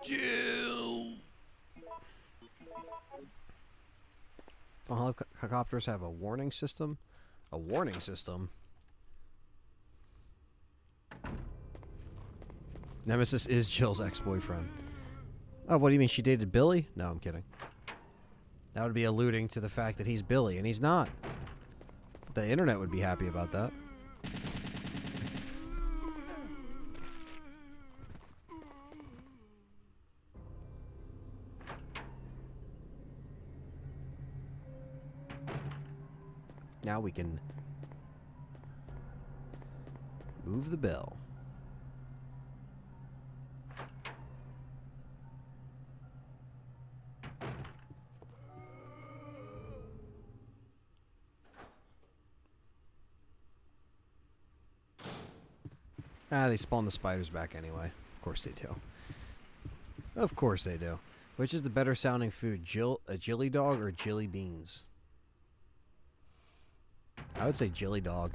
E: Jill!
A: Oh, helicopters have a warning system? A warning system? Nemesis is Jill's ex-boyfriend. Oh, what do you mean? She dated Billy? No, I'm kidding. That would be alluding to the fact that he's Billy, and he's not. The internet would be happy about that. Now we can move the bell. Ah, they spawn the spiders back anyway. Of course they do. Of course they do. Which is the better sounding food, a Jilly dog or Jilly beans? I would say Jilly dog.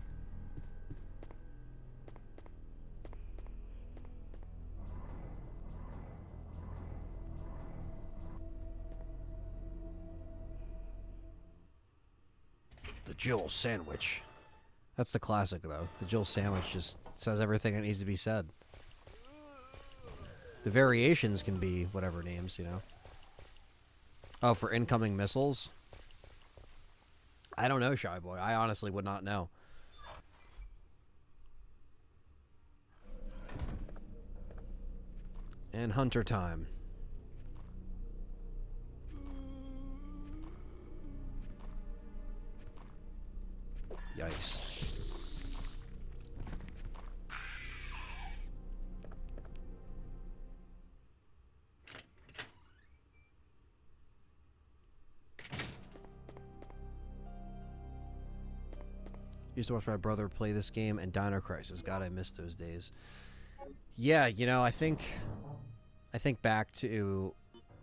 A: The Jill sandwich. That's the classic, though. The Jill sandwich just says everything that needs to be said. The variations can be whatever names, you know. Oh, for incoming missiles? I don't know, Shy Boy. I honestly would not know. And Hunter time. Yikes. Used to watch my brother play this game and Dino Crisis. God, I miss those days. Yeah, you know, I think back to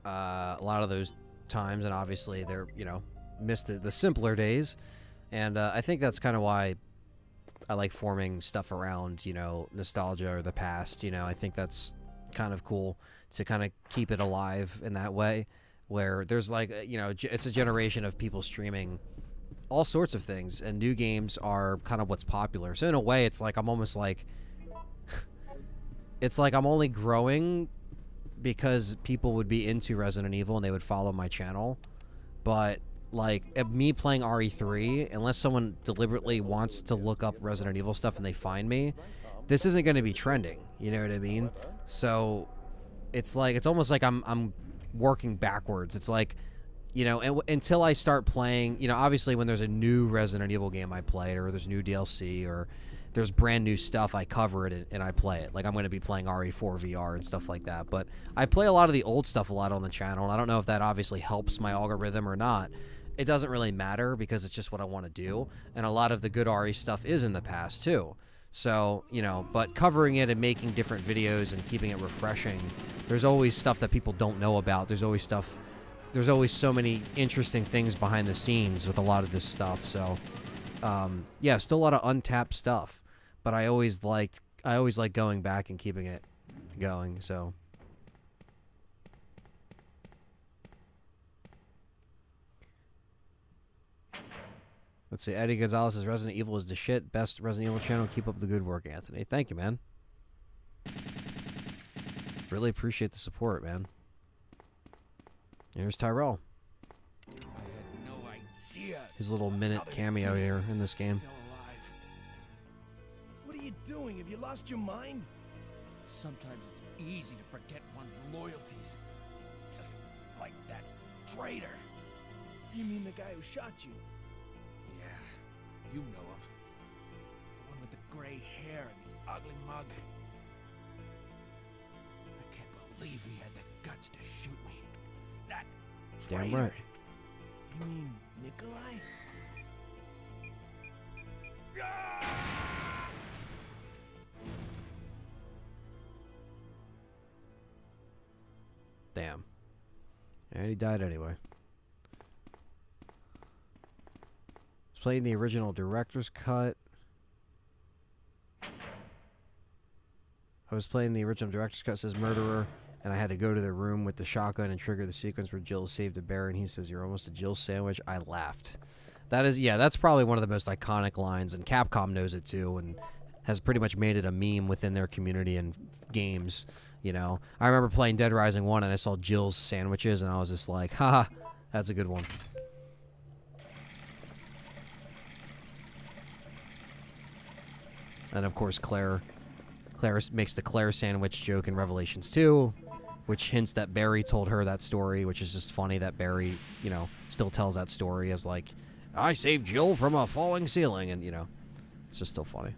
A: a lot of those times, and obviously they're, you know, missed the simpler days, and I think that's kind of why I like forming stuff around, you know, nostalgia or the past. You know, I think that's kind of cool to kind of keep it alive in that way. where there's like, it's a generation of people streaming all sorts of things, and new games are kind of what's popular. So in a way, it's like I'm almost like, it's like I'm only growing because people would be into Resident Evil and they would follow my channel. But like me playing RE3, unless someone deliberately wants to look up Resident Evil stuff and they find me, this isn't going to be trending. You know what I mean? So it's like, it's almost like I'm working backwards. It's like, until I start playing, obviously when there's a new Resident Evil game I play, or there's new DLC, or there's brand new stuff, I cover it and I play it. Like I'm going to be playing RE4 VR and stuff like that. But I play a lot of the old stuff a lot on the channel, and I don't know if that obviously helps my algorithm or not. It doesn't really matter because it's just what I want to do. And a lot of the good RE stuff is in the past too. So, but covering it and making different videos and keeping it refreshing, there's always stuff that people don't know about. There's always so many interesting things behind the scenes with a lot of this stuff. So, yeah, still a lot of untapped stuff. But I always like going back and keeping it going. So, let's see. Eddie Gonzalez says Resident Evil is the shit. Best Resident Evil channel. Keep up the good work, Anthony. Thank you, man. Really appreciate the support, man. Here's Tyrell.
E: I had no idea.
A: His little minute cameo here in this game.
E: Still alive.
C: What are you doing? Have you lost your mind?
E: Sometimes it's easy to forget one's loyalties. Just like that traitor.
C: You mean the guy who shot you?
E: Yeah, you know him. The one with the gray hair and the ugly mug. I can't believe he had the guts to shoot me. That
A: Damn
E: traitor.
A: right.
C: You mean Nikolai?
A: Damn. And he died anyway. Was playing the original director's cut. I was playing the original director's cut, says Murderer, and I had to go to the room with the shotgun and trigger the sequence where Jill saved a bear, and he says, "You're almost a Jill sandwich." I laughed. That is, yeah, that's probably one of the most iconic lines, and Capcom knows it too, and has pretty much made it a meme within their community and games, I remember playing Dead Rising 1, and I saw Jill's sandwiches, and I was just like, haha, that's a good one. And of course, Claire makes the Claire sandwich joke in Revelations 2, which hints that Barry told her that story, which is just funny that Barry, still tells that story as like, I saved Jill from a falling ceiling, and, it's just still funny.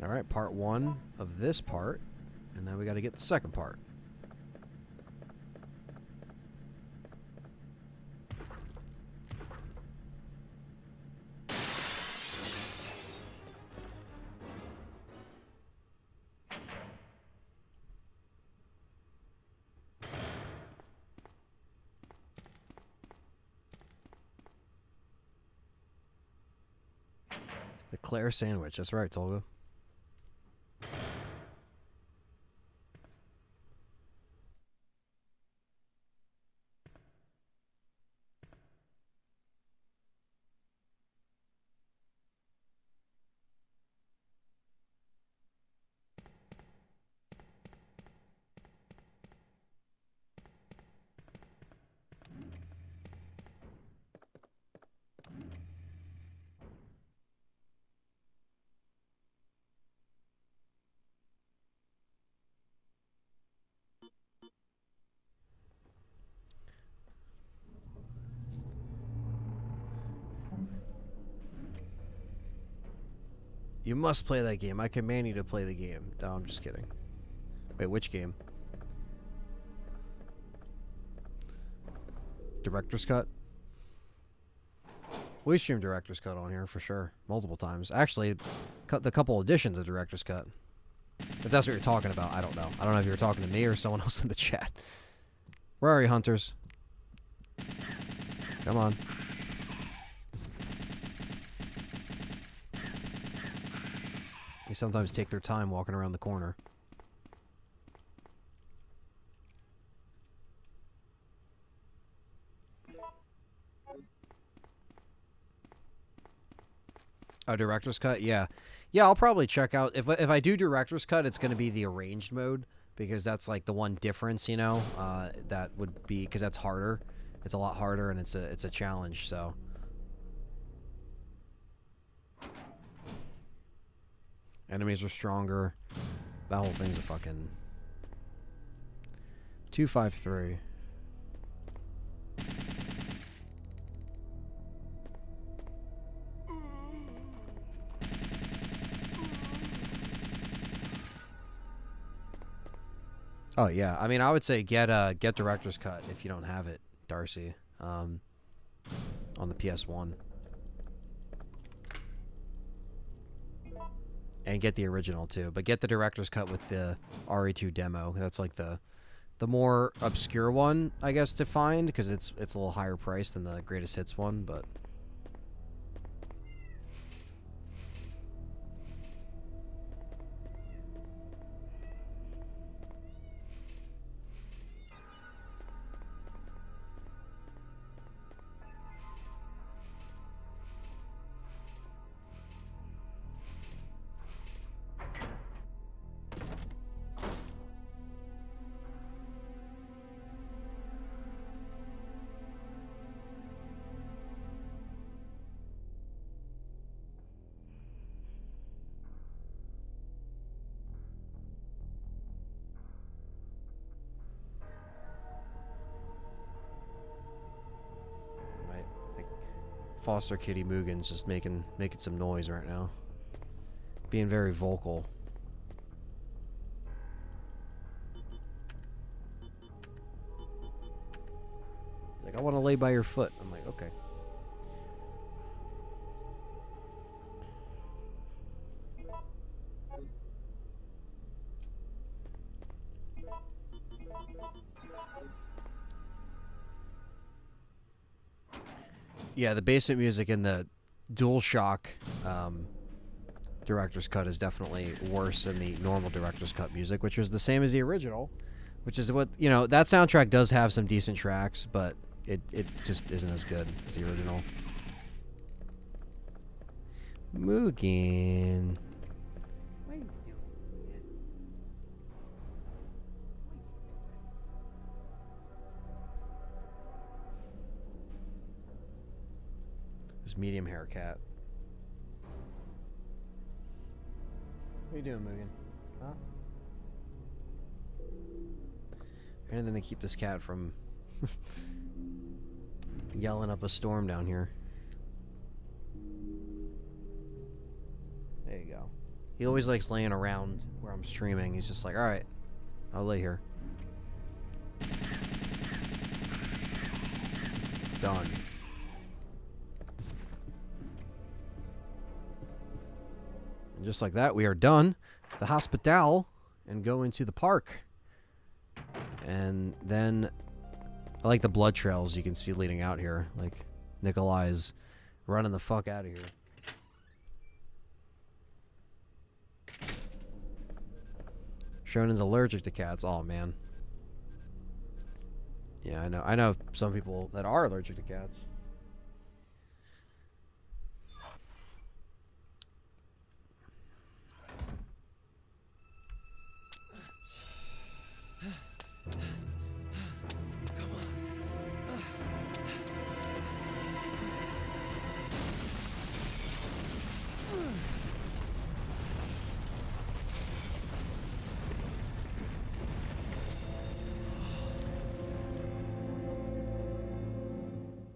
A: All right, part 1 of this part, and then we got to get the second part. The Claire sandwich. That's right, Tolga. You must play that game. I command you to play the game. No, I'm just kidding. Wait, which game? Director's Cut? We streamed Director's Cut on here for sure. Multiple times. Actually, the couple editions of Director's Cut. If that's what you're talking about, I don't know. I don't know if you were talking to me or someone else in the chat. Where are you, hunters? Come on. They sometimes take their time walking around the corner. Oh, director's cut? Yeah. Yeah, I'll probably check out... If I do director's cut, it's going to be the arranged mode. Because that's like the one difference, you know? That would be... Because that's harder. It's a lot harder and it's a challenge, so... Enemies are stronger. That whole thing's a fucking... 253. Oh yeah, I mean, I would say get director's cut if you don't have it, Darcy, on the PS1, and get the original too. But get the director's cut with the RE2 demo. That's like the more obscure one, I guess, to find because it's a little higher price than the greatest hits one, but. Foster Kitty Mugen's just making some noise right now. Being very vocal. Like, I want to lay by your foot. I'm like, okay. Yeah, the basement music in the DualShock director's cut is definitely worse than the normal director's cut music, which was the same as the original, which is what, you know, that soundtrack does have some decent tracks, but it just isn't as good as the original. Mugen. This medium hair cat. What are you doing, Mugen? Huh? Anything to keep this cat from yelling up a storm down here. There you go. He always likes laying around where I'm streaming. He's just like, alright, I'll lay here. Done. And just like that, we are done. The hospital and go into the park. And then I like the blood trails you can see leading out here. Like Nikolai's running the fuck out of here. Shonen's allergic to cats. Oh man. Yeah, I know some people that are allergic to cats.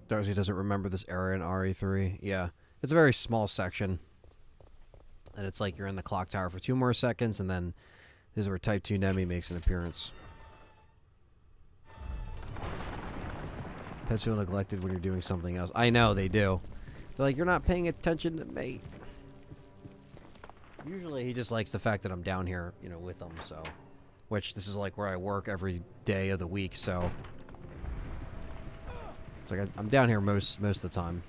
A: Darcy doesn't remember this area in RE3. Yeah, it's a very small section. And it's like you're in the clock tower for 2 more seconds, and then this is where Type 2 Nemi makes an appearance. Pets feel neglected when you're doing something else. I know, they do. They're like, you're not paying attention to me. Usually he just likes the fact that I'm down here, you know, with him, so. Which, this is like where I work every day of the week, so. It's like I'm down here most of the time.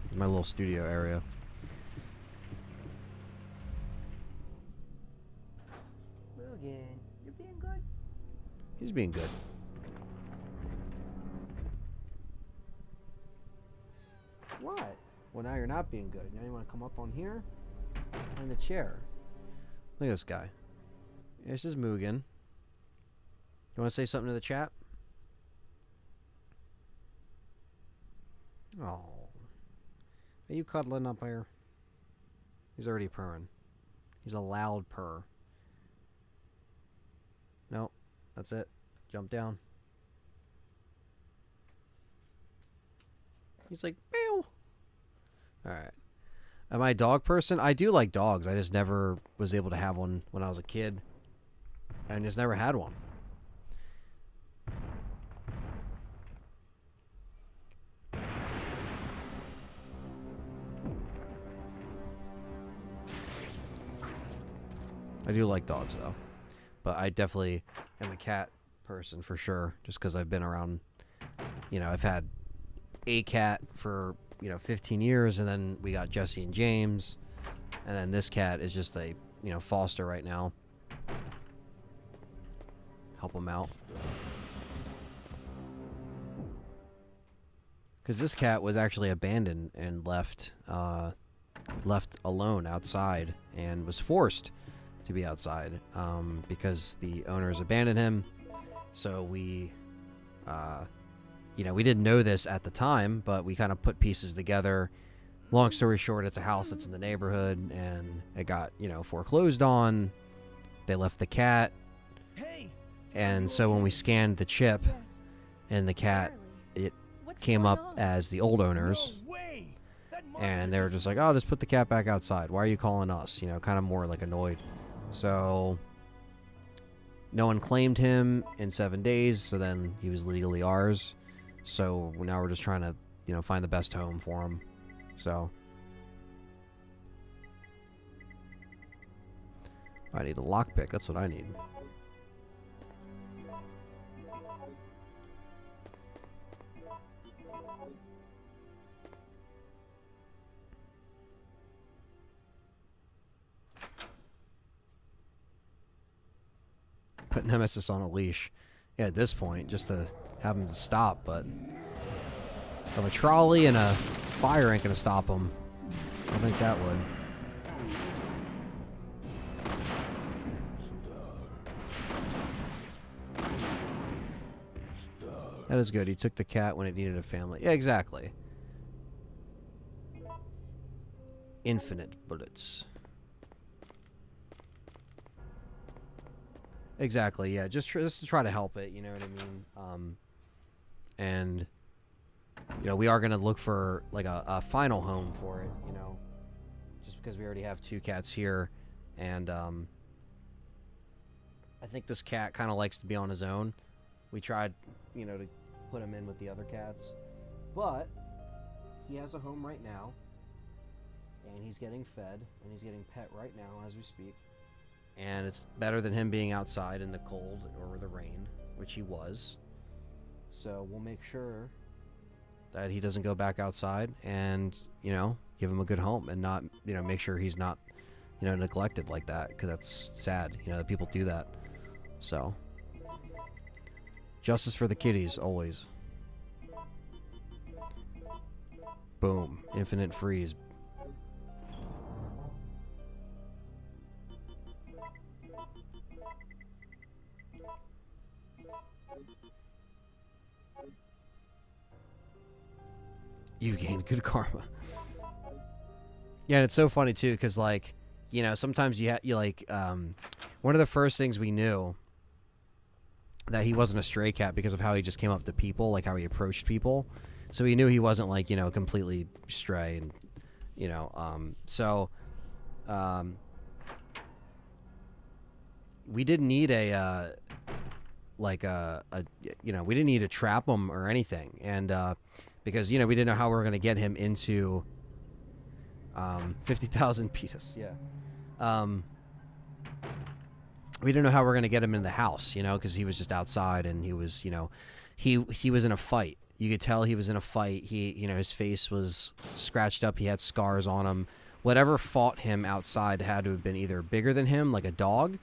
A: It's my little studio area. He's being good. What? Well, now you're not being good. Now you want to come up on here? On the chair. Look at this guy. This is Mugen. You want to say something to the chat? Oh. Are you cuddling up here? He's already purring. He's a loud purr. Nope. That's it. Jump down. He's like, meow. Alright. Am I a dog person? I do like dogs. I just never was able to have one when I was a kid. I just never had one. I do like dogs, though. But I definitely am a cat person for sure. Just because I've been around, you know, I've had a cat for, 15 years. And then we got Jesse and James. And then this cat is just a, foster right now. Help him out. Because this cat was actually abandoned and left alone outside. And was forced to be outside because the owners abandoned him. So we, we didn't know this at the time, but we kind of put pieces together. Long story short, it's a house that's in the neighborhood, and it got, foreclosed on. They left the cat.
C: Hey,
A: And so when we scanned the chip
B: Yes.
A: and the cat,
B: Barely.
A: it
B: What's
A: came
B: going
A: up
B: on?
A: as the old owners.
C: no way. That monster
A: And they were just like, oh, just put the cat back outside. Why are you calling us? Kind of more like annoyed. So no one claimed him in 7 days, so then he was legally ours. So now we're just trying to, find the best home for him. So I need a lockpick. That's what I need. Put Nemesis on a leash. Yeah, at this point, just to have him to stop, but of a trolley and a fire ain't gonna stop him. I think that would. That is good. He took the cat when it needed a family. Yeah, exactly. Infinite bullets. Exactly, yeah. Just to try to help it, you know what I mean? And, we are going to look for, like, a final home for it, just because we already have 2 cats here. And, I think this cat kind of likes to be on his own. We tried, to put him in with the other cats. But he has a home right now. And he's getting fed. And he's getting pet right now as we speak. And it's better than him being outside in the cold or the rain, which he was. So we'll make sure that he doesn't go back outside and, give him a good home and not, make sure he's not, neglected like that, because that's sad, that people do that. So, justice for the kitties, always. Boom. Infinite freeze. You've gained good karma. Yeah, and it's so funny too, because like, sometimes you one of the first things we knew that he wasn't a stray cat because of how he just came up to people, like how he approached people. So we knew he wasn't like, completely stray, and we didn't need we didn't need to trap him or anything, and because, we didn't know how we were going to get him into 50,000 pitas, yeah. We didn't know how we were going to get him in the house, because he was just outside, and he was, he was in a fight. You could tell he was in a fight. He, his face was scratched up. He had scars on him. Whatever fought him outside had to have been either bigger than him, like a dog,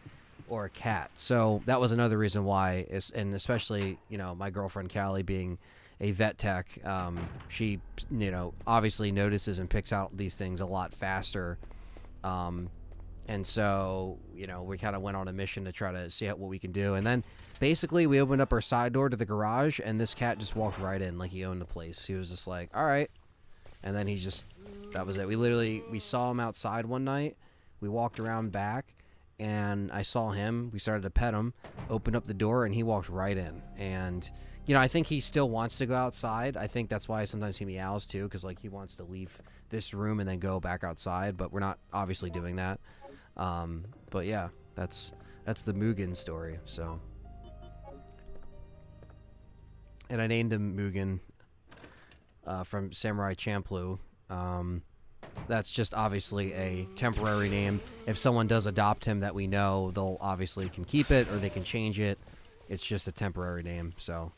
A: or a cat. So that was another reason why, and especially, you know, my girlfriend Callie being a vet tech, she, you know, obviously notices and picks out these things a lot faster. And so, you know, we kind of went on a mission to try to see what we can do. And then basically we opened up our side door to the garage, and this cat just walked right in like he owned the place. He was just like, all right. And then he just, that was it. We saw him outside one night. We walked around back, and I saw him. We started to pet him, opened up the door, and he walked right in. And, you know, I think he still wants to go outside. I think that's why sometimes he meows too, because, like, he wants to leave this room and then go back outside, but we're not obviously doing that. But yeah, that's the Mugen story. So, and I named him Mugen from Samurai Champloo. That's just obviously a temporary name. If someone does adopt him that we know, they'll obviously can keep it or they can change it. It's just a temporary name. So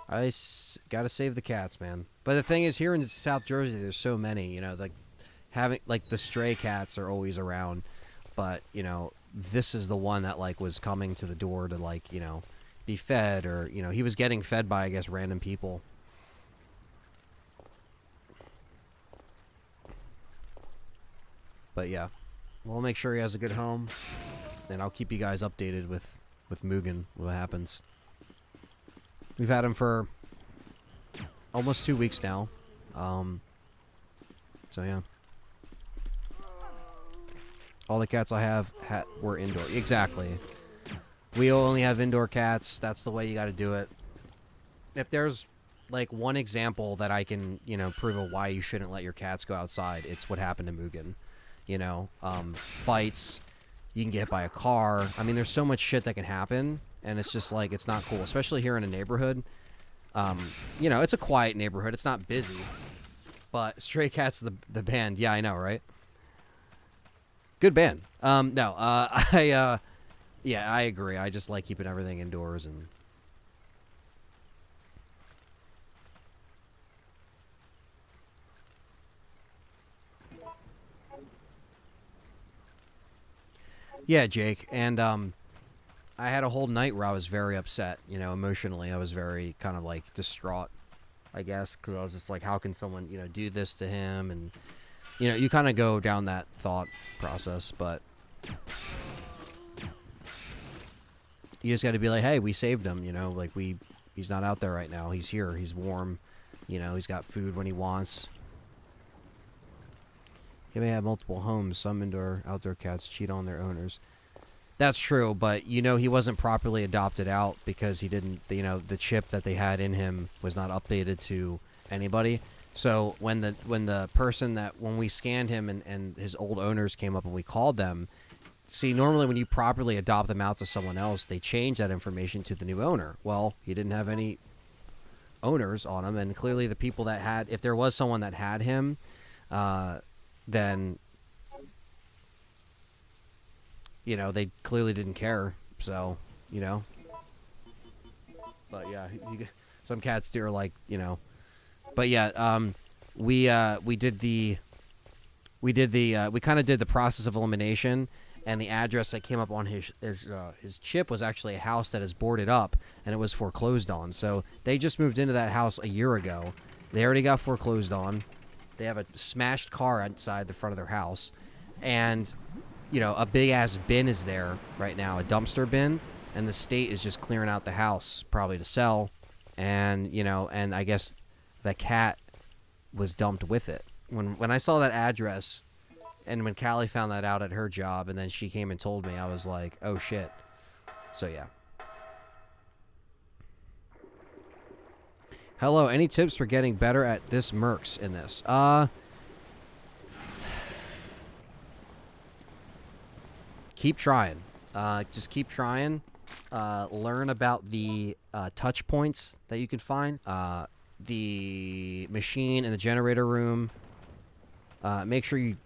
A: I gotta save the cats, man. But the thing is, here in South Jersey, there's so many, you know, like having, like, the stray cats are always around. But, you know, this is the one that, like, was coming to the door to, like, you know, be fed, or, you know, he was getting fed by, I guess, random people. But yeah, we'll make sure he has a good home, and I'll keep you guys updated with Mugen, what happens. We've had him for almost 2 weeks now. So yeah. All the cats I have were indoor. Exactly. We only have indoor cats. That's the way you got to do it. If there's, like, one example that I can, you know, prove of why you shouldn't let your cats go outside, it's what happened to Mugen. You know, fights, you can get hit by a car. I mean, there's so much shit that can happen, and it's just, like, it's not cool, especially here in a neighborhood. You know, it's a quiet neighborhood. It's not busy, but Stray Cats, the band, yeah, I know, right? Good band. Yeah, I agree. I just like keeping everything indoors. And yeah, Jake. And I had a whole night where I was very upset, you know, emotionally. I was very kind of, like, distraught, I guess, because I was just like, how can someone, you know, do this to him? And, you know, you kind of go down that thought process, but you just got to be like, hey, we saved him, you know, like, he's not out there right now. He's here. He's warm. You know, he's got food when he wants. He may have multiple homes. Some outdoor cats cheat on their owners. That's true, but, you know, he wasn't properly adopted out because he didn't, you know, the chip that they had in him was not updated to anybody. So when the person when we scanned him and his old owners came up and we called them, see, normally when you properly adopt them out to someone else, they change that information to the new owner. Well, he didn't have any owners on him, and clearly the people that had, if there was someone that had him, then, you know, they clearly didn't care. So, you know. But yeah, some cats do are like, you know. But yeah, we kind of did the process of elimination, and the address that came up on his chip was actually a house that is boarded up, and it was foreclosed on. So they just moved into that house a year ago. They already got foreclosed on. They have a smashed car outside the front of their house, and, you know, a big ass bin is there right now, a dumpster bin, and the state is just clearing out the house probably to sell, and, you know, and I guess the cat was dumped with it. When I saw that address, and when Callie found that out at her job, and then she came and told me, I was like, oh shit. So yeah. Hello, any tips for getting better at this mercs in this? Keep trying. Just keep trying. Learn about the touch points that you can find. The machine in the generator room. Make sure you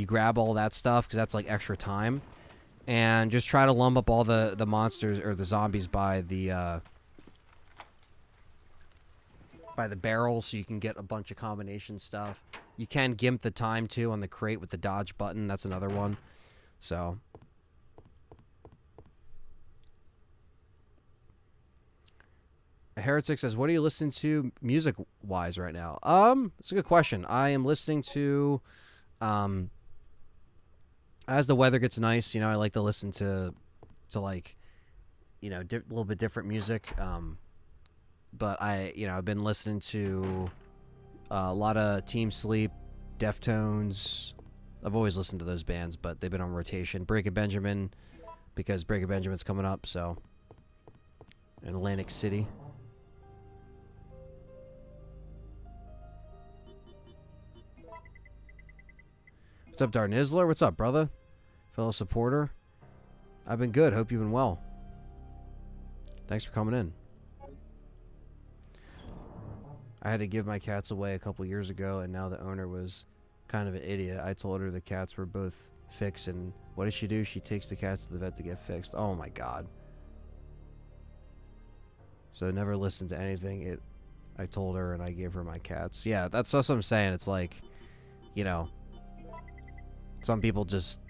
A: grab all that stuff, because that's like extra time. And just try to lump up all the monsters or the zombies by the barrel, so you can get a bunch of combination stuff. You can gimp the time too on the crate with the dodge button. That's another one. So. A Heretic says, "What are you listening to music-wise right now?" It's a good question. I am listening to, as the weather gets nice, you know, I like to listen to like, you know, a little bit different music. But I've been listening to a lot of Team Sleep, Deftones. I've always listened to those bands, but they've been on rotation. Breaking Benjamin, because Breaking Benjamin's coming up, so. In Atlantic City. What's up, Darnizzler? What's up, brother? Fellow supporter? I've been good. Hope you've been well. Thanks for coming in. I had to give my cats away a couple years ago, and now the owner was kind of an idiot. I told her the cats were both fixed, and what does she do? She takes the cats to the vet to get fixed. Oh my god. So never listen to anything I told her, and I gave her my cats. Yeah, that's what I'm saying. It's like, you know, some people just,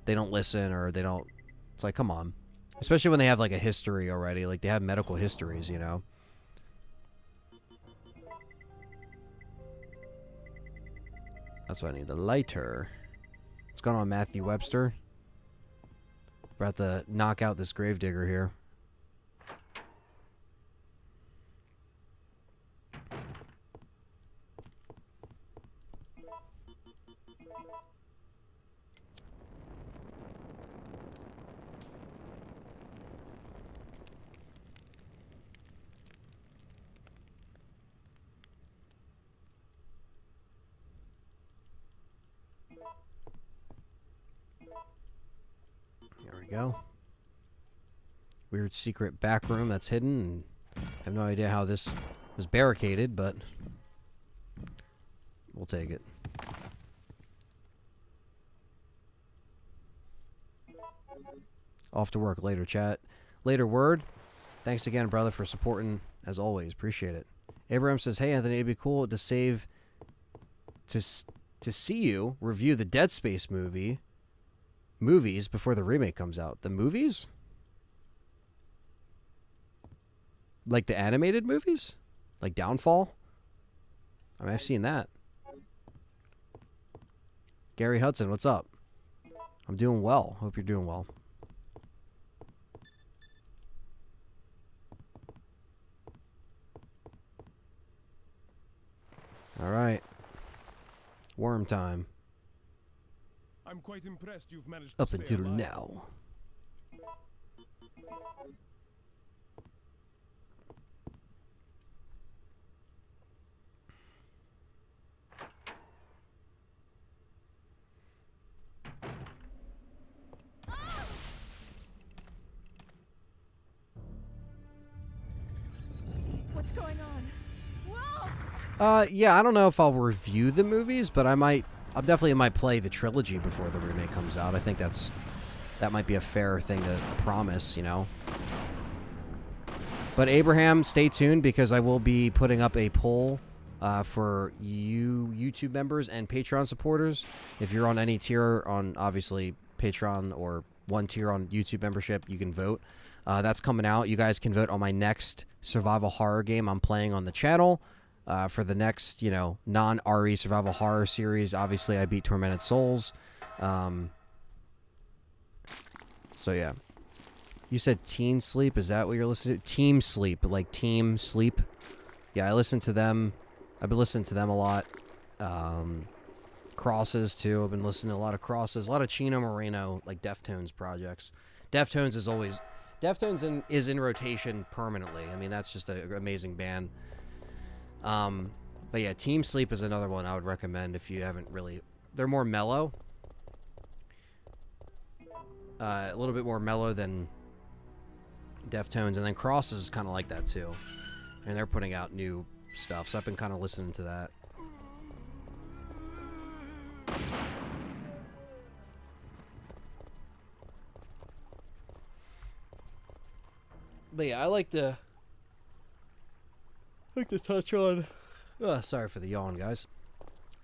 A: they don't listen, or they don't, it's like, come on. Especially when they have like a history already, like they have medical histories, you know. That's why I need the lighter. What's going on, Matthew Webster? We're about to knock out this gravedigger here. There we go. Weird secret back room that's hidden. And I have no idea how this was barricaded, but we'll take it. Off to work later, chat. Later word. Thanks again, brother, for supporting as always. Appreciate it. Abraham says, "Hey, Anthony, it'd be cool to see you review the Dead Space movies before the remake comes out." The movies? Like the animated movies? Like Downfall? I mean, I've seen that. Gary Hudson, what's up? I'm doing well. Hope you're doing well. All right. Worm time.
F: I'm quite impressed you've managed to
A: Up
F: stay
A: until
F: alive.
A: now.
B: What's going on? Whoa!
A: Yeah, I don't know if I'll review the movies, but I definitely might play the trilogy before the remake comes out. I think that might be a fair thing to promise, you know. But Abraham, stay tuned, because I will be putting up a poll for you YouTube members and Patreon supporters. If you're on any tier on, obviously, Patreon, or one tier on YouTube membership, you can vote. That's coming out. You guys can vote on my next survival horror game I'm playing on the channel. For the next, you know, non-RE survival horror series. Obviously, I beat Tormented Souls. So, yeah. You said Teen Sleep? Is that what you're listening to? Team Sleep. Like Team Sleep. Yeah, I listen to them. I've been listening to them a lot. Crosses, too. I've been listening to a lot of Crosses. A lot of Chino Moreno, like Deftones projects. Deftones is in rotation permanently. I mean, that's just an amazing band. But yeah, Team Sleep is another one I would recommend if you haven't really... They're more mellow. A little bit more mellow than Deftones. And then Cross is kind of like that too. And they're putting out new stuff, so I've been kind of listening to that. But yeah, I like to touch on... sorry for the yawn, guys.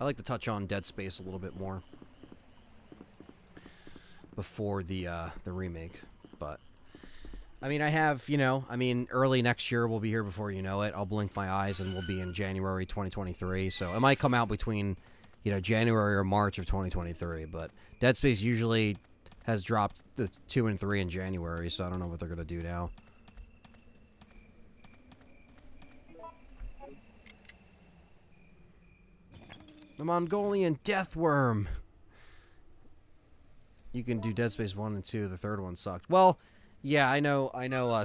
A: I like to touch on Dead Space a little bit more before the remake, but I mean, I have, you know, I mean, early next year we'll be here before you know it. I'll blink my eyes and we'll be in January 2023. So it might come out between, you know, January or March of 2023. But Dead Space usually has dropped the 2 and 3 in January, so I don't know what they're gonna do now. The Mongolian Deathworm. You can do Dead Space 1 and 2. The third one sucked. Well, yeah, I know,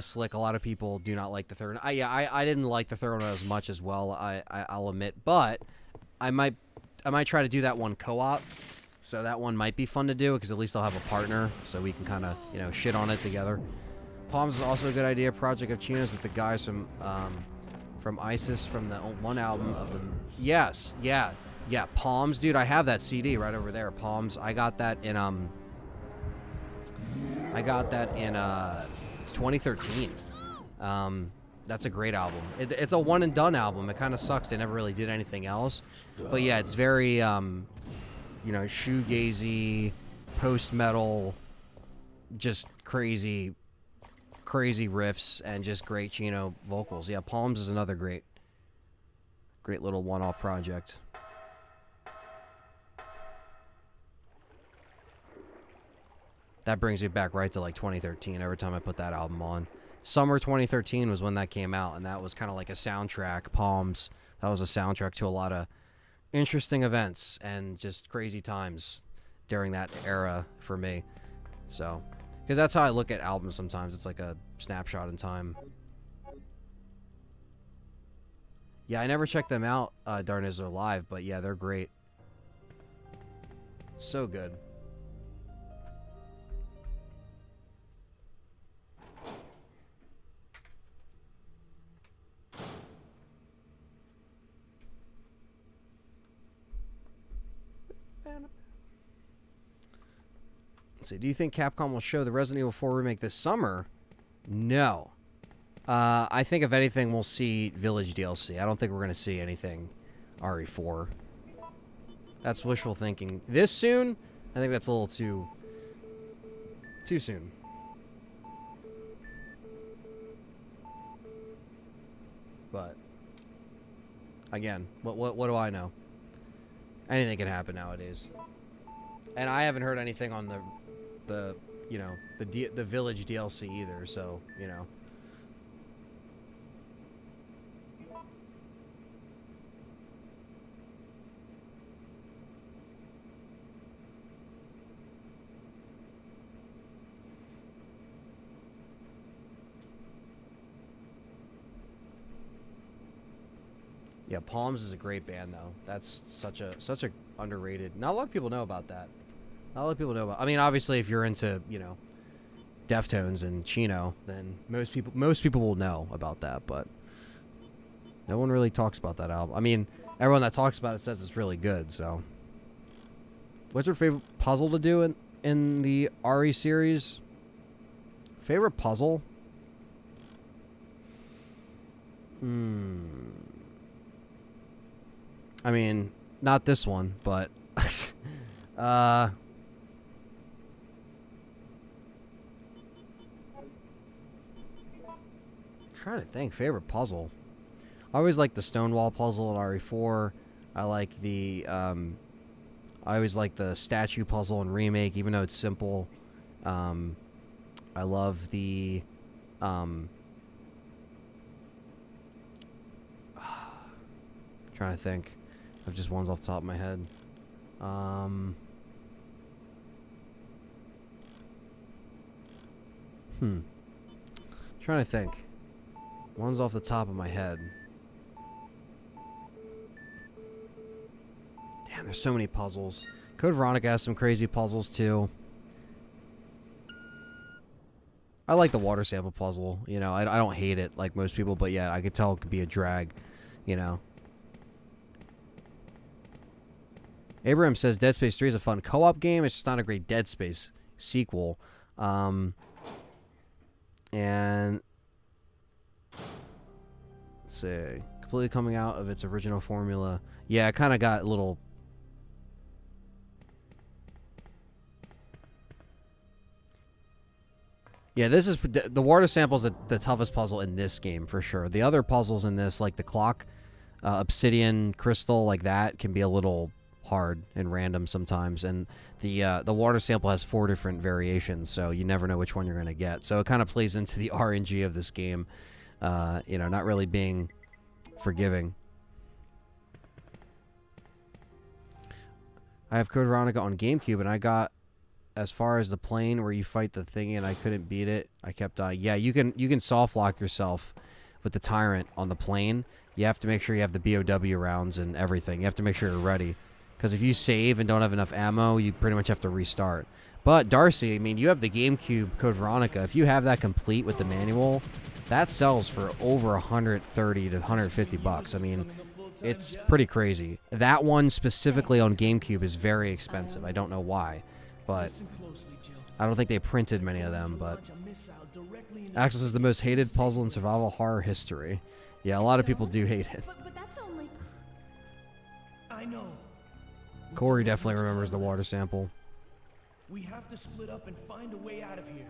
A: Slick. A lot of people do not like the third one. I didn't like the third one as much as well. I'll admit, but I might try to do that one co-op. So that one might be fun to do because at least I'll have a partner, so we can kind of, you know, shit on it together. Palms is also a good idea. Project of Chinas with the guys from ISIS from the one album of them. Yes, yeah, Palms, dude. I have that CD right over there. Palms. I got that in 2013. That's a great album. It's a one and done album. It kind of sucks they never really did anything else. But yeah, it's very, you know, shoegazy, post-metal, just crazy riffs and just great Chino vocals. Yeah, Palms is another great little one-off project. That brings me back right to like 2013 every time I put that album on. Summer 2013 was when that came out, and that was kind of like a soundtrack. Palms, that was a soundtrack to a lot of interesting events and just crazy times during that era for me. So, because that's how I look at albums sometimes. It's like a snapshot in time. Yeah, I never checked them out, Darnizo live, but yeah, they're great. So good. Let's see. Do you think Capcom will show the Resident Evil 4 remake this summer? No. I think if anything, we'll see Village DLC. I don't think we're going to see anything RE4. That's wishful thinking. This soon? I think that's a little too soon. But again, what do I know? Anything can happen nowadays. And I haven't heard anything on the you know, the Village DLC either, so, you know. Yeah, Palms is a great band, though. That's such a underrated. Not a lot of people know about that. Not a lot of people know about. I mean, obviously, if you're into, you know, Deftones and Chino, then most people will know about that. But no one really talks about that album. I mean, everyone that talks about it says it's really good. So, what's your favorite puzzle to do in the RE series? Favorite puzzle? I mean, not this one, but trying to think. Favorite puzzle. I always like the Stonewall puzzle in RE4. I like the I always like the statue puzzle in Remake, even though it's simple. I love the trying to think of just ones off the top of my head. Trying to think. One's off the top of my head. Damn, there's so many puzzles. Code Veronica has some crazy puzzles too. I like the water sample puzzle. You know, I don't hate it like most people, but yeah, I could tell it could be a drag. You know. Abraham says Dead Space 3 is a fun co-op game. It's just not a great Dead Space sequel. And let's see, completely coming out of its original formula. Yeah, it kind of got a little Yeah, this is the water sample's the toughest puzzle in this game for sure. The other puzzles in this, like the clock, obsidian, crystal, like that, can be a little hard and random sometimes. And the water sample has 4 different variations, so you never know which one you're gonna get. So it kind of plays into the RNG of this game, you know, not really being forgiving. I have Code Veronica on GameCube, and I got as far as the plane where you fight the thingy, and I couldn't beat it. I kept dying. Yeah, you can soft lock yourself with the tyrant on the plane. You have to make sure you have the BOW rounds and everything. You have to make sure you're ready, because if you save and don't have enough ammo, you pretty much have to restart. But Darcy, I mean, you have the GameCube Code Veronica. If you have that complete with the manual, that sells for over 130 to 150 bucks. I mean, it's pretty crazy. That one specifically on GameCube is very expensive. I don't know why, but I don't think they printed many of them. But Axel is the most hated puzzle in survival horror history. Yeah, a lot of people do hate it.
B: But that's only...
C: I know.
A: Corey definitely remembers the water sample.
C: We have to split up and find a way out of here.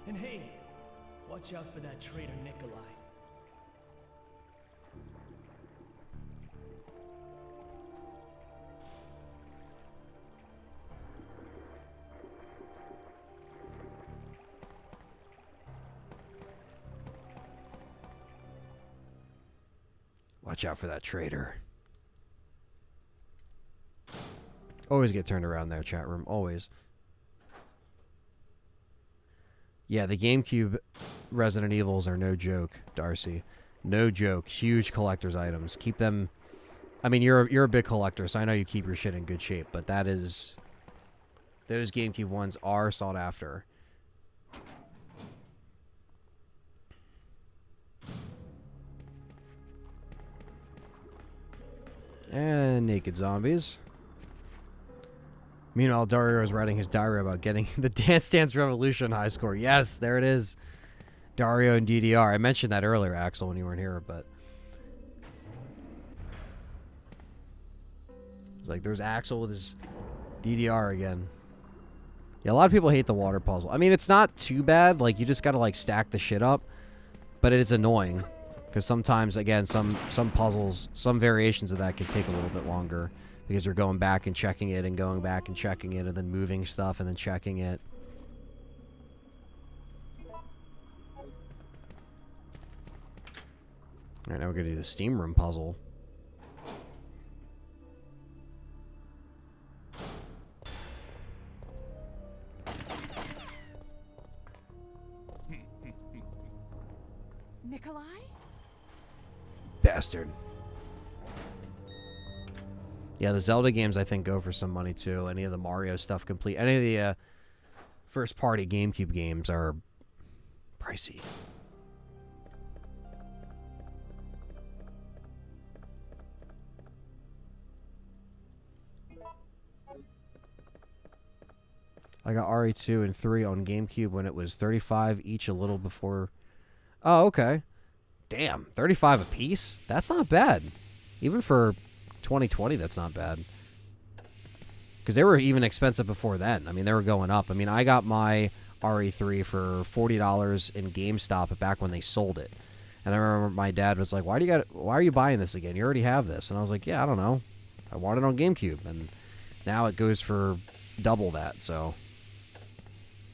C: And hey, watch out for that traitor Nikolai.
A: Watch out for that traitor. Always get turned around there, chat room. Always. Yeah, the GameCube Resident Evils are no joke, Darcy. No joke. Huge collector's items. Keep them... I mean, you're a big collector, so I know you keep your shit in good shape, but that is... Those GameCube ones are sought after. And naked zombies. Meanwhile, Dario is writing his diary about getting the Dance Dance Revolution high score. Yes, there it is. Dario and DDR. I mentioned that earlier, Axel, when you weren't here, but... It's like, there's Axel with his DDR again. Yeah, a lot of people hate the water puzzle. I mean, it's not too bad. Like, you just gotta, like, stack the shit up. But it is annoying. Because sometimes, again, some puzzles, some variations of that can take a little bit longer. Because you're going back and checking it and going back and checking it and then moving stuff and then checking it. Alright, now we're going to do the steam room puzzle.
B: Nikolai?
A: Bastard. Yeah, the Zelda games, I think, go for some money, too. Any of the Mario stuff complete. Any of the first-party GameCube games are pricey. I got RE2 and 3 on GameCube when it was $35 each, a little before... Oh, okay. Damn, $35 a piece? That's not bad. Even for 2020, that's not bad. Because they were even expensive before then. I mean, they were going up. I mean, I got my RE3 for $40 in GameStop back when they sold it. And I remember my dad was like, why are you buying this again? You already have this. And I was like, yeah, I don't know. I want it on GameCube. And now it goes for double that, so...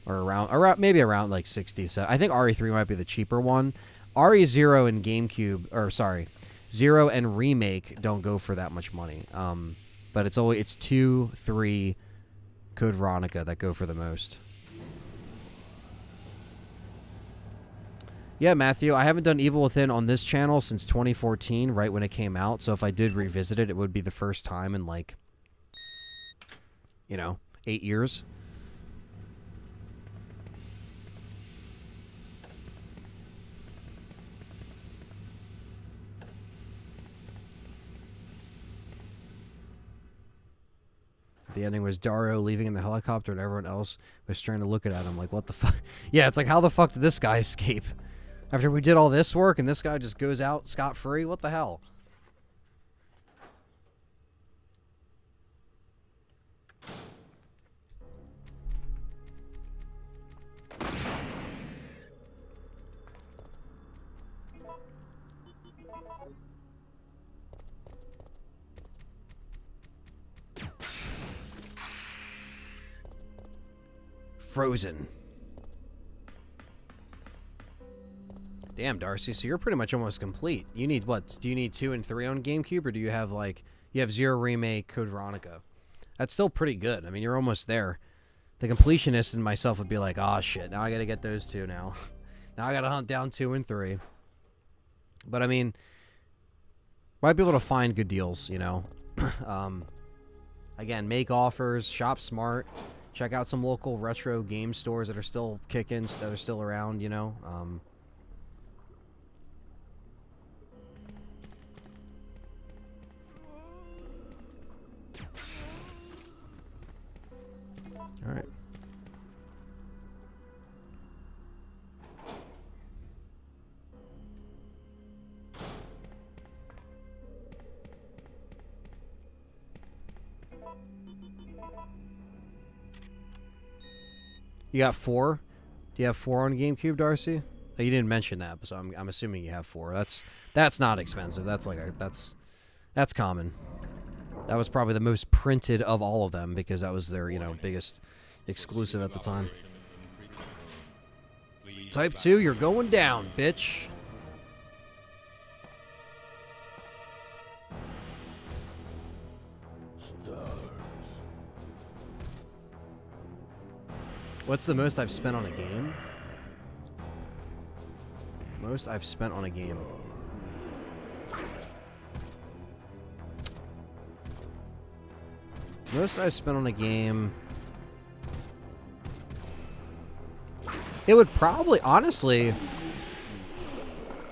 A: Or around maybe around like 60. So I think RE3 might be the cheaper one. RE0 and GameCube, or sorry, 0 and Remake don't go for that much money. But it's 2, 3, Code Veronica that go for the most. Yeah, Matthew, I haven't done Evil Within on this channel since 2014, right when it came out. So if I did revisit it, it would be the first time in like, 8 years. The ending was Dario leaving in the helicopter and everyone else was trying to look at him like, what the fuck? Yeah, it's like, how the fuck did this guy escape? After we did all this work and this guy just goes out scot-free? What the hell? frozen. Damn, Darcy, so you're pretty much almost complete. You need what? Do you need 2 and 3 on GameCube, or do you have, like, you have 0 Remake, Code Veronica? That's still pretty good. I mean, you're almost there. The completionist in myself would be like, oh, shit, now I gotta get those 2 now. Now I gotta hunt down 2 and 3. But, I mean, might be able to find good deals, you know. Again, make offers, shop smart, check out some local retro game stores that are still kicking, that are still around, you know. All right. You got 4? Do you have 4 on GameCube, Darcy? Oh, you didn't mention that, so I'm assuming you have 4. That's not expensive. That's like that's common. That was probably the most printed of all of them because that was their, you know, biggest exclusive at the time. Type 2, you're going down, bitch. What's the most I've spent on a game? Most I've spent on a game. Most I've spent on a game. It would probably, honestly,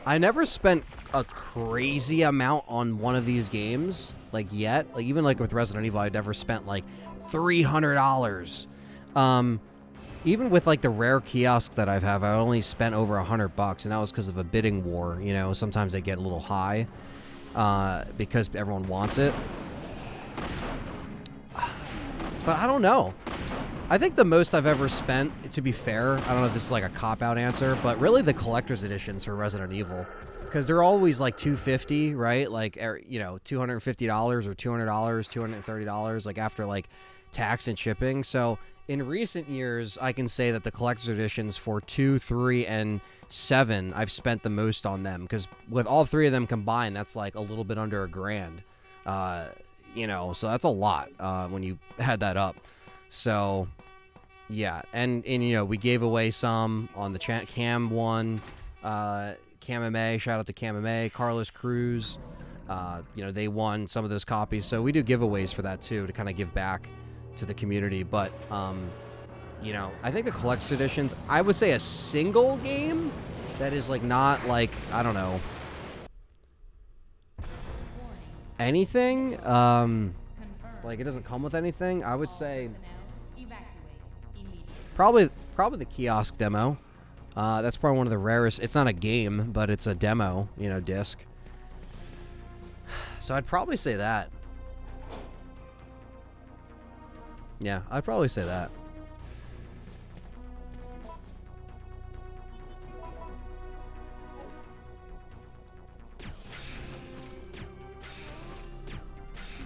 A: I never spent a crazy amount on one of these games, like, yet. Like, even, like, with Resident Evil, I never spent, like, $300. Even with, like, the rare kiosk that I only spent over $100, and that was because of a bidding war, you know. Sometimes they get a little high, because everyone wants it. But I don't know. I think the most I've ever spent, to be fair, I don't know if this is like a cop-out answer, but really the collector's editions for Resident Evil. Because they're always like $250, right? Like, you know, $250 or $200, $230, like after like tax and shipping. So in recent years, I can say that the collector's editions for 2, 3, and 7, I've spent the most on them. Because with all 3 of them combined, that's like a little bit under $1,000. You know, so that's a lot when you add that up. So, yeah. And you know, we gave away some on the Cam one, Cam MMA, shout out to Cam MMA, Carlos Cruz. You know, they won some of those copies. So we do giveaways for that too, to kind of give back to the community. But, you know, I think a collector's editions, I would say a single game that is like not like, I don't know, anything, like it doesn't come with anything, I would say probably the kiosk demo. That's probably one of the rarest. It's not a game, but it's a demo, you know, disc. So I'd probably say that. Yeah, I'd probably say that.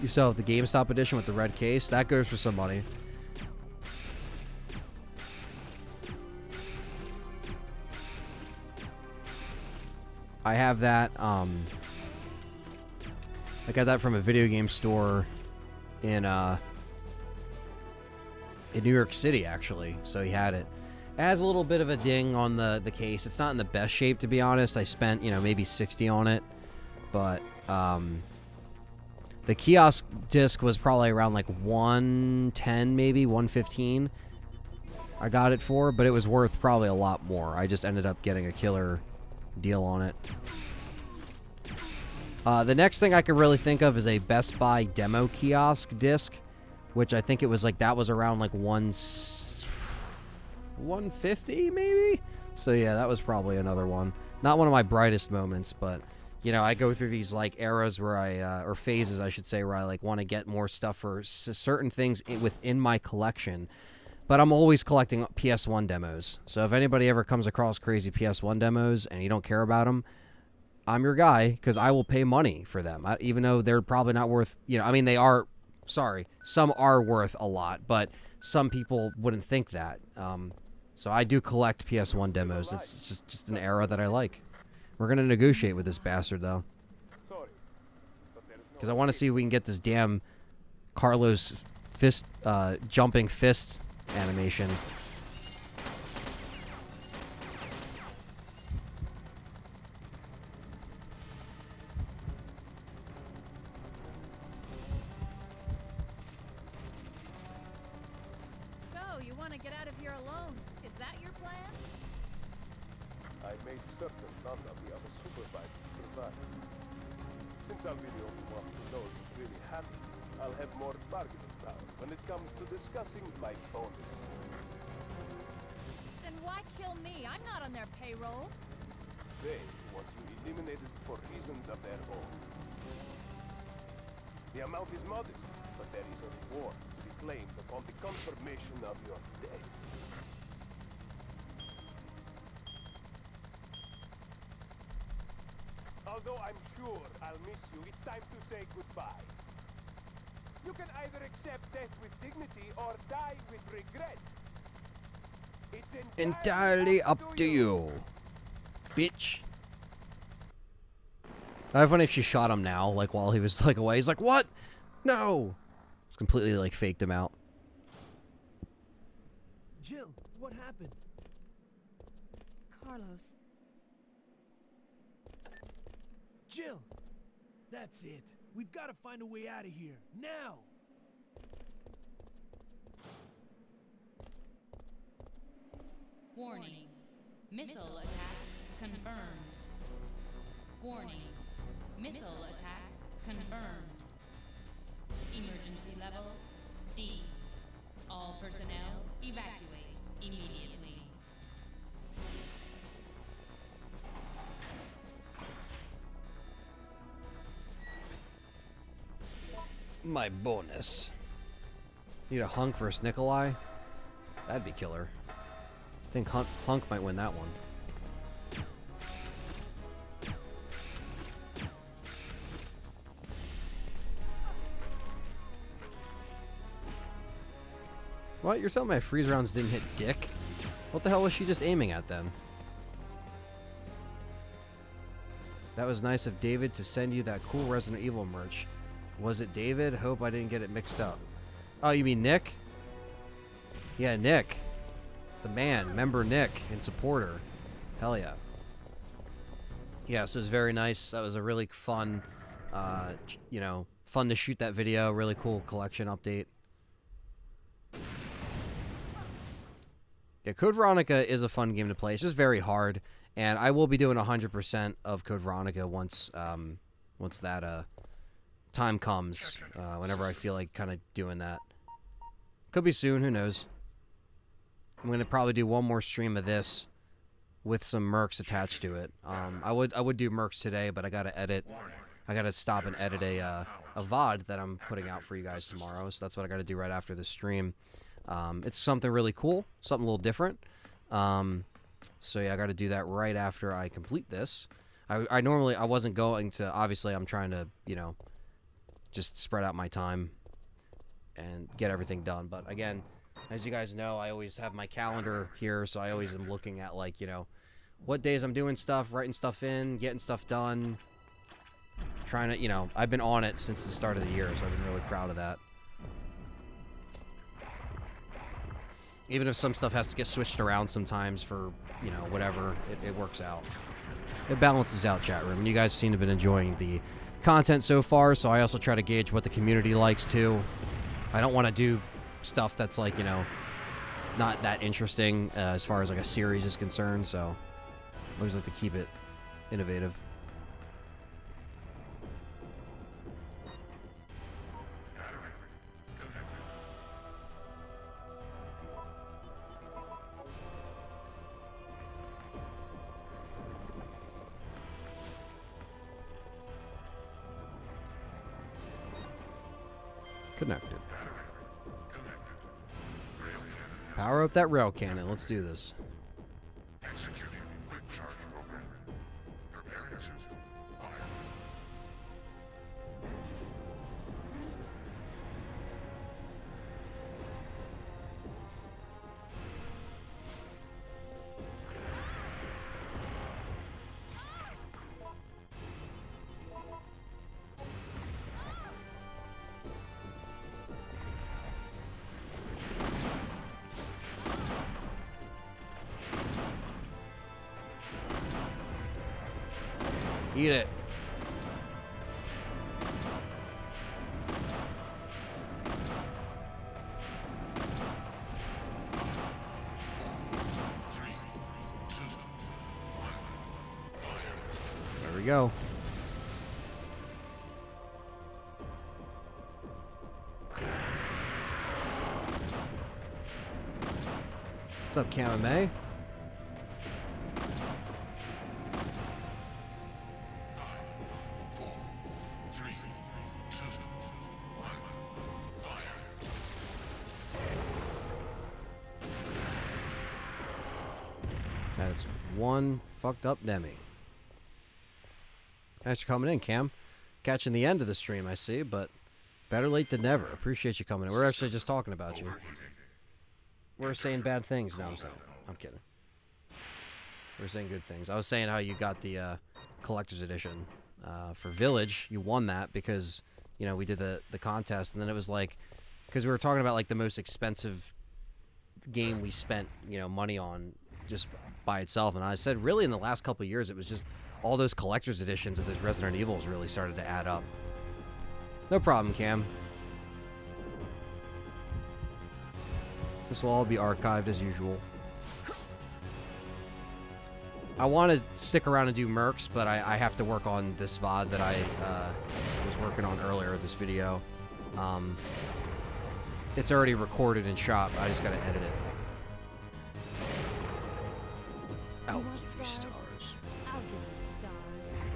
A: You still have the GameStop edition with the red case. That goes for some money. I have that. I got that from a video game store in New York City, actually. So he had it. It has a little bit of a ding on the case. It's not in the best shape, to be honest. I spent, you know, maybe $60 on it. But, the kiosk disc was probably around like $110, maybe $115. I got it for, but it was worth probably a lot more. I just ended up getting a killer deal on it. The next thing I could really think of is a Best Buy demo kiosk disc, which I think it was like, that was around like $150 maybe. So yeah, that was probably another one. Not one of my brightest moments, but you know, I go through these like eras where or phases, I should say, where I like want to get more stuff for certain things within my collection. But I'm always collecting PS1 demos. So if anybody ever comes across crazy PS1 demos and you don't care about them, I'm your guy, because I will pay money for them. Even though they're probably not worth, you know, I mean, they are, sorry, some are worth a lot, but some people wouldn't think that. So I do collect PS1 demos. It's just an era that I like. We're gonna negotiate with this bastard though, because I want to see if we can get this damn Carlos fist jumping fist animation.
B: So, you want to get out of here alone? Is that your plan?
G: I made certain none of the other supervisors survive. Since I'll be the only one who knows what really happened, I'll have more bargaining power when it comes to discussing my bonus.
B: Then why kill me? I'm not on their payroll.
G: They want you eliminated for reasons of their own. The amount is modest, but there is a reward to be claimed upon the confirmation of your death. Although I'm sure I'll miss you, it's time to say goodbye. You can either accept death with dignity or die with regret. It's
A: Entirely up to you, bitch. That'd be funny if she shot him now, like while he was like away. He's like, "What? No!" It's completely like faked him out.
C: Jill, what happened?
B: Carlos.
C: Jill! That's it. We've got to find a way out of here. Now!
H: Warning. Missile attack confirmed. Warning. Missile attack confirmed. Emergency level D. All personnel evacuate immediately.
A: My bonus. Need a Hunk versus Nikolai? That'd be killer. I think Hunk might win that one. What? You're telling me my freeze rounds didn't hit Dick? What the hell was she just aiming at then? That was nice of David to send you that cool Resident Evil merch. Was it David? Hope I didn't get it mixed up. Oh, you mean Nick? Yeah, Nick. The man. Member Nick and supporter. Hell yeah. Yeah, so it was very nice. That was a really fun, you know, fun to shoot that video. Really cool collection update. Yeah, Code Veronica is a fun game to play. It's just very hard, and I will be doing 100% of Code Veronica once that time comes. Whenever I feel like kind of doing that. Could be soon. Who knows? I'm gonna probably do one more stream of this with some mercs attached to it. I would do mercs today, but I gotta edit. I gotta stop and edit a VOD that I'm putting out for you guys tomorrow. So that's what I gotta do right after the stream. It's something really cool, something a little different. So yeah, I got to do that right after I complete this. I wasn't going to, obviously I'm trying to, you know, just spread out my time and get everything done. But again, as you guys know, I always have my calendar here, so I always am looking at, like, you know, what days I'm doing stuff, writing stuff in, getting stuff done, trying to, you know, I've been on it since the start of the year, so I've been really proud of that. Even if some stuff has to get switched around sometimes for, you know, whatever, it works out. It balances out, chat room. And you guys seem to have been enjoying the content so far, so I also try to gauge what the community likes, too. I don't want to do stuff that's, like, you know, not that interesting as far as, like, a series is concerned, so I always like to keep it innovative. Connected. Power up that rail cannon. Let's do this.
I: Executing quick charge program. Preparing to fire.
A: Eat it. There we go. What's up, Kamame? That's one fucked up Demi. Thanks for coming in, Cam. Catching the end of the stream, I see, but better late than never. Appreciate you coming in. We're actually just talking about you. We're saying bad things. No, I'm kidding. We're saying good things. I was saying how you got the collector's edition for Village. You won that because, you know, we did the contest, and then it was like, because we were talking about like the most expensive game we spent, you know, money on just by itself, and I said really in the last couple of years it was just all those collector's editions of those Resident Evils really started to add up. No problem, Cam. This will all be archived as usual. I want to stick around and do Mercs, but I have to work on this VOD that I was working on earlier, this video. It's already recorded and shot, I just gotta edit it. I'll give you stars.
B: I'll give you stars.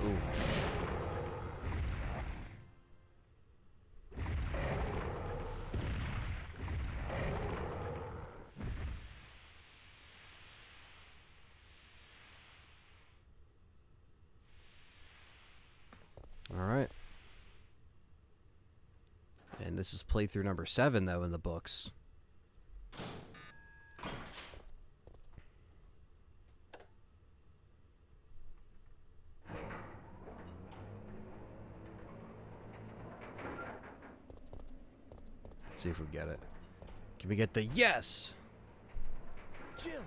A: Ooh. All right. And this is playthrough number 7, though, in the books. Let's see if we get it. Can we get the yes?
C: Jill,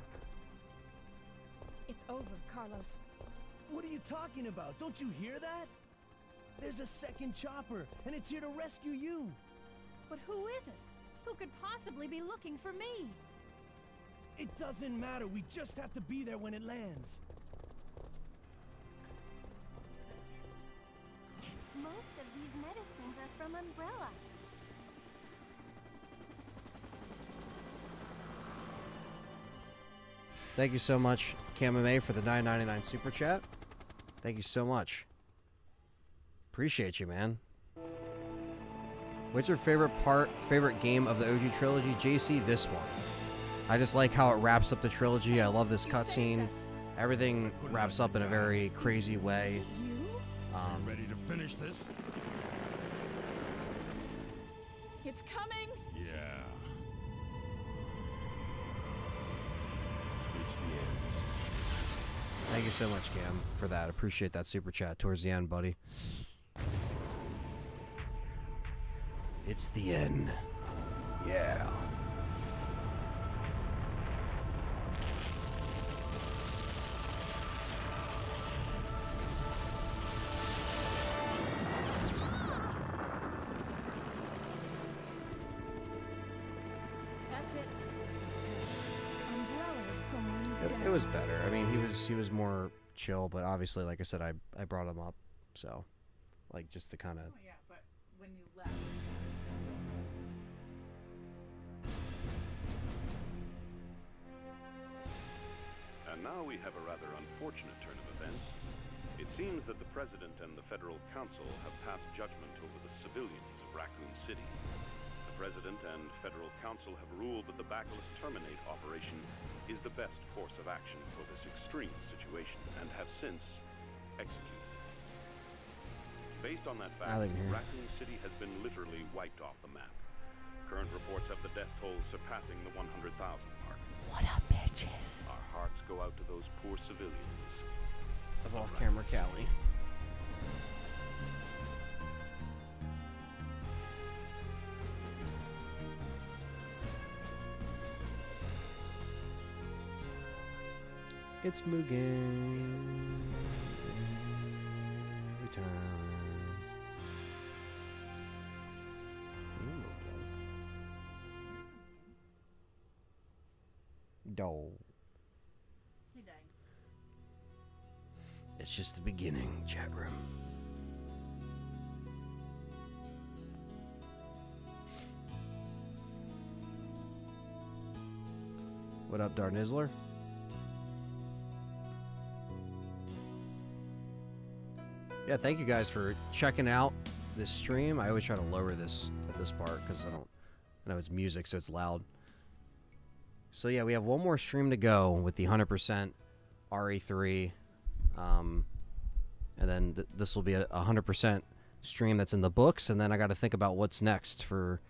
B: It's over, Carlos.
C: what are you talking about? Don't you hear that? There's a second chopper, and it's here to rescue you.
B: But who is it? Who could possibly be looking for me?
C: It doesn't matter. We just have to be there when it lands.
D: Most of these medicines are from Umbrella.
A: Thank you so much, KMMA, for the $9.99 super chat. Thank you so much. Appreciate you, man. What's your favorite game of the OG trilogy? JC, this one. I just like how it wraps up the trilogy. I love this cutscene. Everything wraps up in a very crazy way.
E: Ready to finish this?
B: It's coming!
E: Yeah. It's the end.
A: Thank you so much, Cam, for that. Appreciate that super chat towards the end, buddy. It's the end. Yeah.
B: That's it. Umbrella's going down.
A: It was better. I mean, he was more chill, but obviously, like I said, I brought him up, so like just to kind of.
J: Oh, yeah, but when you left.
K: And now we have a rather unfortunate turn of events. It seems that the President and the Federal Council have passed judgment over the civilians of Raccoon City. The President and Federal Council have ruled that the Bacillus Terminate operation is the best course of action for this extreme situation, and have since executed. Based on that fact, Raccoon City has been literally wiped off the map. Current reports have the death toll surpassing the 100,000 mark.
B: What up, bitches?
K: Our hearts go out to those poor civilians.
A: Of off-camera Cali. It's Mugen. Doh.
J: He died.
A: It's just the beginning, chat room. What up, Darnizzler? Yeah, thank you guys for checking out this stream. I always try to lower this at this part because I know it's music, so it's loud. So yeah, we have one more stream to go with the 100% RE3. And then this will be a 100% stream that's in the books, and then I got to think about what's next for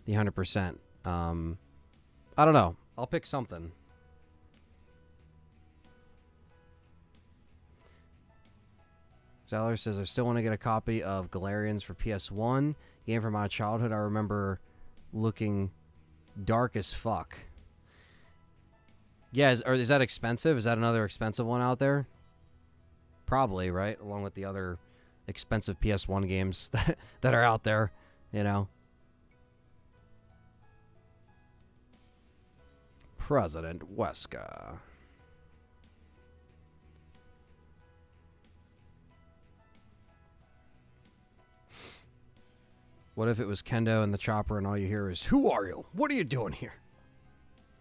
A: the 100%. I don't know. I'll pick something. Zeller says, I still want to get a copy of Galarians for PS1. Game from my childhood. I remember looking dark as fuck. Yeah, is that expensive? Is that another expensive one out there? Probably, right? Along with the other expensive PS1 games that are out there, you know. President Weska. What if it was Kendo and the chopper and all you hear is, "Who are you? What are you doing here?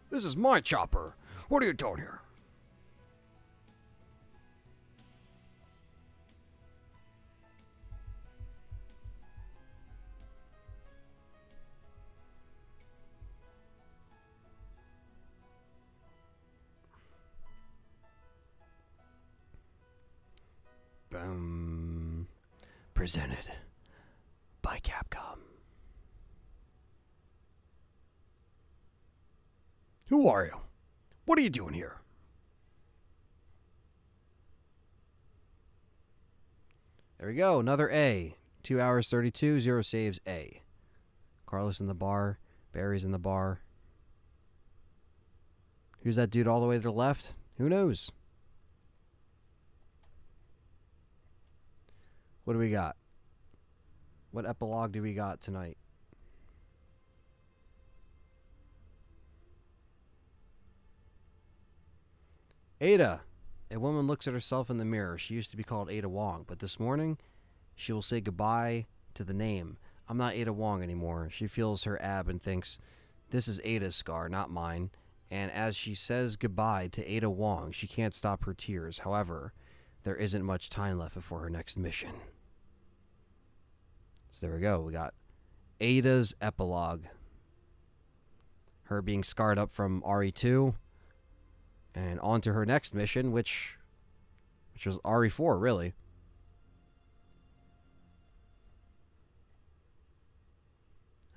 A: This is my chopper. What are you doing here?" Boom. Presented by Capcom. Who are you? What are you doing here? There we go. Another A. 2 hours 32. 0 saves A. Carlos in the bar. Barry's in the bar. Who's that dude all the way to the left? Who knows? What do we got? What epilogue do we got tonight? Ada. A woman looks at herself in the mirror. She used to be called Ada Wong, but this morning she will say goodbye to the name. I'm not Ada Wong anymore. She feels her ab and thinks, this is Ada's scar, not mine. And as she says goodbye to Ada Wong, she can't stop her tears. However, there isn't much time left before her next mission. So there we go. We got Ada's epilogue. Her being scarred up from RE2 and on to her next mission, which was RE4, really.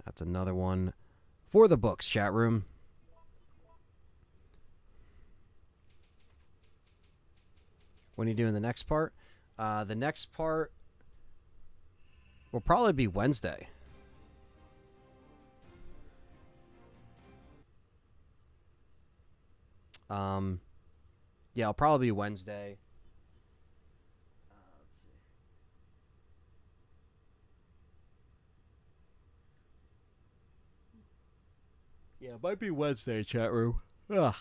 A: That's another one for the books, chat room. When are you doing the next part? The next part will probably be Wednesday. Yeah, it'll probably be Wednesday. Let's see. Yeah, it might be Wednesday, chat room. Ugh.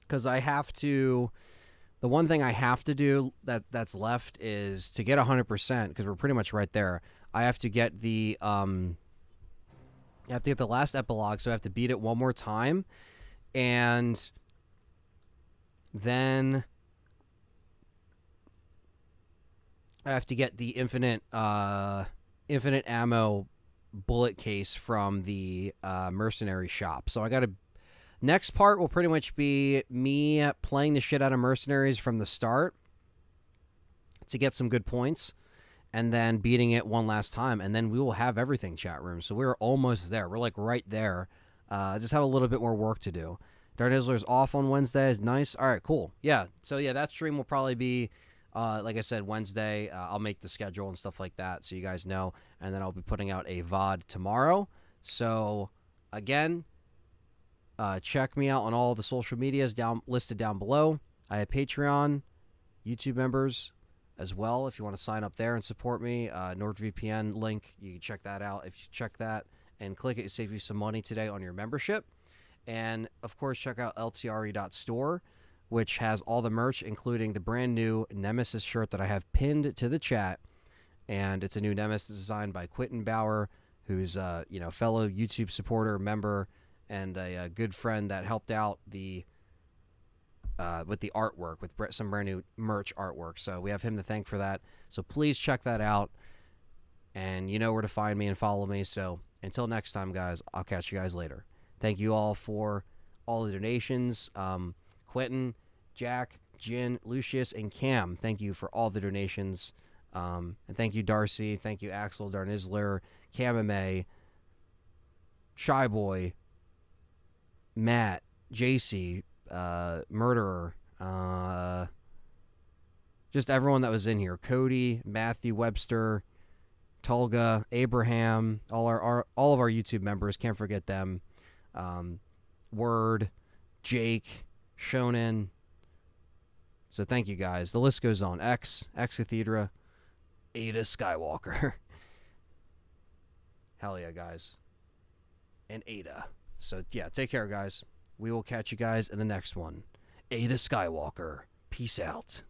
A: Because I have to... The one thing I have to do that's left is to get 100%, because we're pretty much right there. I have to get the last epilogue, so I have to beat it one more time, and then I have to get the infinite ammo bullet case from the mercenary shop. So I got to. Next part will pretty much be me playing the shit out of Mercenaries from the start to get some good points, and then beating it one last time, and then we will have everything, chat room. So we're almost there. We're like right there. Just have a little bit more work to do. Darnizzler's off on Wednesdays. Nice. All right, cool. Yeah. So yeah, that stream will probably be, like I said, Wednesday. I'll make the schedule and stuff like that so you guys know, and then I'll be putting out a VOD tomorrow. So again, check me out on all the social medias listed down below. I have Patreon, YouTube members, as well. If you want to sign up there and support me, NordVPN link, you can check that out. If you check that and click it, it saves you some money today on your membership. And, of course, check out LTRE.store, which has all the merch, including the brand new Nemesis shirt that I have pinned to the chat. And it's a new Nemesis designed by Quentin Bauer, who's a fellow YouTube supporter, member, and a good friend that helped out with the artwork, with some brand new merch artwork. So we have him to thank for that. So please check that out. And you know where to find me and follow me. So until next time, guys, I'll catch you guys later. Thank you all for all the donations. Quentin, Jack, Jin, Lucius, and Cam, thank you for all the donations. And thank you, Darcy. Thank you, Axel, Darnizler, Camame, Shy Boy, Matt, JC, Murderer, just everyone that was in here. Cody, Matthew, Webster, Tulga, Abraham, all of our YouTube members. Can't forget them. Word, Jake, Shonen. So thank you guys. The list goes on. X Cathedra, Ada Skywalker. Hell yeah, guys. And Ada. So yeah, take care, guys. We will catch you guys in the next one. Ada Skywalker. Peace out.